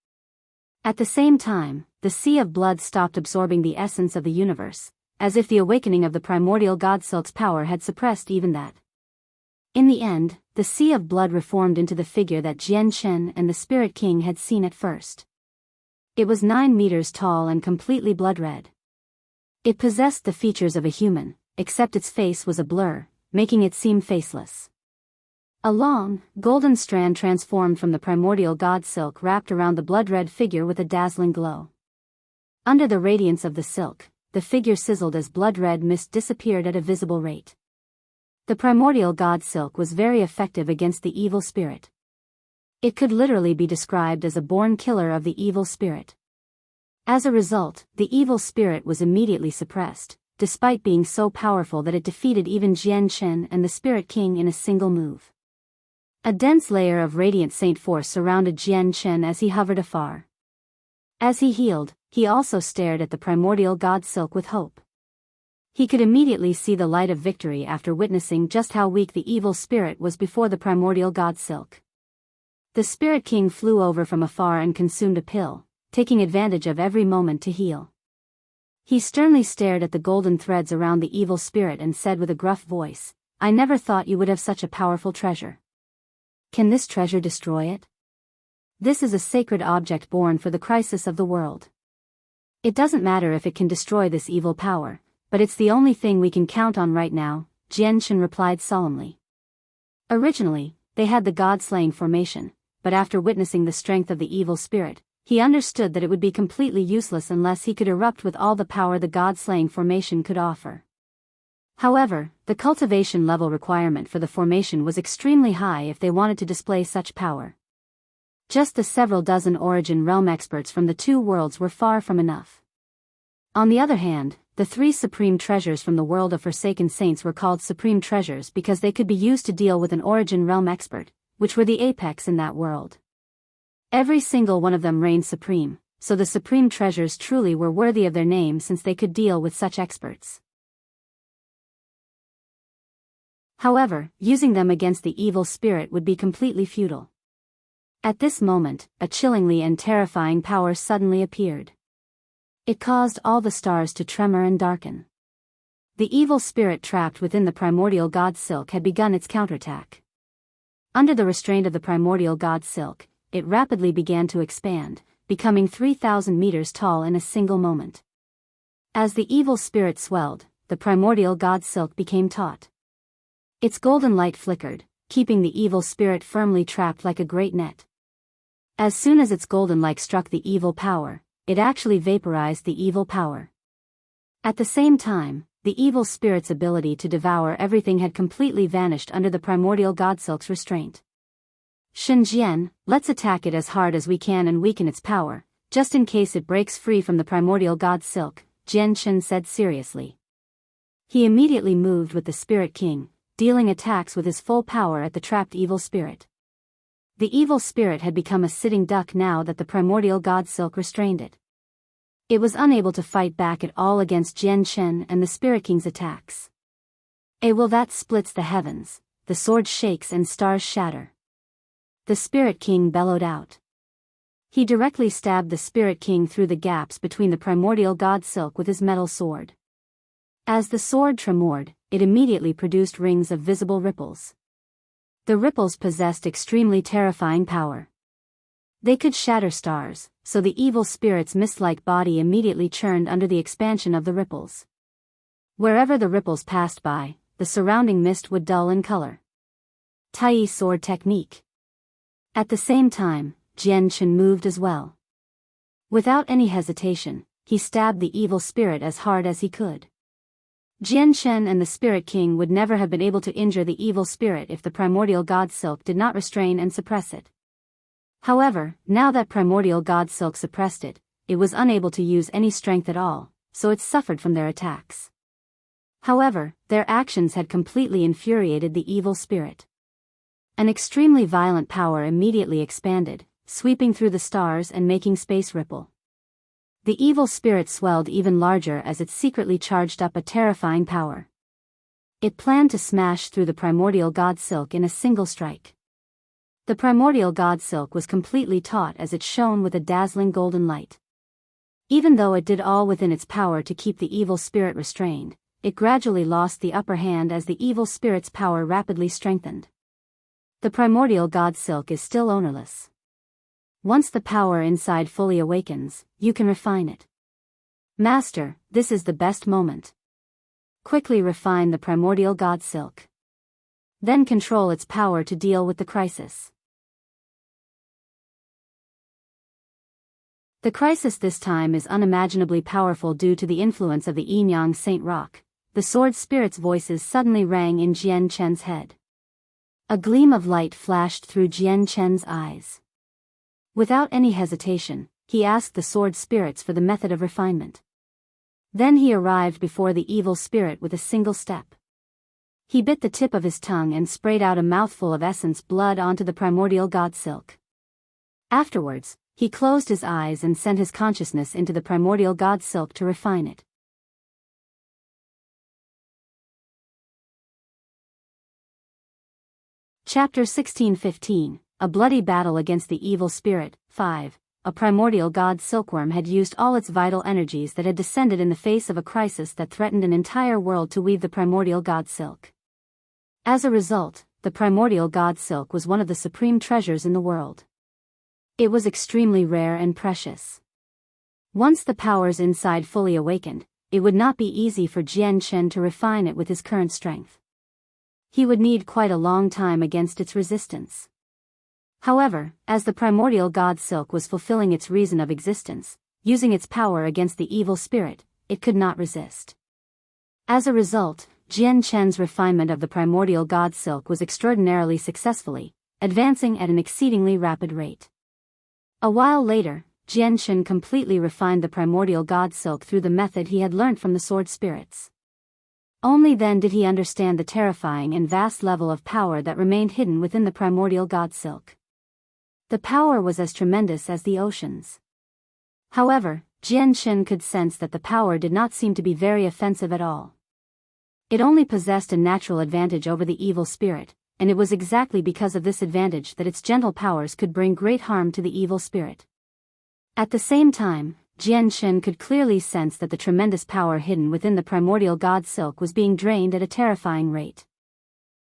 At the same time, the sea of blood stopped absorbing the essence of the universe, as if the awakening of the primordial god silk's power had suppressed even that. In the end, the sea of blood reformed into the figure that Jian Shen and the Spiritking had seen at first. It was 9 meters tall and completely blood-red. It possessed the features of a human, except its face was a blur, making it seem faceless. A long, golden strand transformed from the primordial god silk wrapped around the blood-red figure with a dazzling glow. Under the radiance of the silk, the figure sizzled as blood-red mist disappeared at a visible rate. The primordial god silk was very effective against the evil spirit. It could literally be described as a born killer of the evil spirit. As a result, the evil spirit was immediately suppressed, despite being so powerful that it defeated even Jian Shen and the Spiritking in a single move. A dense layer of radiant saint force surrounded Jian Shen as he hovered afar. As he healed, he also stared at the primordial god silk with hope. He could immediately see the light of victory after witnessing just how weak the evil spirit was before the primordial god silk. The Spiritking flew over from afar and consumed a pill, taking advantage of every moment to heal. He sternly stared at the golden threads around the evil spirit and said with a gruff voice, "I never thought you would have such a powerful treasure. Can this treasure destroy it? This is a sacred object born for the crisis of the world. It doesn't matter if it can destroy this evil power, but it's the only thing we can count on right now," Jian Shen replied solemnly. Originally, they had the god-slaying formation, but after witnessing the strength of the evil spirit, he understood that it would be completely useless unless he could erupt with all the power the god-slaying formation could offer. However, the cultivation level requirement for the formation was extremely high if they wanted to display such power. Just the several dozen Origin Realm experts from the 2 worlds were far from enough. On the other hand, the 3 supreme treasures from the world of Forsaken Saints were called supreme treasures because they could be used to deal with an Origin Realm expert, which were the apex in that world. Every single one of them reigned supreme, so the supreme treasures truly were worthy of their name since they could deal with such experts. However, using them against the evil spirit would be completely futile. At this moment, a chillingly and terrifying power suddenly appeared. It caused all the stars to tremor and darken. The evil spirit trapped within the primordial god silk had begun its counterattack. Under the restraint of the primordial god silk, it rapidly began to expand, becoming 3,000 meters tall in a single moment. As the evil spirit swelled, the primordial god silk became taut. Its golden light flickered, keeping the evil spirit firmly trapped like a great net. As soon as its golden light struck the evil power, it actually vaporized the evil power. At the same time, the evil spirit's ability to devour everything had completely vanished under the primordial godsilk's restraint. Shenjian, let's attack it as hard as we can and weaken its power, just in case it breaks free from the primordial god silk, Jian Chen said seriously. He immediately moved with the Spirit King, dealing attacks with his full power at the trapped evil spirit. The evil spirit had become a sitting duck now that the primordial god silk restrained it. It was unable to fight back at all against Jian Chen and the Spirit King's attacks. Will that splits the heavens, the sword shakes and stars shatter. The Spirit King bellowed out. He directly stabbed the Spirit King through the gaps between the primordial god silk with his metal sword. As the sword tremored, it immediately produced rings of visible ripples. The ripples possessed extremely terrifying power. They could shatter stars, so the evil spirit's mist-like body immediately churned under the expansion of the ripples. Wherever the ripples passed by, the surrounding mist would dull in color. Tai sword technique. At the same time, Jian Chen moved as well. Without any hesitation, he stabbed the evil spirit as hard as he could. Jian Chen and the Spirit King would never have been able to injure the evil spirit if the primordial god silk did not restrain and suppress it. However, now that primordial god silk suppressed it, it was unable to use any strength at all, so it suffered from their attacks. However, their actions had completely infuriated the evil spirit. An extremely violent power immediately expanded, sweeping through the stars and making space ripple. The evil spirit swelled even larger as it secretly charged up a terrifying power. It planned to smash through the primordial god silk in a single strike. The primordial god silk was completely taut as it shone with a dazzling golden light. Even though it did all within its power to keep the evil spirit restrained, it gradually lost the upper hand as the evil spirit's power rapidly strengthened. The primordial god silk is still ownerless. Once the power inside fully awakens, you can refine it. Master, this is the best moment. Quickly refine the primordial god silk. Then control its power to deal with the crisis. The crisis this time is unimaginably powerful due to the influence of the Yin-Yang Saint Rock. The sword spirit's voices suddenly rang in Jian Chen's head. A gleam of light flashed through Jian Chen's eyes. Without any hesitation, he asked the sword spirits for the method of refinement. Then he arrived before the evil spirit with a single step. He bit the tip of his tongue and sprayed out a mouthful of essence blood onto the primordial god silk. Afterwards, he closed his eyes and sent his consciousness into the primordial god silk to refine it. Chapter 16:15, A Bloody Battle Against the Evil Spirit. 5. A primordial god silkworm had used all its vital energies that had descended in the face of a crisis that threatened an entire world to weave the primordial god silk. As a result, the primordial god silk was one of the supreme treasures in the world. It was extremely rare and precious. Once the powers inside fully awakened, it would not be easy for Jian Chen to refine it with his current strength. He would need quite a long time against its resistance. However, as the primordial god silk was fulfilling its reason of existence, using its power against the evil spirit, it could not resist. As a result, Jian Chen's refinement of the primordial god silk was extraordinarily successfully, advancing at an exceedingly rapid rate. A while later, Jian Chen completely refined the primordial god silk through the method he had learnt from the sword spirits. Only then did he understand the terrifying and vast level of power that remained hidden within the primordial god silk. The power was as tremendous as the oceans. However, Jian Chen could sense that the power did not seem to be very offensive at all. It only possessed a natural advantage over the evil spirit, and it was exactly because of this advantage that its gentle powers could bring great harm to the evil spirit. At the same time, Jian Chen could clearly sense that the tremendous power hidden within the primordial god silk was being drained at a terrifying rate.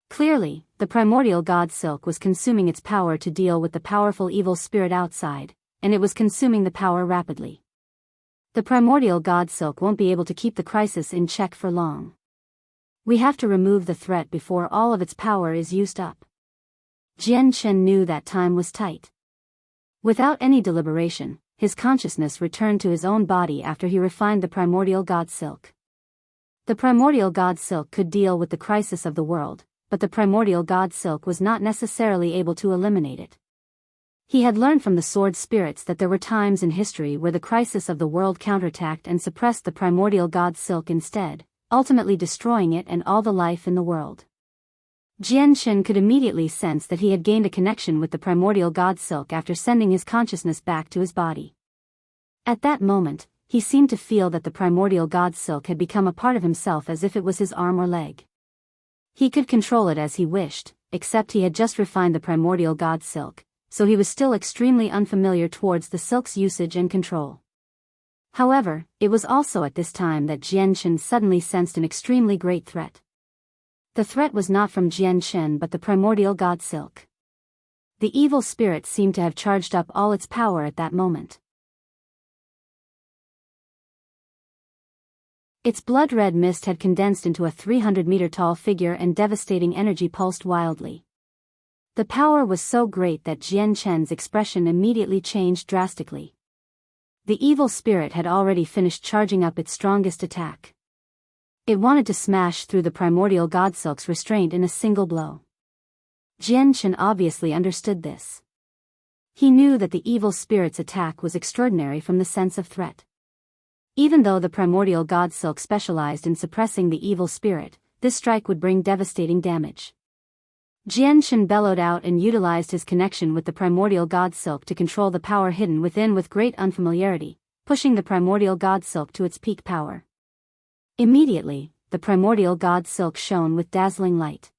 Clearly, the primordial god silk was consuming its power to deal with the powerful evil spirit outside, and it was consuming the power rapidly. The primordial god silk won't be able to keep the crisis in check for long. We have to remove the threat before all of its power is used up. Jian Chen knew that time was tight. Without any deliberation, his consciousness returned to his own body after he refined the primordial god silk. The primordial god silk could deal with the crisis of the world, but the primordial god silk was not necessarily able to eliminate it. He had learned from the sword spirits that there were times in history where the crisis of the world counterattacked and suppressed the primordial god silk instead, ultimately destroying it and all the life in the world. Jian Chen could immediately sense that he had gained a connection with the primordial god silk after sending his consciousness back to his body. At that moment, he seemed to feel that the primordial god silk had become a part of himself as if it was his arm or leg. He could control it as he wished, except he had just refined the primordial god silk, so he was still extremely unfamiliar towards the silk's usage and control. However, it was also at this time that Jian Chen suddenly sensed an extremely great threat. The threat was not from Jian Chen but the primordial god silk. The evil spirit seemed to have charged up all its power at that moment. Its blood-red mist had condensed into a 300-meter-tall figure and devastating energy pulsed wildly. The power was so great that Jian Chen's expression immediately changed drastically. The evil spirit had already finished charging up its strongest attack. It wanted to smash through the primordial god silk's restraint in a single blow. Jian Chen obviously understood this. He knew that the evil spirit's attack was extraordinary from the sense of threat. Even though the primordial god silk specialized in suppressing the evil spirit, this strike would bring devastating damage. Jian Chen bellowed out and utilized his connection with the primordial god silk to control the power hidden within with great unfamiliarity, pushing the primordial god silk to its peak power. Immediately, the primordial god silk shone with dazzling light.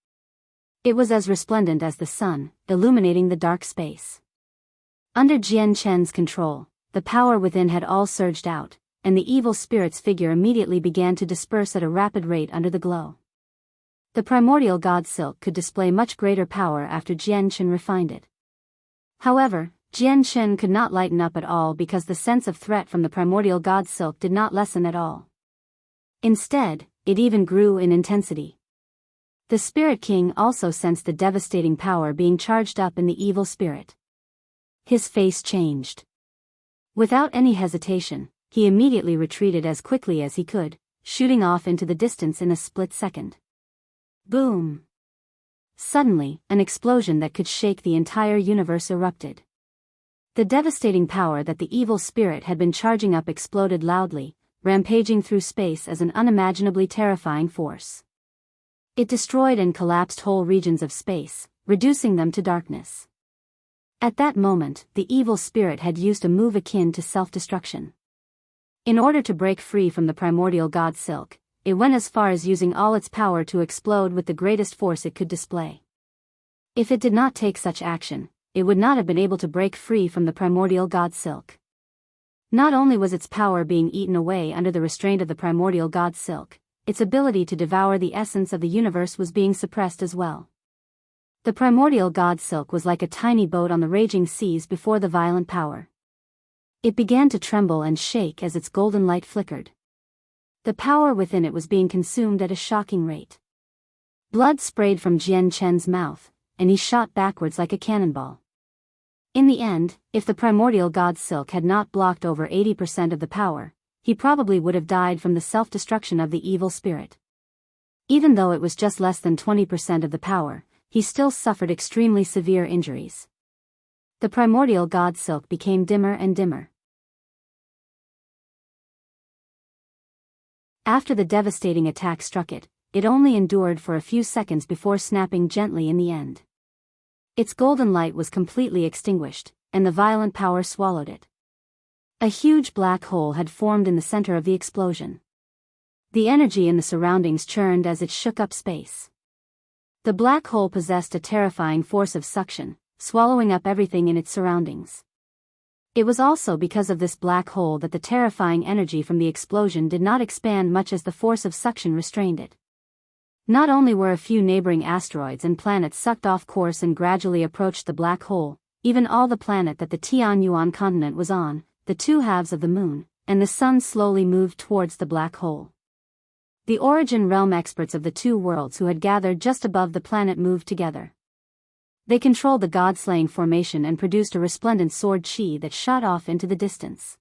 It was as resplendent as the sun, illuminating the dark space. Under Jian Chen's control, the power within had all surged out, and the evil spirit's figure immediately began to disperse at a rapid rate under the glow. The primordial god silk could display much greater power after Jian Chen refined it. However, Jian Chen could not lighten up at all because the sense of threat from the primordial god silk did not lessen at all. Instead, it even grew in intensity. The Spirit King also sensed the devastating power being charged up in the evil spirit. His face changed. Without any hesitation, he immediately retreated as quickly as he could, shooting off into the distance in a split second. Boom! Suddenly, an explosion that could shake the entire universe erupted. The devastating power that the evil spirit had been charging up exploded loudly, rampaging through space as an unimaginably terrifying force. It destroyed and collapsed whole regions of space, reducing them to darkness. At that moment, the evil spirit had used a move akin to self-destruction. In order to break free from the primordial god silk, it went as far as using all its power to explode with the greatest force it could display. If it did not take such action, it would not have been able to break free from the primordial god silk. Not only was its power being eaten away under the restraint of the primordial god silk, its ability to devour the essence of the universe was being suppressed as well. The primordial god silk was like a tiny boat on the raging seas before the violent power. It began to tremble and shake as its golden light flickered. The power within it was being consumed at a shocking rate. Blood sprayed from Jian Chen's mouth, and he shot backwards like a cannonball. In the end, if the primordial god silk had not blocked over 80% of the power, he probably would have died from the self-destruction of the evil spirit. Even though it was just less than 20% of the power, he still suffered extremely severe injuries. The primordial god silk became dimmer and dimmer. After the devastating attack struck it, it only endured for a few seconds before snapping gently in the end. Its golden light was completely extinguished, and the violent power swallowed it. A huge black hole had formed in the center of the explosion. The energy in the surroundings churned as it shook up space. The black hole possessed a terrifying force of suction, swallowing up everything in its surroundings. It was also because of this black hole that the terrifying energy from the explosion did not expand much as the force of suction restrained it. Not only were a few neighboring asteroids and planets sucked off course and gradually approached the black hole, even all the planet that the Tianyuan continent was on, the two halves of the moon, and the sun slowly moved towards the black hole. The Origin Realm experts of the two worlds who had gathered just above the planet moved together. They controlled the god-slaying formation and produced a resplendent sword chi that shot off into the distance.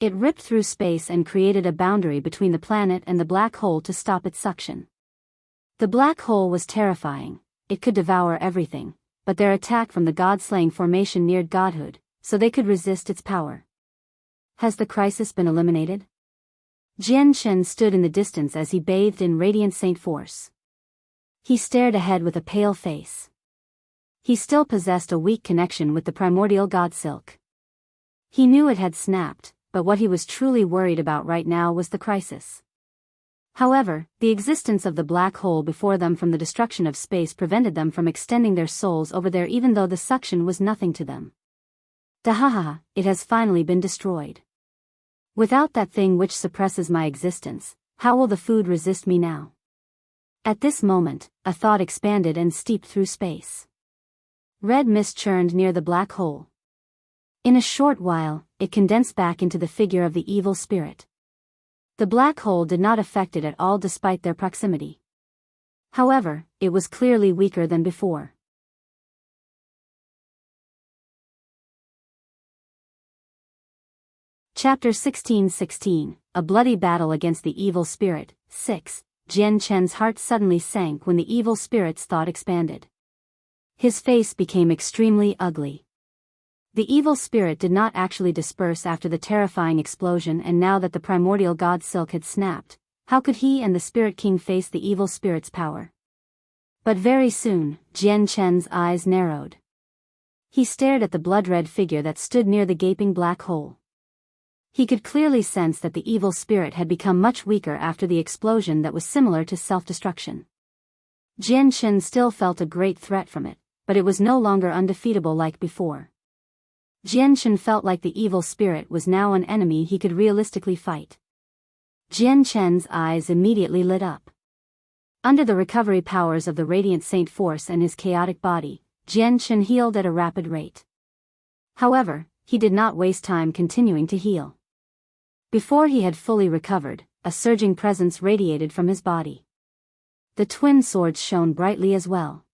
It ripped through space and created a boundary between the planet and the black hole to stop its suction. The black hole was terrifying. It could devour everything, but their attack from the god-slaying formation neared Godhood, so they could resist its power. Has the crisis been eliminated? Jian Chen stood in the distance as he bathed in radiant saint force. He stared ahead with a pale face. He still possessed a weak connection with the primordial god silk. He knew it had snapped, but what he was truly worried about right now was the crisis. However, the existence of the black hole before them from the destruction of space prevented them from extending their souls over there even though the suction was nothing to them. Dahaha, it has finally been destroyed. Without that thing which suppresses my existence, how will the food resist me now? At this moment, a thought expanded and steeped through space. Red mist churned near the black hole. In a short while, it condensed back into the figure of the evil spirit. The black hole did not affect it at all despite their proximity. However, it was clearly weaker than before. Chapter 16:16, A Bloody Battle Against the Evil Spirit, 6. Jian Chen's heart suddenly sank when the evil spirit's thought expanded. His face became extremely ugly. The evil spirit did not actually disperse after the terrifying explosion, and now that the primordial god silk had snapped, how could he and the Spiritking face the evil spirit's power? But very soon, Jian Chen's eyes narrowed. He stared at the blood-red figure that stood near the gaping black hole. He could clearly sense that the evil spirit had become much weaker after the explosion that was similar to self-destruction. Jian Chen still felt a great threat from it, but it was no longer undefeatable like before. Jian Chen felt like the evil spirit was now an enemy he could realistically fight. Jian Chen's eyes immediately lit up. Under the recovery powers of the Radiant Saint Force and his chaotic body, Jian Chen healed at a rapid rate. However, he did not waste time continuing to heal. Before he had fully recovered, a surging presence radiated from his body. The twin swords shone brightly as well.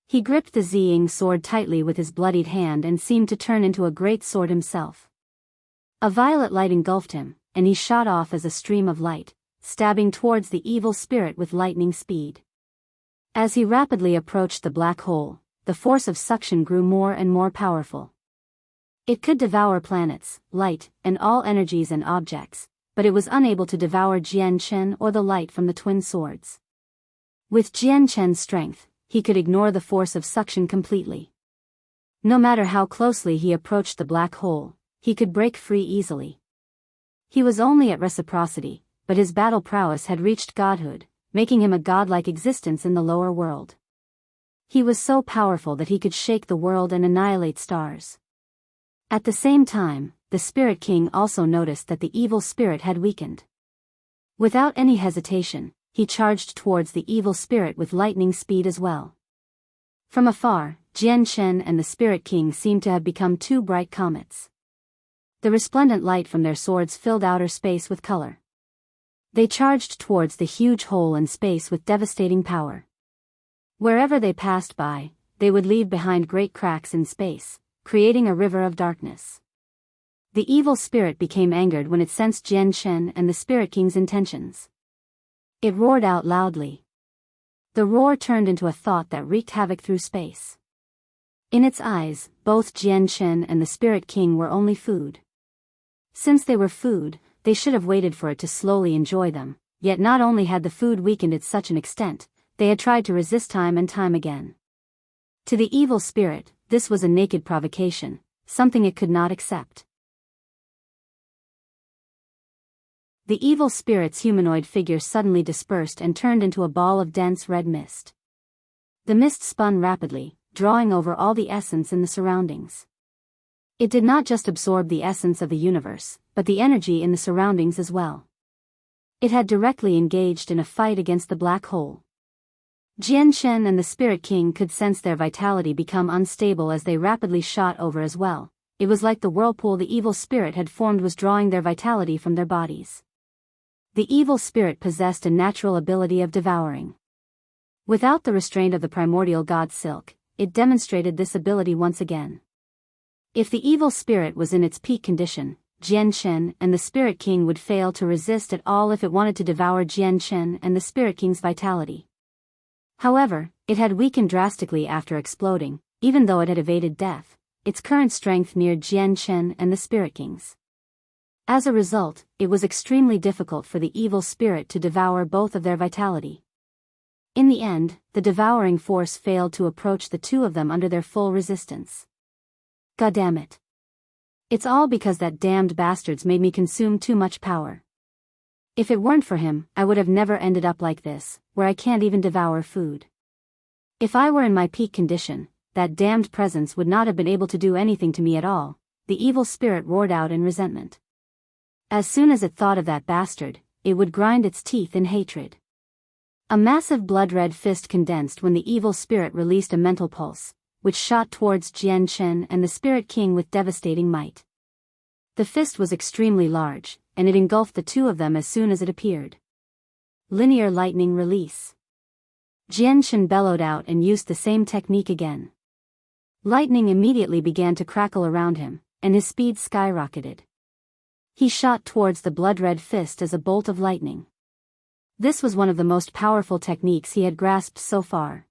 He gripped the Ziying sword tightly with his bloodied hand and seemed to turn into a great sword himself. A violet light engulfed him, and he shot off as a stream of light, stabbing towards the evil spirit with lightning speed. As he rapidly approached the black hole, the force of suction grew more and more powerful. It could devour planets, light, and all energies and objects, but it was unable to devour Jian Chen or the light from the twin swords. With Jian Chen's strength, he could ignore the force of suction completely. No matter how closely he approached the black hole, he could break free easily. He was only at reciprocity, but his battle prowess had reached godhood, making him a godlike existence in the lower world. He was so powerful that he could shake the world and annihilate stars. At the same time, the Spirit King also noticed that the evil spirit had weakened. Without any hesitation, he charged towards the evil spirit with lightning speed as well. From afar, Jian Chen and the Spirit King seemed to have become two bright comets. The resplendent light from their swords filled outer space with color. They charged towards the huge hole in space with devastating power. Wherever they passed by, they would leave behind great cracks in space, creating a river of darkness. The evil spirit became angered when it sensed Jian Chen and the Spirit King's intentions. It roared out loudly. The roar turned into a thought that wreaked havoc through space. In its eyes, both Jian Chen and the Spirit King were only food. Since they were food, they should have waited for it to slowly enjoy them, yet not only had the food weakened to such an extent, they had tried to resist time and time again. To the evil spirit, this was a naked provocation, something it could not accept. The evil spirit's humanoid figure suddenly dispersed and turned into a ball of dense red mist. The mist spun rapidly, drawing over all the essence in the surroundings. It did not just absorb the essence of the universe, but the energy in the surroundings as well. It had directly engaged in a fight against the black hole. Jian Chen and the Spirit King could sense their vitality become unstable as they rapidly shot over as well. It was like the whirlpool the evil spirit had formed was drawing their vitality from their bodies. the evil spirit possessed a natural ability of devouring. Without the restraint of the primordial god Silk, it demonstrated this ability once again. If the evil spirit was in its peak condition, Jian Shen and the Spirit King would fail to resist at all if it wanted to devour Jian Shen and the Spirit King's vitality. However, it had weakened drastically after exploding, even though it had evaded death. Its current strength neared Jian Shen and the Spirit Kings. As a result, it was extremely difficult for the evil spirit to devour both of their vitality. In the end, the devouring force failed to approach the two of them under their full resistance. Goddammit. It's all because that damned bastards made me consume too much power. If it weren't for him, I would have never ended up like this, where I can't even devour food. If I were in my peak condition, that damned presence would not have been able to do anything to me at all, the evil spirit roared out in resentment. As soon as it thought of that bastard, it would grind its teeth in hatred. A massive blood-red fist condensed when the evil spirit released a mental pulse, which shot towards Jian Shen and the Spirit King with devastating might. The fist was extremely large, and it engulfed the two of them as soon as it appeared. Linear lightning release. Jian Shen bellowed out and used the same technique again. Lightning immediately began to crackle around him, and his speed skyrocketed. He shot towards the blood-red fist as a bolt of lightning. This was one of the most powerful techniques he had grasped so far.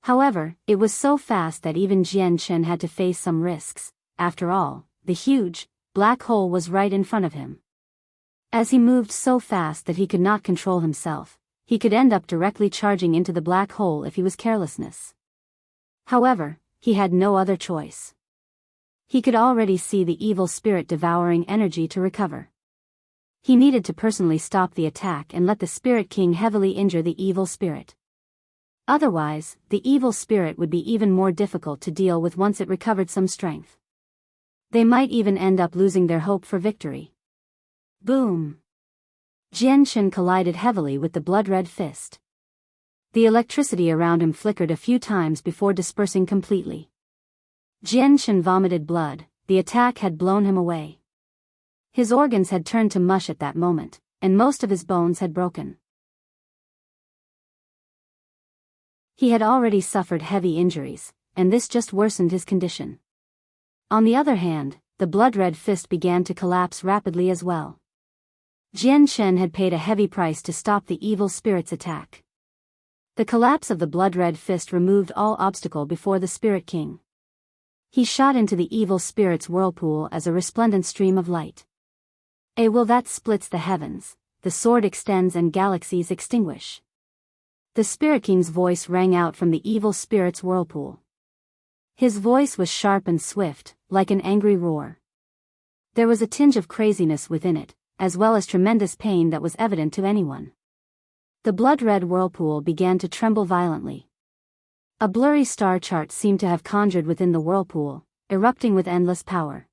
However, it was so fast that even Jian Shen had to face some risks. After all, the huge, black hole was right in front of him. As he moved so fast that he could not control himself, he could end up directly charging into the black hole if he was carelessness. However, he had no other choice. He could already see the evil spirit devouring energy to recover. He needed to personally stop the attack and let the Spirit King heavily injure the evil spirit. Otherwise, the evil spirit would be even more difficult to deal with once it recovered some strength. They might even end up losing their hope for victory. Boom! Jian Shen collided heavily with the blood-red fist. The electricity around him flickered a few times before dispersing completely. Jian Shen vomited blood. The attack had blown him away. His organs had turned to mush at that moment, and most of his bones had broken. He had already suffered heavy injuries, and this just worsened his condition. On the other hand, the blood-red fist began to collapse rapidly as well. Jian Shen had paid a heavy price to stop the evil spirit's attack. The collapse of the blood-red fist removed all obstacle before the Spirit King. He shot into the evil spirit's whirlpool as a resplendent stream of light. A will that splits the heavens, the sword extends and galaxies extinguish. The Spirit King's voice rang out from the evil spirit's whirlpool. His voice was sharp and swift, like an angry roar. There was a tinge of craziness within it, as well as tremendous pain that was evident to anyone. The blood-red whirlpool began to tremble violently. A blurry star chart seemed to have conjured within the whirlpool, erupting with endless power.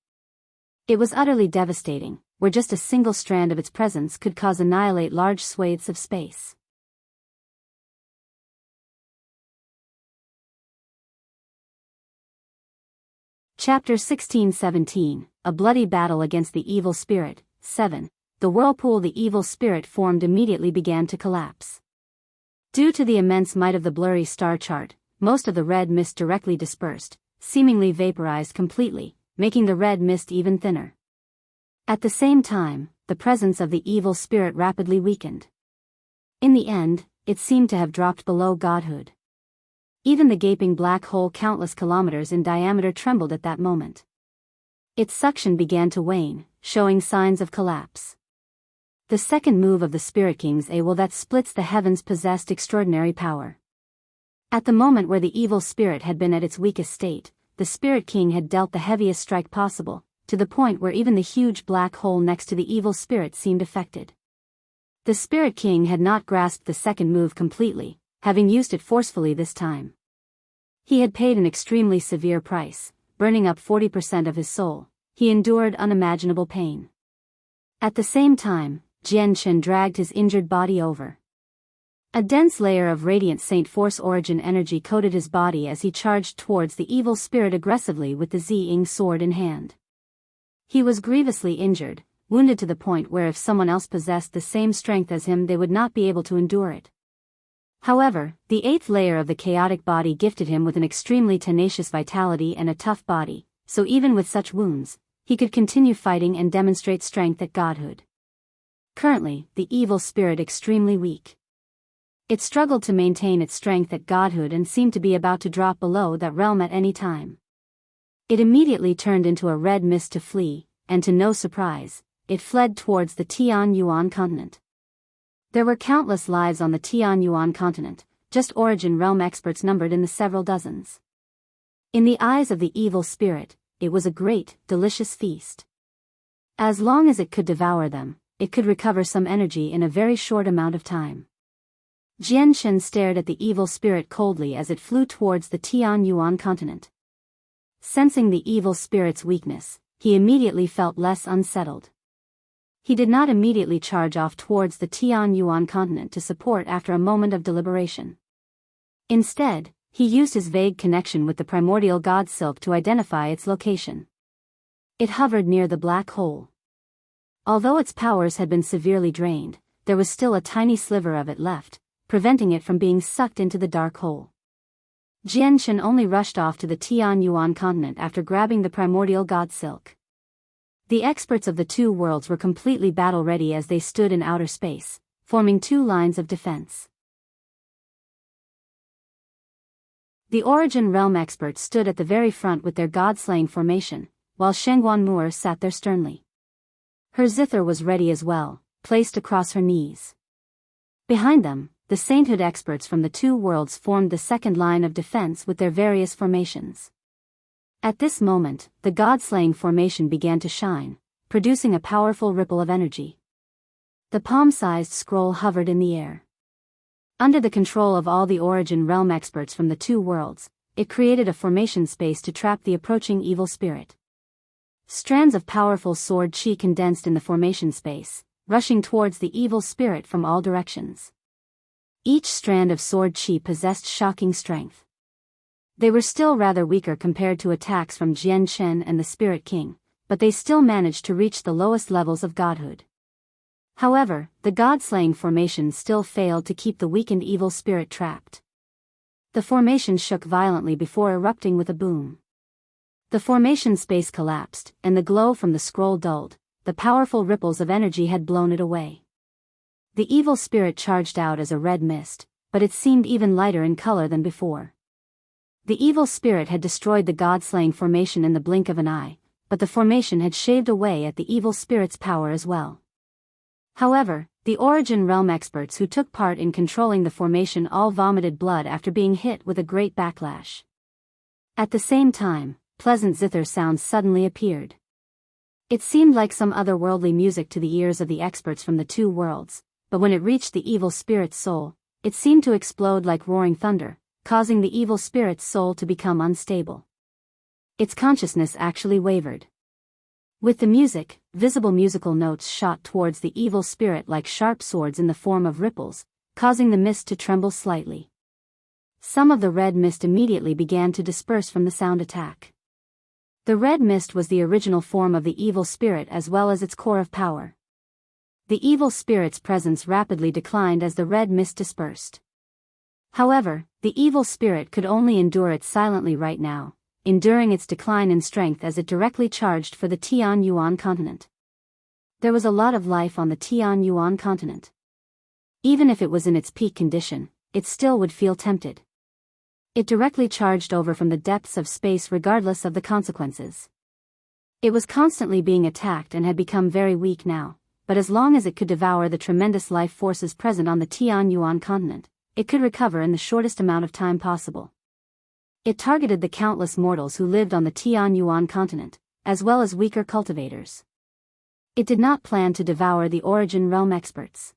It was utterly devastating, where just a single strand of its presence could cause annihilate large swathes of space. Chapter 16-17, A Bloody Battle Against the Evil Spirit, 7. The whirlpool the evil spirit formed immediately began to collapse. Due to the immense might of the blurry star chart, most of the red mist directly dispersed, seemingly vaporized completely, making the red mist even thinner. At the same time, the presence of the evil spirit rapidly weakened. In the end, it seemed to have dropped below Godhood. Even the gaping black hole countless kilometers in diameter trembled at that moment. Its suction began to wane, showing signs of collapse. The second move of the Spirit King's will that splits the heavens possessed extraordinary power. At the moment where the evil spirit had been at its weakest state, the Spirit King had dealt the heaviest strike possible, to the point where even the huge black hole next to the evil spirit seemed affected. The Spirit King had not grasped the second move completely, having used it forcefully this time. He had paid an extremely severe price, burning up 40% of his soul. He endured unimaginable pain. At the same time, Jian Shen dragged his injured body over. A dense layer of radiant Saint Force origin energy coated his body as he charged towards the evil spirit aggressively with the Ziying sword in hand. He was grievously injured, wounded to the point where if someone else possessed the same strength as him they would not be able to endure it. However, the 8th layer of the chaotic body gifted him with an extremely tenacious vitality and a tough body, so even with such wounds, he could continue fighting and demonstrate strength at Godhood. Currently, the evil spirit extremely weak. It struggled to maintain its strength at Godhood and seemed to be about to drop below that realm at any time. It immediately turned into a red mist to flee, and to no surprise, it fled towards the Tian Yuan continent. There were countless lives on the Tian Yuan continent, just origin realm experts numbered in the several dozens. In the eyes of the evil spirit, it was a great, delicious feast. As long as it could devour them, it could recover some energy in a very short amount of time. Jian Shen stared at the evil spirit coldly as it flew towards the Tian Yuan continent. Sensing the evil spirit's weakness, he immediately felt less unsettled. He did not immediately charge off towards the Tian Yuan continent to support after a moment of deliberation. Instead, he used his vague connection with the primordial god Silk to identify its location. It hovered near the black hole. Although its powers had been severely drained, there was still a tiny sliver of it left, preventing it from being sucked into the dark hole. Jian Shen only rushed off to the Tian Yuan continent after grabbing the primordial god Silk. The experts of the two worlds were completely battle-ready as they stood in outer space, forming two lines of defense. The Origin Realm experts stood at the very front with their god-slaying formation, while Shengguan Moor sat there sternly. Her zither was ready as well, placed across her knees. Behind them, the sainthood experts from the two worlds formed the second line of defense with their various formations. At this moment, the god-slaying formation began to shine, producing a powerful ripple of energy. The palm-sized scroll hovered in the air. Under the control of all the Origin Realm experts from the two worlds, it created a formation space to trap the approaching evil spirit. Strands of powerful sword chi condensed in the formation space, rushing towards the evil spirit from all directions. Each strand of sword chi possessed shocking strength. They were still rather weaker compared to attacks from Jian Shen and the Spiritking, but they still managed to reach the lowest levels of godhood. However, the god-slaying formation still failed to keep the weakened evil spirit trapped. The formation shook violently before erupting with a boom. The formation space collapsed, and the glow from the scroll dulled. The powerful ripples of energy had blown it away. The evil spirit charged out as a red mist, but it seemed even lighter in color than before. The evil spirit had destroyed the god-slaying formation in the blink of an eye, but the formation had shaved away at the evil spirit's power as well. However, the Origin Realm experts who took part in controlling the formation all vomited blood after being hit with a great backlash. At the same time, pleasant zither sounds suddenly appeared. It seemed like some otherworldly music to the ears of the experts from the two worlds, but when it reached the evil spirit's soul, it seemed to explode like roaring thunder, causing the evil spirit's soul to become unstable. Its consciousness actually wavered. With the music, visible musical notes shot towards the evil spirit like sharp swords in the form of ripples, causing the mist to tremble slightly. Some of the red mist immediately began to disperse from the sound attack. The red mist was the original form of the evil spirit as well as its core of power. The evil spirit's presence rapidly declined as the red mist dispersed. However, the evil spirit could only endure it silently right now, enduring its decline in strength as it directly charged for the Tian Yuan continent. There was a lot of life on the Tian Yuan continent. Even if it was in its peak condition, it still would feel tempted. It directly charged over from the depths of space regardless of the consequences. It was constantly being attacked and had become very weak now, but as long as it could devour the tremendous life forces present on the Tian Yuan continent, it could recover in the shortest amount of time possible. It targeted the countless mortals who lived on the Tian Yuan continent, as well as weaker cultivators. It did not plan to devour the Origin Realm experts.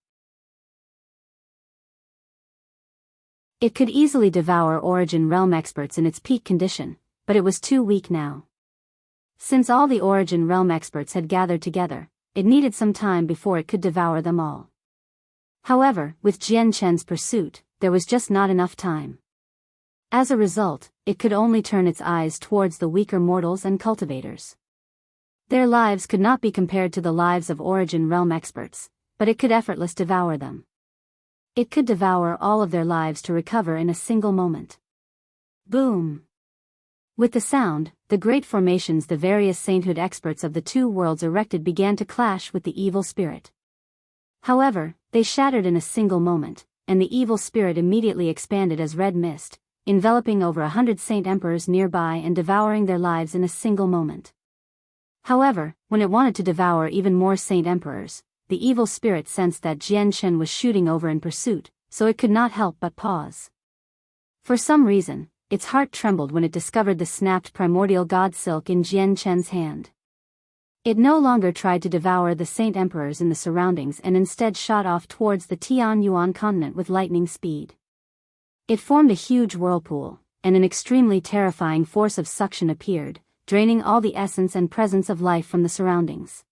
It could easily devour Origin Realm experts in its peak condition, but it was too weak now. Since all the Origin Realm experts had gathered together, it needed some time before it could devour them all. However, with Jian Shen's pursuit, there was just not enough time. As a result, it could only turn its eyes towards the weaker mortals and cultivators. Their lives could not be compared to the lives of Origin Realm experts, but it could effortlessly devour them. It could devour all of their lives to recover in a single moment. Boom! With the sound, the great formations the various sainthood experts of the two worlds erected began to clash with the evil spirit. However, they shattered in a single moment, and the evil spirit immediately expanded as red mist, enveloping over 100 saint emperors nearby and devouring their lives in a single moment. However, when it wanted to devour even more saint emperors, the evil spirit sensed that Jian Chen was shooting over in pursuit, so it could not help but pause. For some reason, its heart trembled when it discovered the snapped primordial god silk in Jian Chen's hand. It no longer tried to devour the saint emperors in the surroundings and instead shot off towards the Tian Yuan continent with lightning speed. It formed a huge whirlpool, and an extremely terrifying force of suction appeared, draining all the essence and presence of life from the surroundings.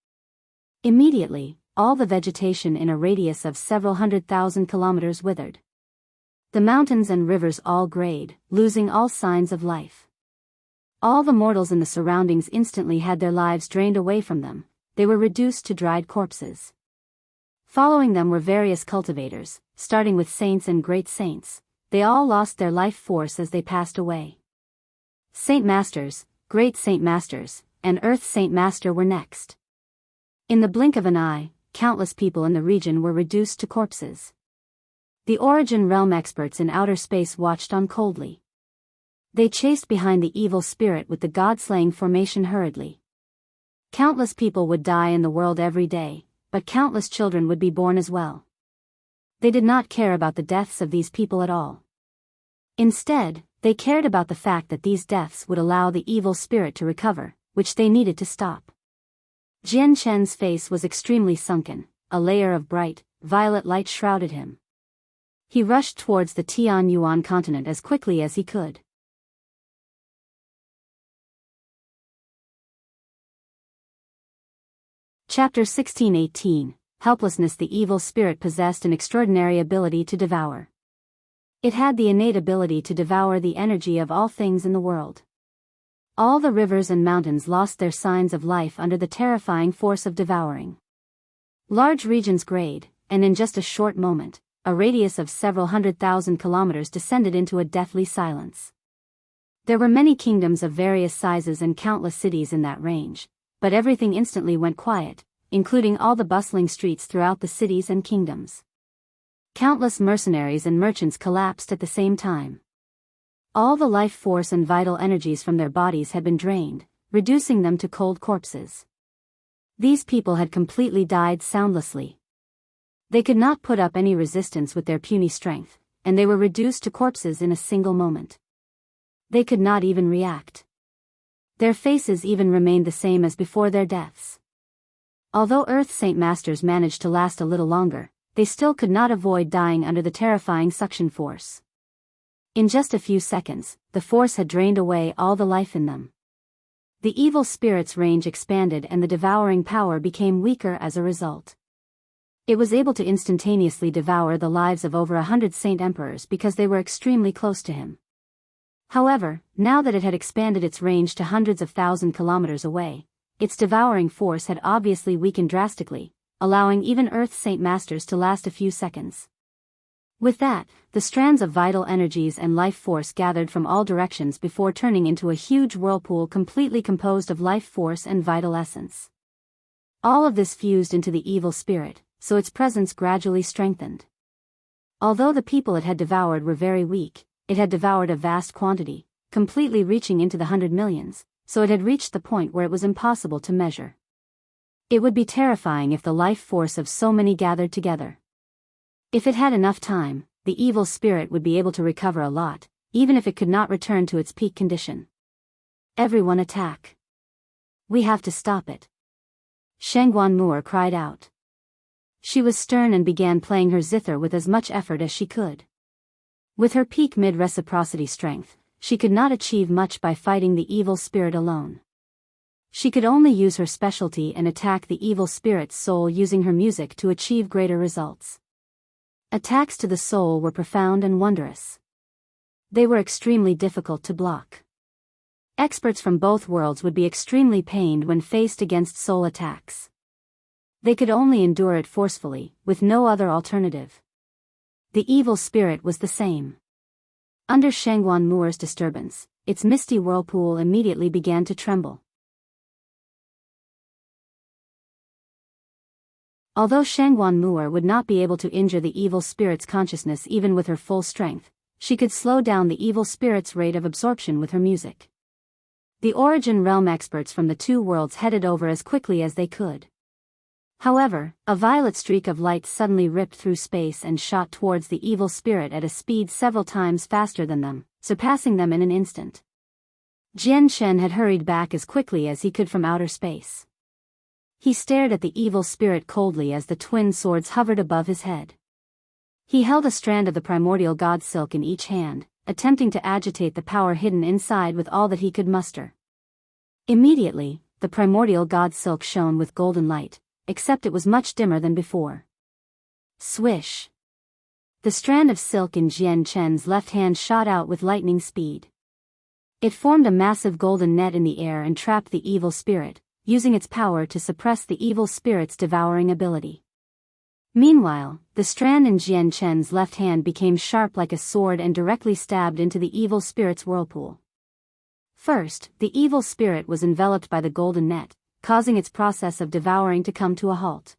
Immediately, all the vegetation in a radius of several 100,000 kilometers withered. The mountains and rivers all grayed, losing all signs of life. All the mortals in the surroundings instantly had their lives drained away from them. They were reduced to dried corpses. Following them were various cultivators, starting with saints and great saints. They all lost their life force as they passed away. Saint Masters, Great Saint Masters, and Earth Saint Master were next. In the blink of an eye, countless people in the region were reduced to corpses. The Origin Realm experts in outer space watched on coldly. They chased behind the evil spirit with the god-slaying formation hurriedly. Countless people would die in the world every day, but countless children would be born as well. They did not care about the deaths of these people at all. Instead, they cared about the fact that these deaths would allow the evil spirit to recover, which they needed to stop. Jian Chen's face was extremely sunken, a layer of bright, violet light shrouded him. He rushed towards the Tian Yuan continent as quickly as he could. Chapter 16:18, Helplessness. The evil spirit possessed an extraordinary ability to devour. It had the innate ability to devour the energy of all things in the world. All the rivers and mountains lost their signs of life under the terrifying force of devouring. Large regions grayed, and in just a short moment, a radius of several 100,000 kilometers descended into a deathly silence. There were many kingdoms of various sizes and countless cities in that range, but everything instantly went quiet, including all the bustling streets throughout the cities and kingdoms. Countless mercenaries and merchants collapsed at the same time. All the life force and vital energies from their bodies had been drained, reducing them to cold corpses. These people had completely died soundlessly. They could not put up any resistance with their puny strength, and they were reduced to corpses in a single moment. They could not even react. Their faces even remained the same as before their deaths. Although Earth Saint Masters managed to last a little longer, they still could not avoid dying under the terrifying suction force. In just a few seconds, the force had drained away all the life in them. The evil spirit's range expanded and the devouring power became weaker as a result. It was able to instantaneously devour the lives of over 100 saint emperors because they were extremely close to him. However, now that it had expanded its range to hundreds of thousand kilometers away, its devouring force had obviously weakened drastically, allowing even Earth Saint Masters to last a few seconds. With that, the strands of vital energies and life force gathered from all directions before turning into a huge whirlpool completely composed of life force and vital essence. All of this fused into the evil spirit, so its presence gradually strengthened. Although the people it had devoured were very weak, it had devoured a vast quantity, completely reaching into the 100 millions, so it had reached the point where it was impossible to measure. It would be terrifying if the life force of so many gathered together. If it had enough time, the evil spirit would be able to recover a lot, even if it could not return to its peak condition. Everyone attack. We have to stop it. Shangguan Moor cried out. She was stern and began playing her zither with as much effort as she could. With her peak mid-reciprocity strength, she could not achieve much by fighting the evil spirit alone. She could only use her specialty and attack the evil spirit's soul using her music to achieve greater results. Attacks to the soul were profound and wondrous. They were extremely difficult to block. Experts from both worlds would be extremely pained when faced against soul attacks. They could only endure it forcefully, with no other alternative. The evil spirit was the same. Under Shangguan Mu'er's disturbance, its misty whirlpool immediately began to tremble. Although Shangguan Mu'er would not be able to injure the evil spirit's consciousness even with her full strength, she could slow down the evil spirit's rate of absorption with her music. The Origin Realm experts from the two worlds headed over as quickly as they could. However, a violet streak of light suddenly ripped through space and shot towards the evil spirit at a speed several times faster than them, surpassing them in an instant. Jian Shen had hurried back as quickly as he could from outer space. He stared at the evil spirit coldly as the twin swords hovered above his head. He held a strand of the primordial god silk in each hand, attempting to agitate the power hidden inside with all that he could muster. Immediately, the primordial god silk shone with golden light, except it was much dimmer than before. Swish! The strand of silk in Jian Chen's left hand shot out with lightning speed. It formed a massive golden net in the air and trapped the evil spirit, using its power to suppress the evil spirit's devouring ability. Meanwhile, the strand in Jian Chen's left hand became sharp like a sword and directly stabbed into the evil spirit's whirlpool. First, the evil spirit was enveloped by the golden net, causing its process of devouring to come to a halt.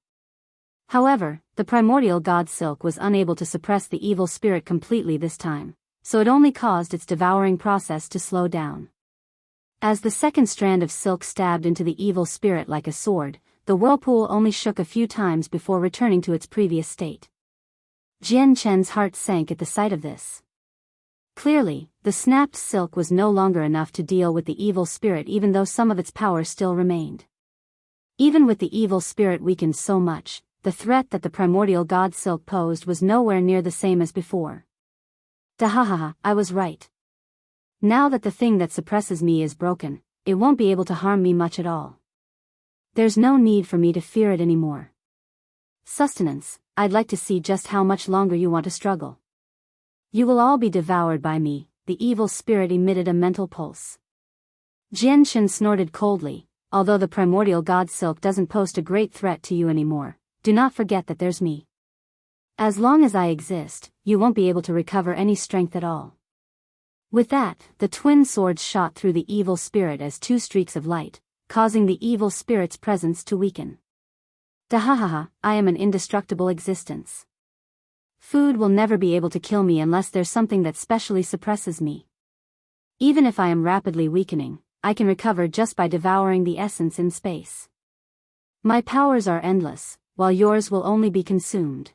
However, the primordial god silk was unable to suppress the evil spirit completely this time, so it only caused its devouring process to slow down. As the second strand of silk stabbed into the evil spirit like a sword, the whirlpool only shook a few times before returning to its previous state. Jian Chen's heart sank at the sight of this. Clearly, the snapped silk was no longer enough to deal with the evil spirit even though some of its power still remained. Even with the evil spirit weakened so much, the threat that the primordial god silk posed was nowhere near the same as before. Dahahaha, I was right. Now that the thing that suppresses me is broken, it won't be able to harm me much at all. There's no need for me to fear it anymore. Sustenance, I'd like to see just how much longer you want to struggle. You will all be devoured by me, the evil spirit emitted a mental pulse. Jian Shen snorted coldly, although the primordial god silk doesn't pose a great threat to you anymore, do not forget that there's me. As long as I exist, you won't be able to recover any strength at all. With that, the twin swords shot through the evil spirit as two streaks of light, causing the evil spirit's presence to weaken. Dahahaha, I am an indestructible existence. Food will never be able to kill me unless there's something that specially suppresses me. Even if I am rapidly weakening, I can recover just by devouring the essence in space. My powers are endless, while yours will only be consumed.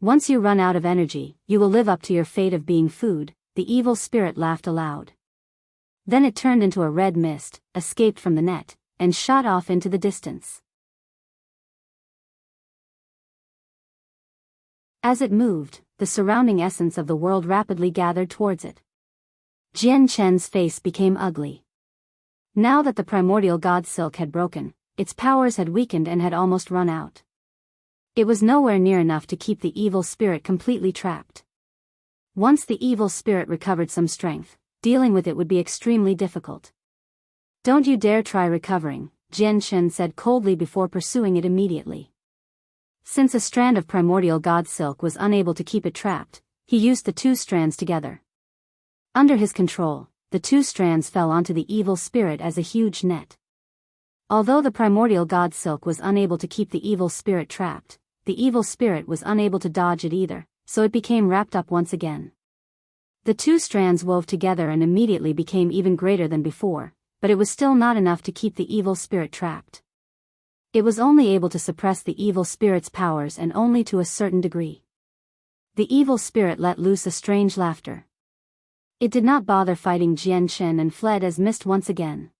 Once you run out of energy, you will live up to your fate of being food, the evil spirit laughed aloud. Then it turned into a red mist, escaped from the net, and shot off into the distance. As it moved, the surrounding essence of the world rapidly gathered towards it. Jian Chen's face became ugly. Now that the primordial god silk had broken, its powers had weakened and had almost run out. It was nowhere near enough to keep the evil spirit completely trapped. Once the evil spirit recovered some strength, dealing with it would be extremely difficult. Don't you dare try recovering, Jian Shen said coldly before pursuing it immediately. Since a strand of primordial god silk was unable to keep it trapped, he used the two strands together. Under his control, the two strands fell onto the evil spirit as a huge net. Although the primordial god silk was unable to keep the evil spirit trapped, the evil spirit was unable to dodge it either, so it became wrapped up once again. The two strands wove together and immediately became even greater than before, but it was still not enough to keep the evil spirit trapped. It was only able to suppress the evil spirit's powers and only to a certain degree. The evil spirit let loose a strange laughter. It did not bother fighting Jian Shen and fled as mist once again.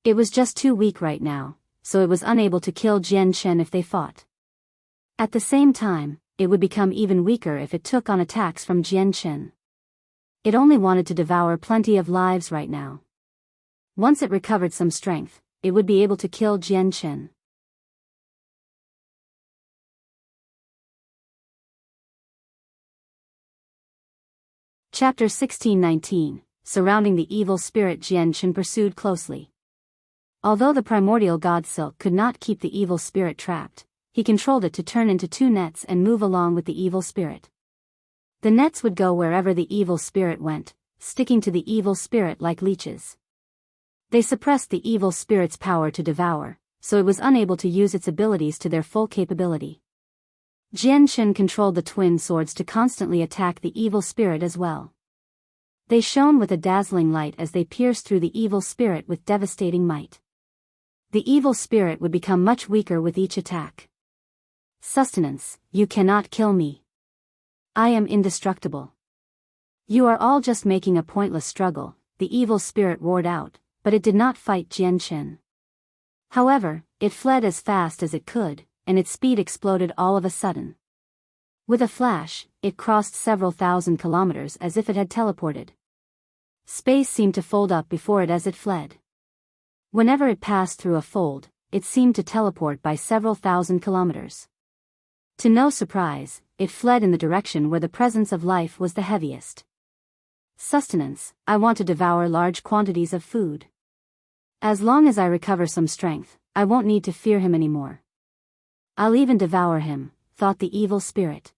It was just too weak right now, so it was unable to kill Jian Shen if they fought. At the same time, it would become even weaker if it took on attacks from Jian Shen. It only wanted to devour plenty of lives right now. Once it recovered some strength, it would be able to kill Jian Shen. Chapter 1619, surrounding the evil spirit Jian Chen pursued closely. Although the primordial god silk could not keep the evil spirit trapped, he controlled it to turn into two nets and move along with the evil spirit. The nets would go wherever the evil spirit went, sticking to the evil spirit like leeches. They suppressed the evil spirit's power to devour, so it was unable to use its abilities to their full capability. Jian Chen controlled the twin swords to constantly attack the evil spirit as well. They shone with a dazzling light as they pierced through the evil spirit with devastating might. The evil spirit would become much weaker with each attack. Sustenance, you cannot kill me. I am indestructible. You are all just making a pointless struggle, the evil spirit roared out, but it did not fight Jian Chen. However, it fled as fast as it could, and its speed exploded all of a sudden. With a flash, it crossed several thousand kilometers as if it had teleported. Space seemed to fold up before it as it fled. Whenever it passed through a fold, it seemed to teleport by several thousand kilometers. To no surprise, it fled in the direction where the presence of life was the heaviest. Sustenance, I want to devour large quantities of food. As long as I recover some strength, I won't need to fear him anymore. I'll even devour him, thought the evil spirit.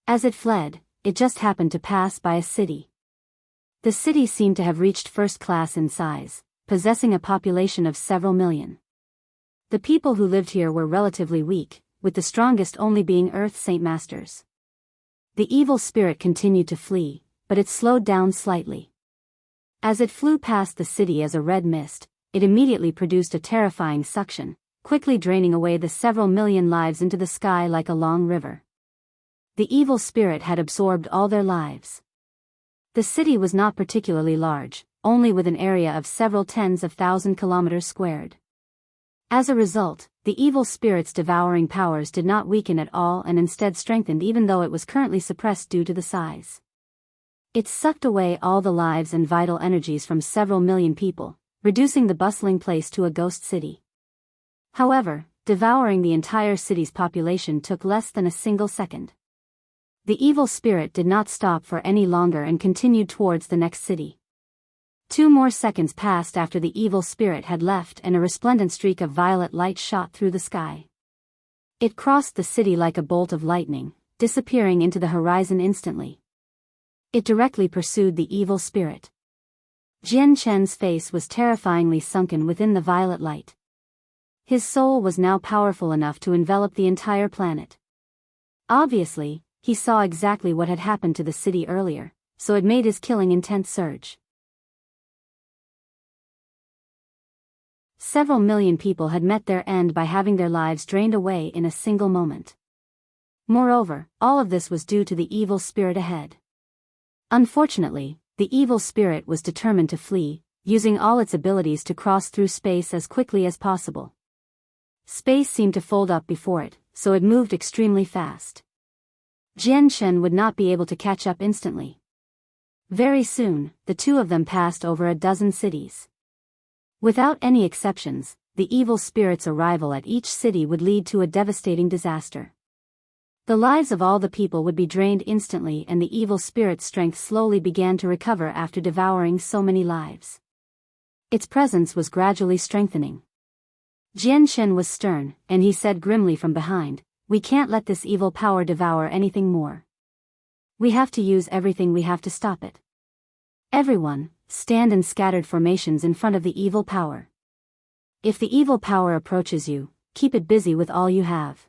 As it fled, it just happened to pass by a city. The city seemed to have reached first class in size, possessing a population of several million. The people who lived here were relatively weak, with the strongest only being Earth Saint Masters. The evil spirit continued to flee, but it slowed down slightly. As it flew past the city as a red mist, it immediately produced a terrifying suction, quickly draining away the several million lives into the sky like a long river. The evil spirit had absorbed all their lives. The city was not particularly large, only with an area of several tens of thousand kilometers squared. As a result, the evil spirit's devouring powers did not weaken at all and instead strengthened even though it was currently suppressed due to the size. It sucked away all the lives and vital energies from several million people, reducing the bustling place to a ghost city. However, devouring the entire city's population took less than a single second. The evil spirit did not stop for any longer and continued towards the next city. 2 more seconds passed after the evil spirit had left and a resplendent streak of violet light shot through the sky. It crossed the city like a bolt of lightning, disappearing into the horizon instantly. It directly pursued the evil spirit. Jian Chen's face was terrifyingly sunken within the violet light. His soul was now powerful enough to envelop the entire planet. Obviously, he saw exactly what had happened to the city earlier, so it made his killing intent surge. Several million people had met their end by having their lives drained away in a single moment. Moreover, all of this was due to the evil spirit ahead. Unfortunately, the evil spirit was determined to flee, using all its abilities to cross through space as quickly as possible. Space seemed to fold up before it, so it moved extremely fast. Jian Chen would not be able to catch up instantly. Very soon, the two of them passed over a dozen cities. Without any exceptions, the evil spirit's arrival at each city would lead to a devastating disaster. The lives of all the people would be drained instantly and the evil spirit's strength slowly began to recover after devouring so many lives. Its presence was gradually strengthening. Jian Chen was stern, and he said grimly from behind, "We can't let this evil power devour anything more. We have to use everything we have to stop it. Everyone, stand in scattered formations in front of the evil power. If the evil power approaches you, keep it busy with all you have.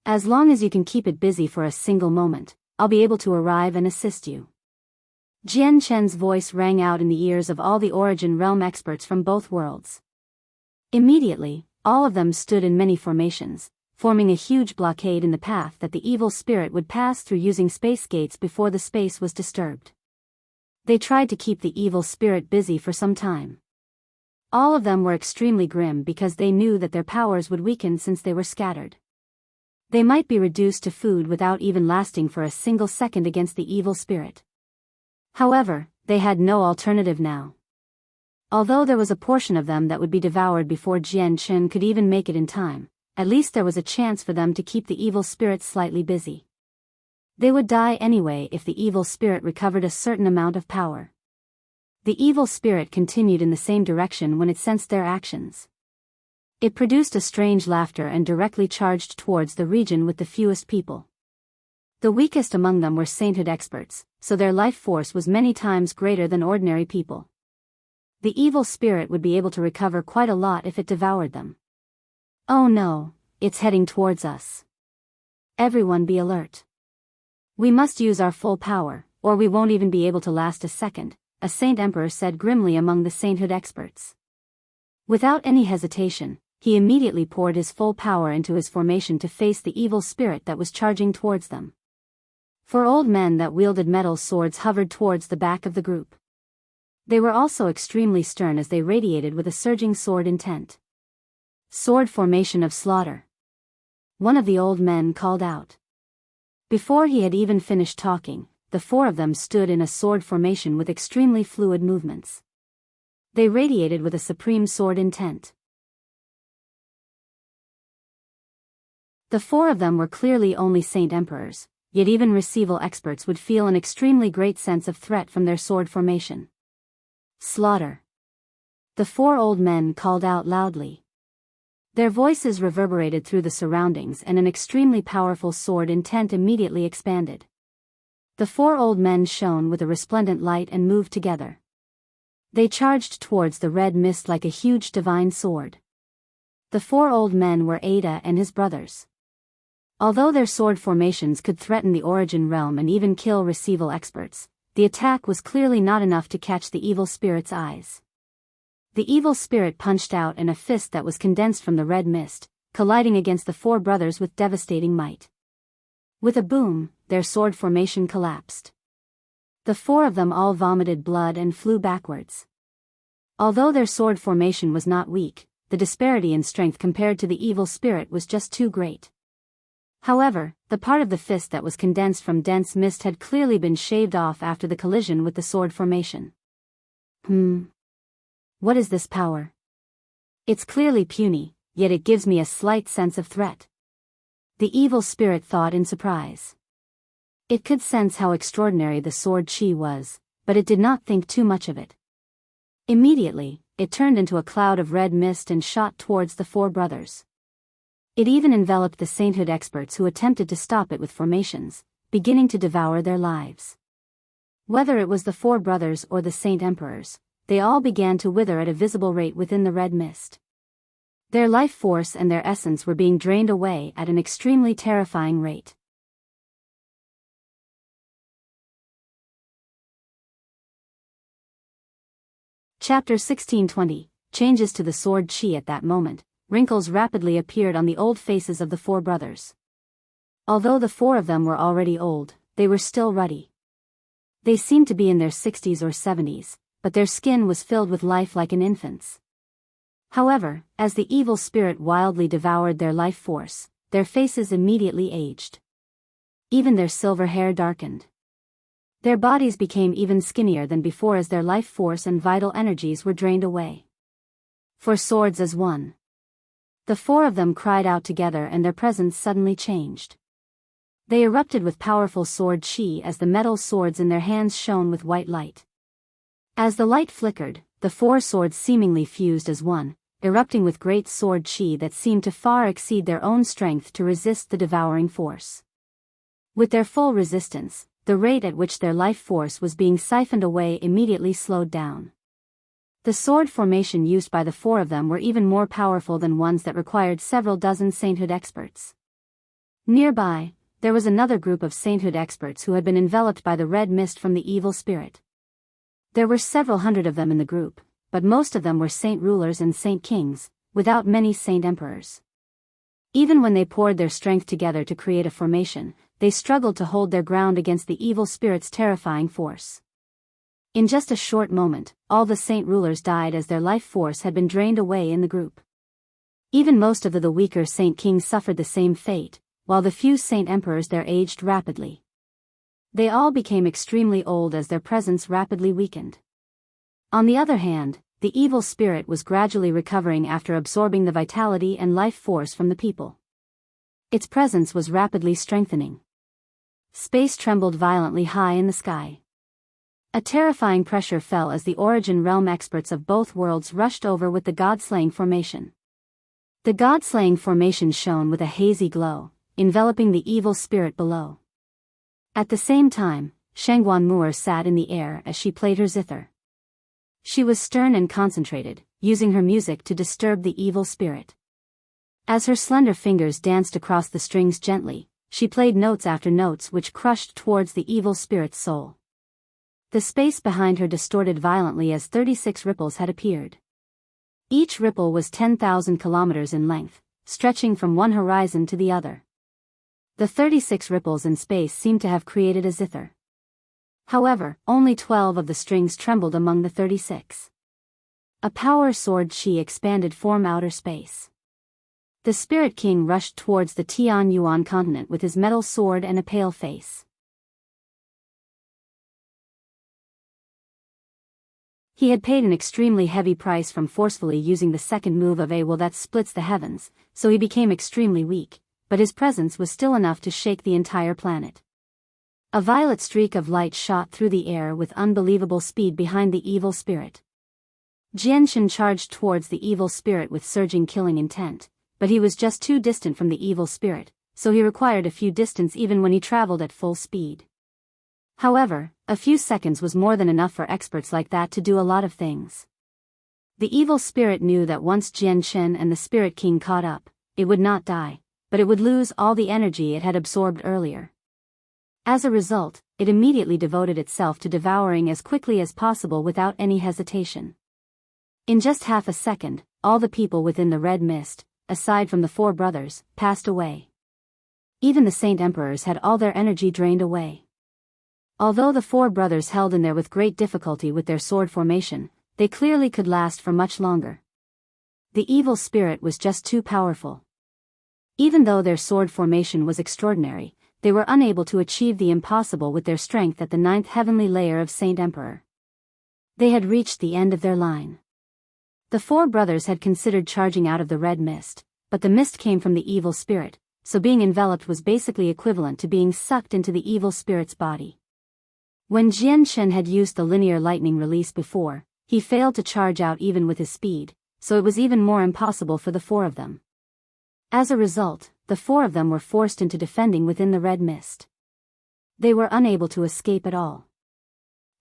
As long as you can keep it busy for a single moment, I'll be able to arrive and assist you." Jian Chen's voice rang out in the ears of all the Origin Realm experts from both worlds. Immediately, all of them stood in many formations, forming a huge blockade in the path that the evil spirit would pass through using space gates before the space was disturbed. They tried to keep the evil spirit busy for some time. All of them were extremely grim because they knew that their powers would weaken since they were scattered. They might be reduced to food without even lasting for a single second against the evil spirit. However, they had no alternative now. Although there was a portion of them that would be devoured before Jian Chen could even make it in time, at least there was a chance for them to keep the evil spirit slightly busy. They would die anyway if the evil spirit recovered a certain amount of power. The evil spirit continued in the same direction when it sensed their actions. It produced a strange laughter and directly charged towards the region with the fewest people. The weakest among them were sainthood experts, so their life force was many times greater than ordinary people. The evil spirit would be able to recover quite a lot if it devoured them. Oh no, it's heading towards us. Everyone be alert. We must use our full power, or we won't even be able to last a second, a Saint Emperor said grimly among the sainthood experts. Without any hesitation, he immediately poured his full power into his formation to face the evil spirit that was charging towards them. 4 old men that wielded metal swords hovered towards the back of the group. They were also extremely stern as they radiated with a surging sword intent. Sword formation of slaughter. One of the old men called out. Before he had even finished talking, the 4 of them stood in a sword formation with extremely fluid movements. They radiated with a supreme sword intent. The 4 of them were clearly only Saint Emperors, yet even receival experts would feel an extremely great sense of threat from their sword formation. Slaughter. The 4 old men called out loudly. Their voices reverberated through the surroundings and an extremely powerful sword intent immediately expanded. The 4 old men shone with a resplendent light and moved together. They charged towards the red mist like a huge divine sword. The 4 old men were Ada and his brothers. Although their sword formations could threaten the origin realm and even kill receival experts, the attack was clearly not enough to catch the evil spirit's eyes. The evil spirit punched out in a fist that was condensed from the red mist, colliding against the 4 brothers with devastating might. With a boom, their sword formation collapsed. The 4 of them all vomited blood and flew backwards. Although their sword formation was not weak, the disparity in strength compared to the evil spirit was just too great. However, the part of the fist that was condensed from dense mist had clearly been shaved off after the collision with the sword formation. What is this power? It's clearly puny, yet it gives me a slight sense of threat. The evil spirit thought in surprise. It could sense how extraordinary the sword chi was, but it did not think too much of it. Immediately, it turned into a cloud of red mist and shot towards the 4 brothers. It even enveloped the sainthood experts who attempted to stop it with formations, beginning to devour their lives. Whether it was the 4 brothers or the Saint Emperors, they all began to wither at a visible rate within the red mist. Their life force and their essence were being drained away at an extremely terrifying rate. Chapter 1620, Changes to the Sword Chi. At that moment, wrinkles rapidly appeared on the old faces of the 4 brothers. Although the 4 of them were already old, they were still ruddy. They seemed to be in their 60s or 70s, but their skin was filled with life like an infant's. However, as the evil spirit wildly devoured their life force, their faces immediately aged. Even their silver hair darkened. Their bodies became even skinnier than before as their life force and vital energies were drained away. For swords as one. The 4 of them cried out together and their presence suddenly changed. They erupted with powerful sword chi as the metal swords in their hands shone with white light. As the light flickered, the 4 swords seemingly fused as one, erupting with great sword chi that seemed to far exceed their own strength to resist the devouring force. With their full resistance, the rate at which their life force was being siphoned away immediately slowed down. The sword formation used by the 4 of them were even more powerful than ones that required several dozen sainthood experts. Nearby, there was another group of sainthood experts who had been enveloped by the red mist from the evil spirit. There were several hundred of them in the group, but most of them were saint rulers and saint kings, without many saint emperors. Even when they poured their strength together to create a formation, they struggled to hold their ground against the evil spirit's terrifying force. In just a short moment, all the saint rulers died as their life force had been drained away in the group. Even most of the weaker saint kings suffered the same fate, while the few saint emperors there aged rapidly. They all became extremely old as their presence rapidly weakened. On the other hand, the evil spirit was gradually recovering after absorbing the vitality and life force from the people. Its presence was rapidly strengthening. Space trembled violently high in the sky. A terrifying pressure fell as the Origin Realm experts of both worlds rushed over with the God-slaying formation. The God-slaying formation shone with a hazy glow, enveloping the evil spirit below. At the same time, Shangguan Mu'er sat in the air as she played her zither. She was stern and concentrated, using her music to disturb the evil spirit. As her slender fingers danced across the strings gently, she played notes after notes which crushed towards the evil spirit's soul. The space behind her distorted violently as 36 ripples had appeared. Each ripple was 10,000 kilometers in length, stretching from one horizon to the other. The 36 ripples in space seemed to have created a zither. However, only 12 of the strings trembled among the 36. A power sword chi expanded from outer space. The Spirit King rushed towards the Tian Yuan continent with his metal sword and a pale face. He had paid an extremely heavy price from forcefully using the second move of a will that splits the heavens, so he became extremely weak, but his presence was still enough to shake the entire planet. A violet streak of light shot through the air with unbelievable speed behind the evil spirit. Jianshan charged towards the evil spirit with surging killing intent, but he was just too distant from the evil spirit, so he required a few distance even when he traveled at full speed. However, a few seconds was more than enough for experts like that to do a lot of things. The evil spirit knew that once Jianshan and the Spirit King caught up, it would not die, but it would lose all the energy it had absorbed earlier. As a result, it immediately devoted itself to devouring as quickly as possible without any hesitation. In just half a second, all the people within the red mist, aside from the four brothers, passed away. Even the Saint Emperors had all their energy drained away. Although the four brothers held in there with great difficulty with their sword formation, they clearly could last for much longer. The evil spirit was just too powerful. Even though their sword formation was extraordinary, they were unable to achieve the impossible with their strength at the 9th heavenly layer of Saint Emperor. They had reached the end of their line. The four brothers had considered charging out of the red mist, but the mist came from the evil spirit, so being enveloped was basically equivalent to being sucked into the evil spirit's body. When Jianshan had used the linear lightning release before, he failed to charge out even with his speed, so it was even more impossible for the four of them. As a result, the four of them were forced into defending within the red mist. They were unable to escape at all.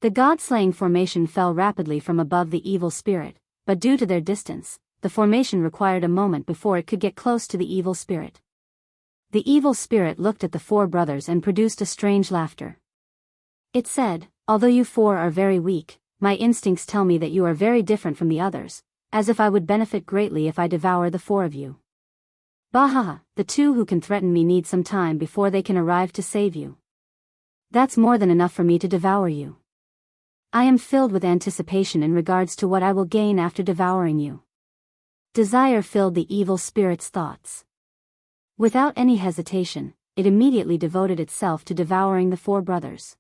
The god-slaying formation fell rapidly from above the evil spirit, but due to their distance, the formation required a moment before it could get close to the evil spirit. The evil spirit looked at the four brothers and produced a strange laughter. It said, "Although you four are very weak, my instincts tell me that you are very different from the others, as if I would benefit greatly if I devour the four of you. Bahaha, the two who can threaten me need some time before they can arrive to save you. That's more than enough for me to devour you. I am filled with anticipation in regards to what I will gain after devouring you." Desire filled the evil spirit's thoughts. Without any hesitation, it immediately devoted itself to devouring the four brothers.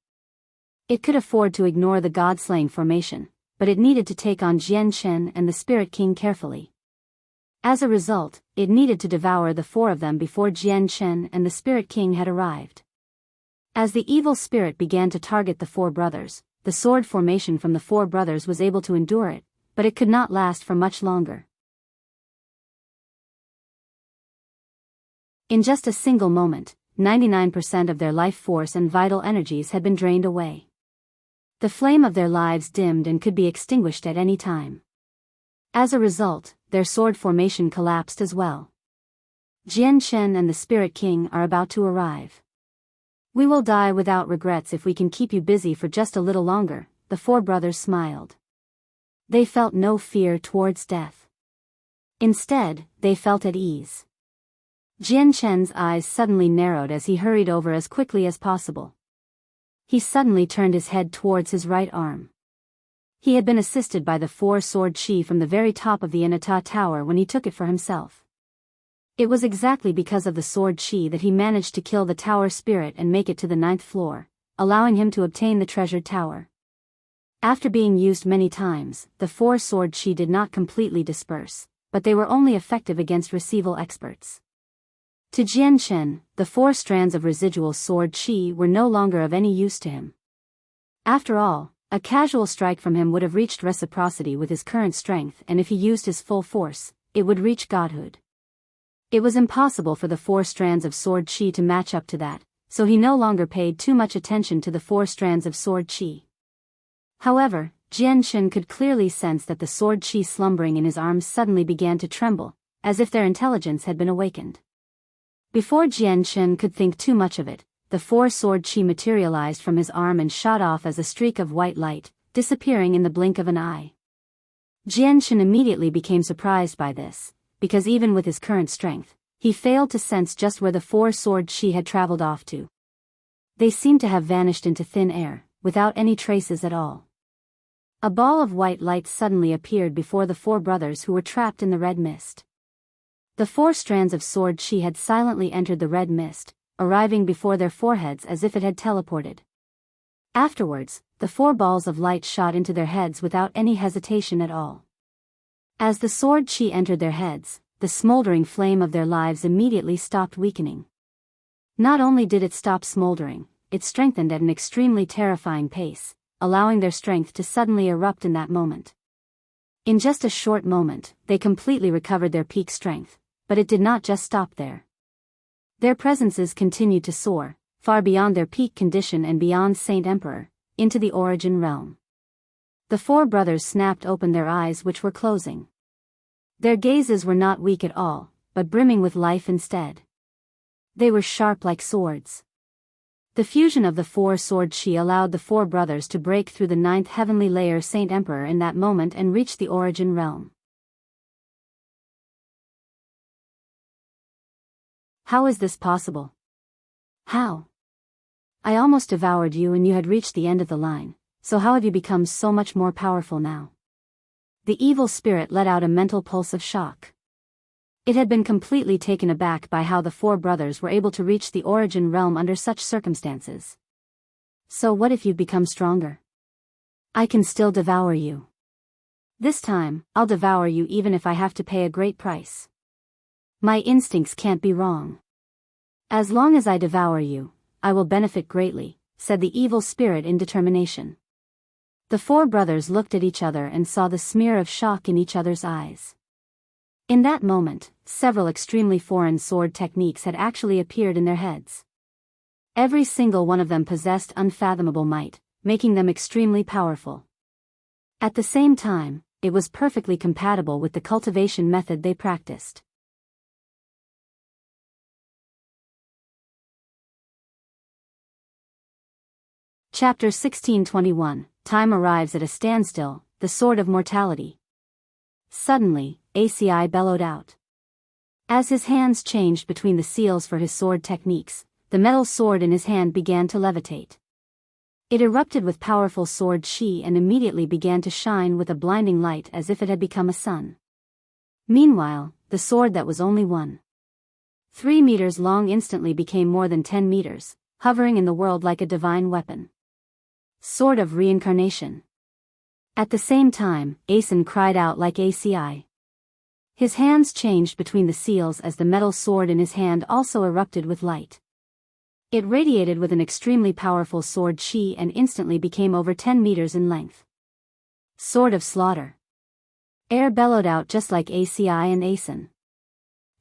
It could afford to ignore the god-slaying formation, but it needed to take on Jianshan and the Spirit King carefully. As a result, it needed to devour the four of them before Jianshan and the Spirit King had arrived. As the evil spirit began to target the four brothers, the sword formation from the four brothers was able to endure it, but it could not last for much longer. In just a single moment, 99% of their life force and vital energies had been drained away. The flame of their lives dimmed and could be extinguished at any time. As a result, their sword formation collapsed as well. Jianshan and the Spirit King are about to arrive. "We will die without regrets if we can keep you busy for just a little longer," the four brothers smiled. They felt no fear towards death. Instead, they felt at ease. Jianshan's eyes suddenly narrowed as he hurried over as quickly as possible. He suddenly turned his head towards his right arm. He had been assisted by the four-sword chi from the very top of the Inata Tower when he took it for himself. It was exactly because of the sword chi that he managed to kill the tower spirit and make it to the 9th floor, allowing him to obtain the treasured tower. After being used many times, the four-sword chi did not completely disperse, but they were only effective against receival experts. To Jianshan, the four strands of residual sword chi were no longer of any use to him. After all, A casual strike from him would have reached reciprocity with his current strength, and if he used his full force, it would reach Godhood. It was impossible for the 4 strands of sword chi to match up to that, so he no longer paid too much attention to the 4 strands of sword chi. However, Jian Shen could clearly sense that the sword chi slumbering in his arms suddenly began to tremble, as if their intelligence had been awakened. Before Jian Shen could think too much of it, the 4 sword chi materialized from his arm and shot off as a streak of white light, disappearing in the blink of an eye. Jian Shen immediately became surprised by this, because even with his current strength, he failed to sense just where the 4 sword chi had traveled off to. They seemed to have vanished into thin air, without any traces at all. A ball of white light suddenly appeared before the 4 brothers who were trapped in the red mist. The 4 strands of sword chi had silently entered the red mist, arriving before their foreheads as if it had teleported. Afterwards, the 4 balls of light shot into their heads without any hesitation at all. As the sword chi entered their heads, the smoldering flame of their lives immediately stopped weakening. Not only did it stop smoldering, it strengthened at an extremely terrifying pace, allowing their strength to suddenly erupt in that moment. In just a short moment, they completely recovered their peak strength, but it did not just stop there. Their presences continued to soar, far beyond their peak condition and beyond Saint Emperor, into the origin realm. The 4 brothers snapped open their eyes, which were closing. Their gazes were not weak at all, but brimming with life instead. They were sharp like swords. The fusion of the 4 sword chi allowed the 4 brothers to break through the 9th heavenly layer Saint Emperor in that moment and reach the origin realm. How is this possible? How? I almost devoured you and you had reached the end of the line, so how have you become so much more powerful now? The evil spirit let out a mental pulse of shock. It had been completely taken aback by how the 4 brothers were able to reach the origin realm under such circumstances. So what if you've become stronger? I can still devour you. This time, I'll devour you even if I have to pay a great price. My instincts can't be wrong. As long as I devour you, I will benefit greatly, said the evil spirit in determination. The 4 brothers looked at each other and saw the smear of shock in each other's eyes. In that moment, several extremely foreign sword techniques had actually appeared in their heads. Every single one of them possessed unfathomable might, making them extremely powerful. At the same time, it was perfectly compatible with the cultivation method they practiced. Chapter 1621, Time arrives at a standstill, the sword of mortality. Suddenly, ACI bellowed out. As his hands changed between the seals for his sword techniques, the metal sword in his hand began to levitate. It erupted with powerful sword chi and immediately began to shine with a blinding light as if it had become a sun. Meanwhile, the sword that was only 1.3 meters long instantly became more than 10 meters, hovering in the world like a divine weapon. Sword of reincarnation. At the same time, Asen cried out like ACI. His hands changed between the seals as the metal sword in his hand also erupted with light. It radiated with an extremely powerful sword chi and instantly became over 10 meters in length. Sword of slaughter. Air bellowed out just like ACI and Asen.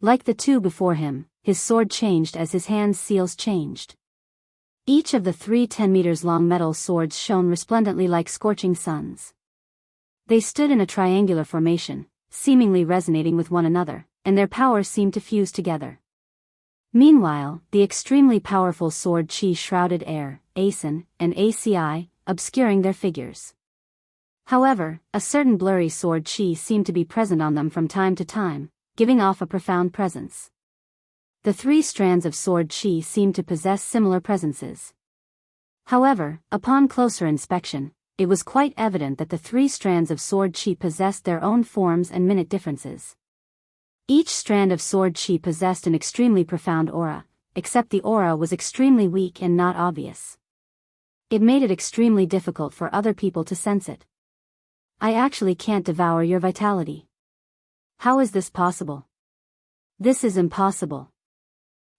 Like the 2 before him, his sword changed as his hand's seals changed. Each of the 3 10 meters long metal swords shone resplendently like scorching suns. They stood in a triangular formation, seemingly resonating with one another, and their power seemed to fuse together. Meanwhile, the extremely powerful sword chi shrouded Air, Asen, and ACI, obscuring their figures. However, a certain blurry sword chi seemed to be present on them from time to time, giving off a profound presence. The 3 strands of sword chi seemed to possess similar presences. However, upon closer inspection, it was quite evident that the 3 strands of sword chi possessed their own forms and minute differences. Each strand of sword chi possessed an extremely profound aura, except the aura was extremely weak and not obvious. It made it extremely difficult for other people to sense it. I actually can't devour your vitality. How is this possible? This is impossible.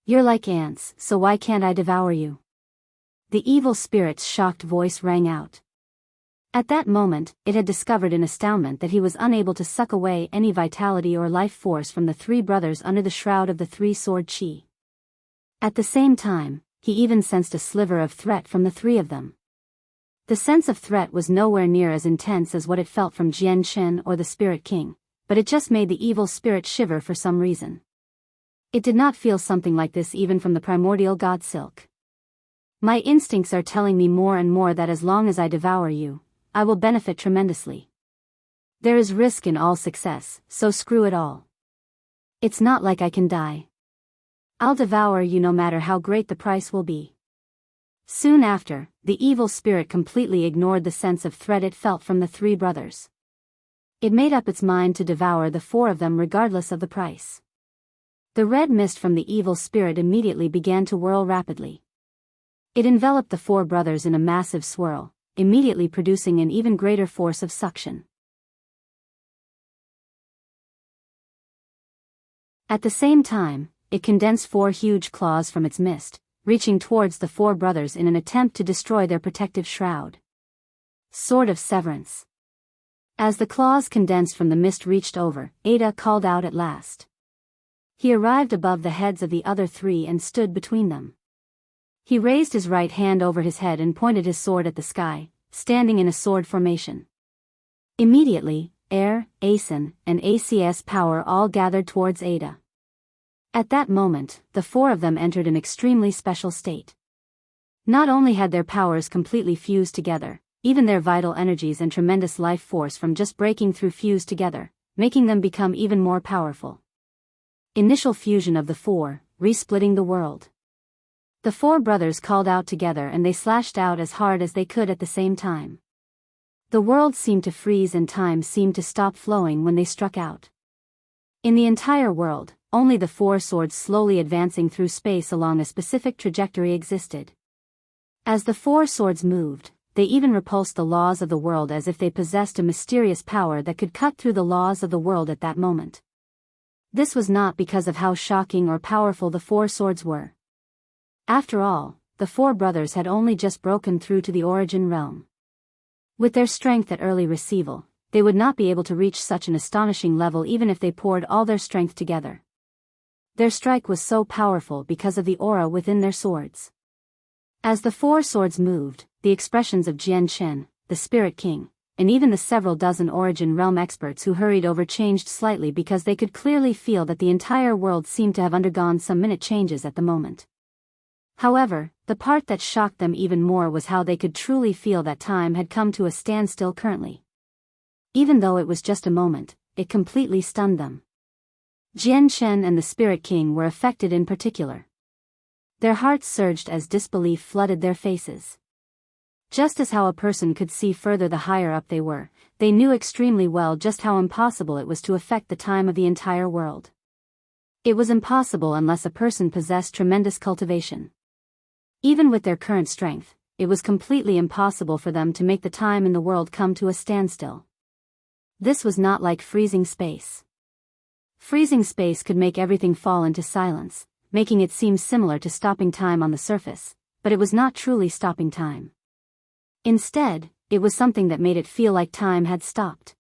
You're like ants, so why can't I devour you? The evil spirit's shocked voice rang out. At that moment, it had discovered in astoundment that he was unable to suck away any vitality or life force from the three brothers under the shroud of the three-sword chi. At the same time, he even sensed a sliver of threat from the three of them. The sense of threat was nowhere near as intense as what it felt from Jian Chen or the Spirit King, but it just made the evil spirit shiver for some reason. It did not feel something like this even from the primordial god Silk. My instincts are telling me more and more that as long as I devour you, I will benefit tremendously. There is risk in all success, so screw it all. It's not like I can die. I'll devour you no matter how great the price will be. Soon after, the evil spirit completely ignored the sense of threat it felt from the three brothers. It made up its mind to devour the four of them regardless of the price. The red mist from the evil spirit immediately began to whirl rapidly. It enveloped the four brothers in a massive swirl, immediately producing an even greater force of suction. At the same time, it condensed four huge claws from its mist, reaching towards the four brothers in an attempt to destroy their protective shroud. Sword of Severance. As the claws condensed from the mist reached over, Ada called out at last. He arrived above the heads of the other three and stood between them. He raised his right hand over his head and pointed his sword at the sky, standing in a sword formation. Immediately, air, ASIN, and ACS power all gathered towards Ada. At that moment, the four of them entered an extremely special state. Not only had their powers completely fused together, even their vital energies and tremendous life force from just breaking through fused together, making them become even more powerful. Initial fusion of the four, resplitting the world. The four brothers called out together and they slashed out as hard as they could at the same time. The world seemed to freeze and time seemed to stop flowing when they struck out. In the entire world, only the four swords slowly advancing through space along a specific trajectory existed. As the four swords moved, they even repulsed the laws of the world as if they possessed a mysterious power that could cut through the laws of the world at that moment. This was not because of how shocking or powerful the four swords were. After all, the four brothers had only just broken through to the origin realm. With their strength at early receival, they would not be able to reach such an astonishing level even if they poured all their strength together. Their strike was so powerful because of the aura within their swords. As the four swords moved, the expressions of Jian Chen, the Spirit King, and even the several dozen origin realm experts who hurried over changed slightly because they could clearly feel that the entire world seemed to have undergone some minute changes at the moment. However, the part that shocked them even more was how they could truly feel that time had come to a standstill currently. Even though it was just a moment, it completely stunned them. Jian Chen and the Spirit King were affected in particular. Their hearts surged as disbelief flooded their faces. Just as how a person could see further the higher up they were, they knew extremely well just how impossible it was to affect the time of the entire world. It was impossible unless a person possessed tremendous cultivation. Even with their current strength, it was completely impossible for them to make the time in the world come to a standstill. This was not like freezing space. Freezing space could make everything fall into silence, making it seem similar to stopping time on the surface, but it was not truly stopping time. Instead, it was something that made it feel like time had stopped.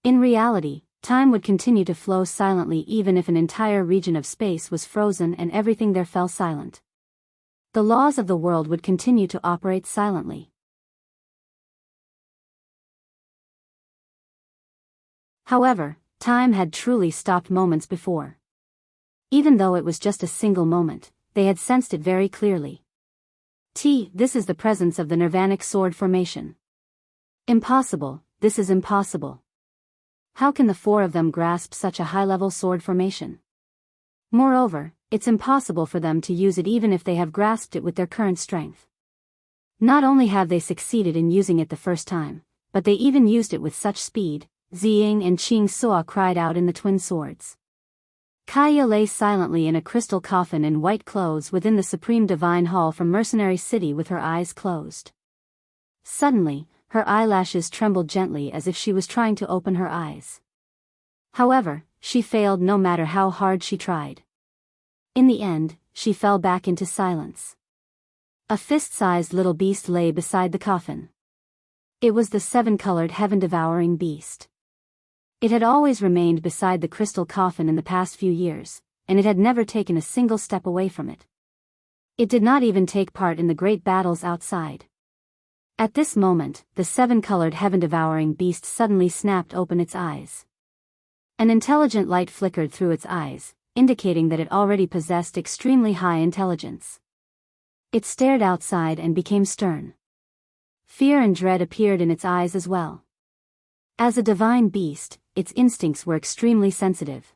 In reality, time would continue to flow silently even if an entire region of space was frozen and everything there fell silent. The laws of the world would continue to operate silently. However, time had truly stopped moments before. Even though it was just a single moment, they had sensed it very clearly. This is the presence of the Nirvanic sword formation. Impossible, this is impossible. How can the four of them grasp such a high-level sword formation? Moreover, it's impossible for them to use it even if they have grasped it with their current strength. Not only have they succeeded in using it the first time, but they even used it with such speed, Ziying and Qing Suo cried out in the twin swords. Kaya lay silently in a crystal coffin in white clothes within the Supreme Divine Hall from Mercenary City with her eyes closed. Suddenly, her eyelashes trembled gently as if she was trying to open her eyes. However, she failed no matter how hard she tried. In the end, she fell back into silence. A fist-sized little beast lay beside the coffin. It was the seven-colored heaven-devouring beast. It had always remained beside the crystal coffin in the past few years, and it had never taken a single step away from it. It did not even take part in the great battles outside. At this moment, the seven-colored heaven-devouring beast suddenly snapped open its eyes. An intelligent light flickered through its eyes, indicating that it already possessed extremely high intelligence. It stared outside and became stern. Fear and dread appeared in its eyes as well. As a divine beast, its instincts were extremely sensitive.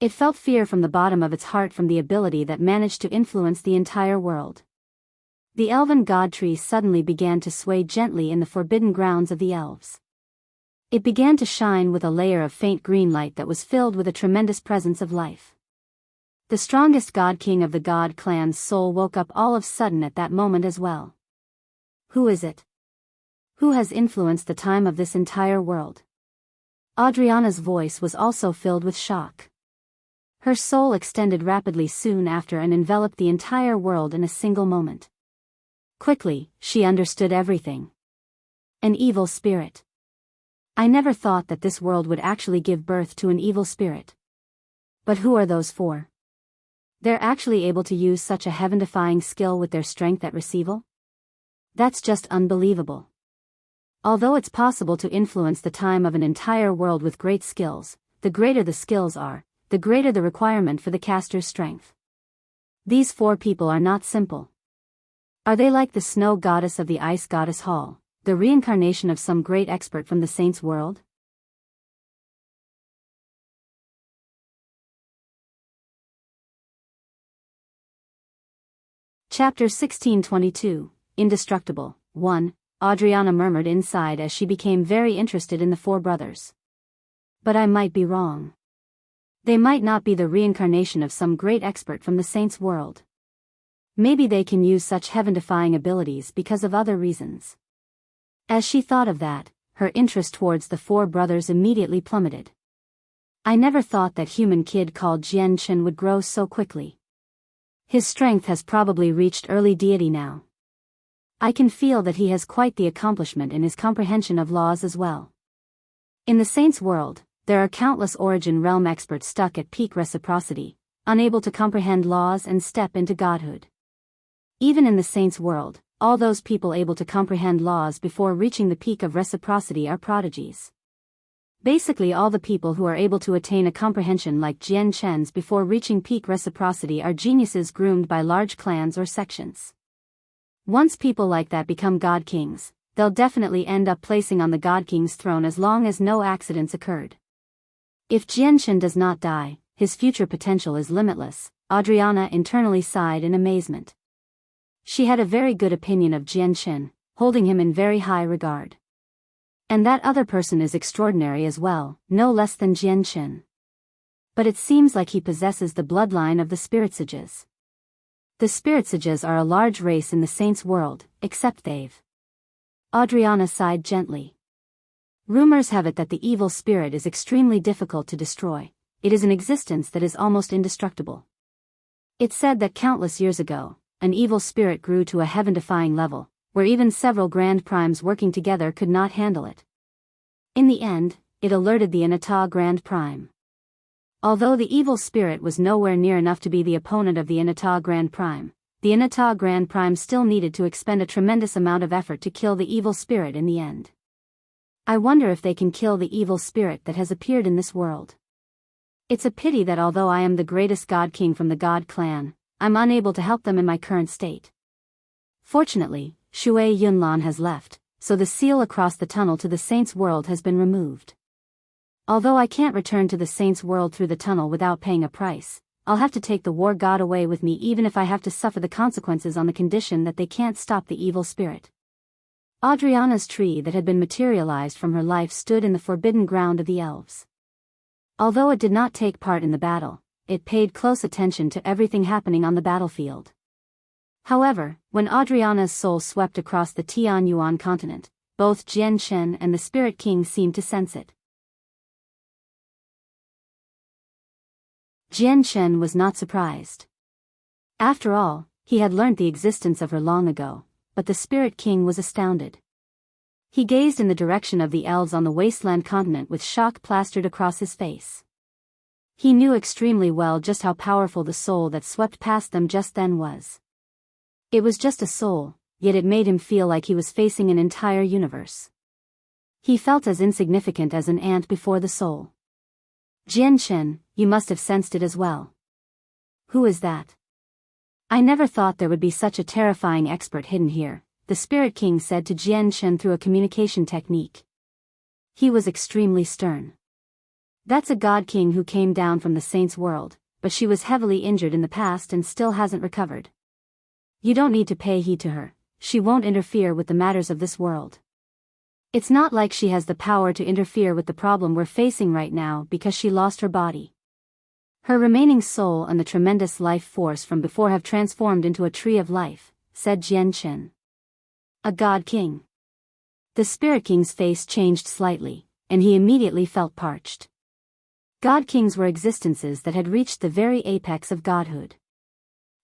It felt fear from the bottom of its heart from the ability that managed to influence the entire world. The elven god tree suddenly began to sway gently in the forbidden grounds of the elves. It began to shine with a layer of faint green light that was filled with a tremendous presence of life. The strongest god king of the god clan's soul woke up all of a sudden at that moment as well. Who is it? Who has influenced the time of this entire world? Adriana's voice was also filled with shock. Her soul extended rapidly soon after and enveloped the entire world in a single moment. Quickly, she understood everything. An evil spirit. I never thought that this world would actually give birth to an evil spirit. But who are those for? They're actually able to use such a heaven-defying skill with their strength at receival? That's just unbelievable. Although it's possible to influence the time of an entire world with great skills, the greater the skills are, the greater the requirement for the caster's strength. These four people are not simple. Are they like the snow goddess of the ice goddess hall, the reincarnation of some great expert from the saints' world? Chapter 1622, Indestructible. 1. Adriana murmured inside as she became very interested in the four brothers. But I might be wrong. They might not be the reincarnation of some great expert from the saints' world. Maybe they can use such heaven-defying abilities because of other reasons. As she thought of that, her interest towards the four brothers immediately plummeted. I never thought that human kid called Jian Chen would grow so quickly. His strength has probably reached early deity now. I can feel that he has quite the accomplishment in his comprehension of laws as well. In the saints' world, there are countless origin realm experts stuck at peak reciprocity, unable to comprehend laws and step into godhood. Even in the saints' world, all those people able to comprehend laws before reaching the peak of reciprocity are prodigies. Basically all the people who are able to attain a comprehension like Jian Chen's before reaching peak reciprocity are geniuses groomed by large clans or sections. Once people like that become god kings, they'll definitely end up placing on the god king's throne as long as no accidents occurred. If Jian Chen does not die, his future potential is limitless. Adriana internally sighed in amazement. She had a very good opinion of Jian Chen, holding him in very high regard. And that other person is extraordinary as well, no less than Jian Chen. But it seems like he possesses the bloodline of the Spiritsages. The Spiritsages are a large race in the saints' world, except they've. Adriana sighed gently. Rumors have it that the evil spirit is extremely difficult to destroy. It is an existence that is almost indestructible. It's said that countless years ago, an evil spirit grew to a heaven-defying level, where even several grand primes working together could not handle it. In the end, it alerted the Inata Grand Prime. Although the evil spirit was nowhere near enough to be the opponent of the Inata Grand Prime, the Inata Grand Prime still needed to expend a tremendous amount of effort to kill the evil spirit in the end. I wonder if they can kill the evil spirit that has appeared in this world. It's a pity that although I am the greatest god king from the god clan, I'm unable to help them in my current state. Fortunately, Shui Yunlan has left, so the seal across the tunnel to the saints' world has been removed. Although I can't return to the saints' world through the tunnel without paying a price, I'll have to take the war god away with me even if I have to suffer the consequences on the condition that they can't stop the evil spirit. Adriana's tree that had been materialized from her life stood in the forbidden ground of the elves. Although it did not take part in the battle, it paid close attention to everything happening on the battlefield. However, when Adriana's soul swept across the Tianyuan continent, both Jian Chen and the Spirit King seemed to sense it. Jian Chen was not surprised. After all, he had learnt the existence of her long ago, but the Spirit King was astounded. He gazed in the direction of the elves on the wasteland continent with shock plastered across his face. He knew extremely well just how powerful the soul that swept past them just then was. It was just a soul, yet it made him feel like he was facing an entire universe. He felt as insignificant as an ant before the soul. Jian Chen, you must have sensed it as well. Who is that? I never thought there would be such a terrifying expert hidden here, the Spirit King said to Jian Chen through a communication technique. He was extremely stern. That's a god king who came down from the saints' world, but she was heavily injured in the past and still hasn't recovered. You don't need to pay heed to her, she won't interfere with the matters of this world. It's not like she has the power to interfere with the problem we're facing right now because she lost her body. Her remaining soul and the tremendous life force from before have transformed into a tree of life, said Jian Chen. A god king. The Spirit King's face changed slightly, and he immediately felt parched. God kings were existences that had reached the very apex of godhood.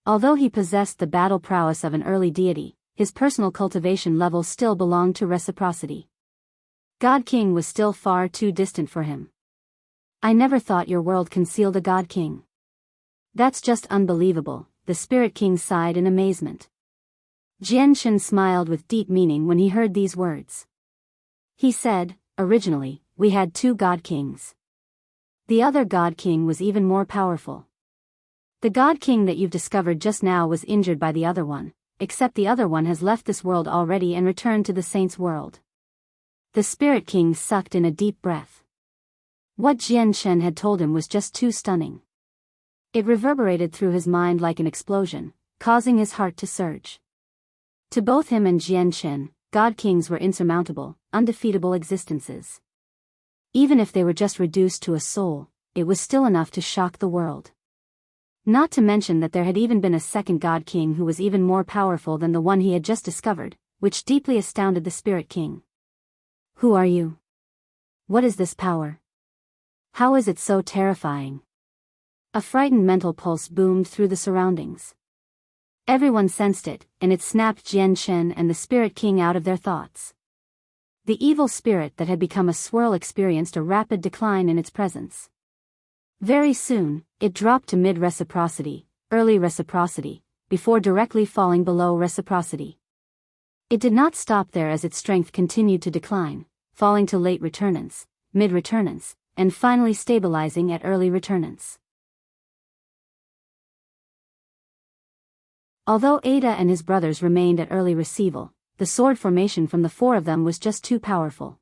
Although he possessed the battle prowess of an early deity, his personal cultivation level still belonged to reciprocity. God King was still far too distant for him. I never thought your world concealed a God King. That's just unbelievable, the Spirit King sighed in amazement. Jian Chen smiled with deep meaning when he heard these words. He said, originally, we had 2 God Kings. The other God King was even more powerful. The God King that you've discovered just now was injured by the other one, except the other one has left this world already and returned to the Saints' world. The Spirit King sucked in a deep breath. What Jian Chen had told him was just too stunning. It reverberated through his mind like an explosion, causing his heart to surge. To both him and Jian Chen, God Kings were insurmountable, undefeatable existences. Even if they were just reduced to a soul, it was still enough to shock the world. Not to mention that there had even been a second God King who was even more powerful than the one he had just discovered, which deeply astounded the Spirit King. Who are you? What is this power? How is it so terrifying? A frightened mental pulse boomed through the surroundings. Everyone sensed it, and it snapped Jian Chen and the Spirit King out of their thoughts. The evil spirit that had become a swirl experienced a rapid decline in its presence. Very soon, it dropped to mid-reciprocity, early reciprocity, before directly falling below reciprocity. It did not stop there as its strength continued to decline, falling to late returnance, mid-returnance, and finally stabilizing at early returnance. Although Ada and his brothers remained at early receival, the sword formation from the 4 of them was just too powerful.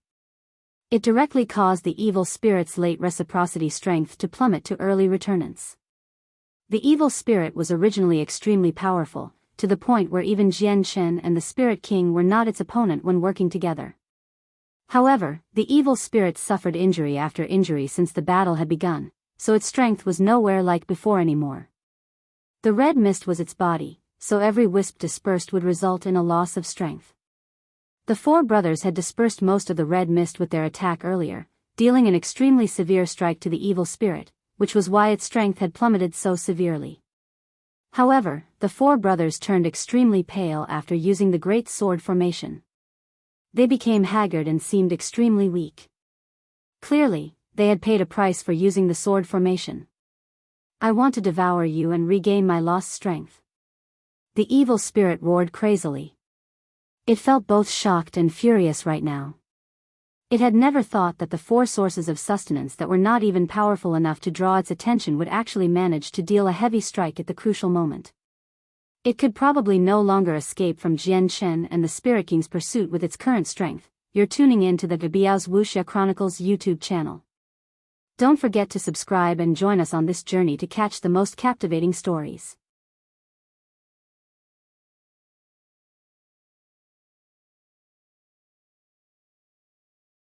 It directly caused the evil spirit's late reciprocity strength to plummet to early returnance. The evil spirit was originally extremely powerful, to the point where even Jian Chen and the Spirit King were not its opponent when working together. However, the evil spirit suffered injury after injury since the battle had begun, so its strength was nowhere like before anymore. The red mist was its body, so every wisp dispersed would result in a loss of strength. The 4 brothers had dispersed most of the red mist with their attack earlier, dealing an extremely severe strike to the evil spirit, which was why its strength had plummeted so severely. However, the 4 brothers turned extremely pale after using the great sword formation. They became haggard and seemed extremely weak. Clearly, they had paid a price for using the sword formation. I want to devour you and regain my lost strength. The evil spirit roared crazily. It felt both shocked and furious right now. It had never thought that the 4 sources of sustenance that were not even powerful enough to draw its attention would actually manage to deal a heavy strike at the crucial moment. It could probably no longer escape from Jian Chen and the Spirit King's pursuit with its current strength. You're tuning in to the Biyao's Wuxia Chronicles YouTube channel. Don't forget to subscribe and join us on this journey to catch the most captivating stories.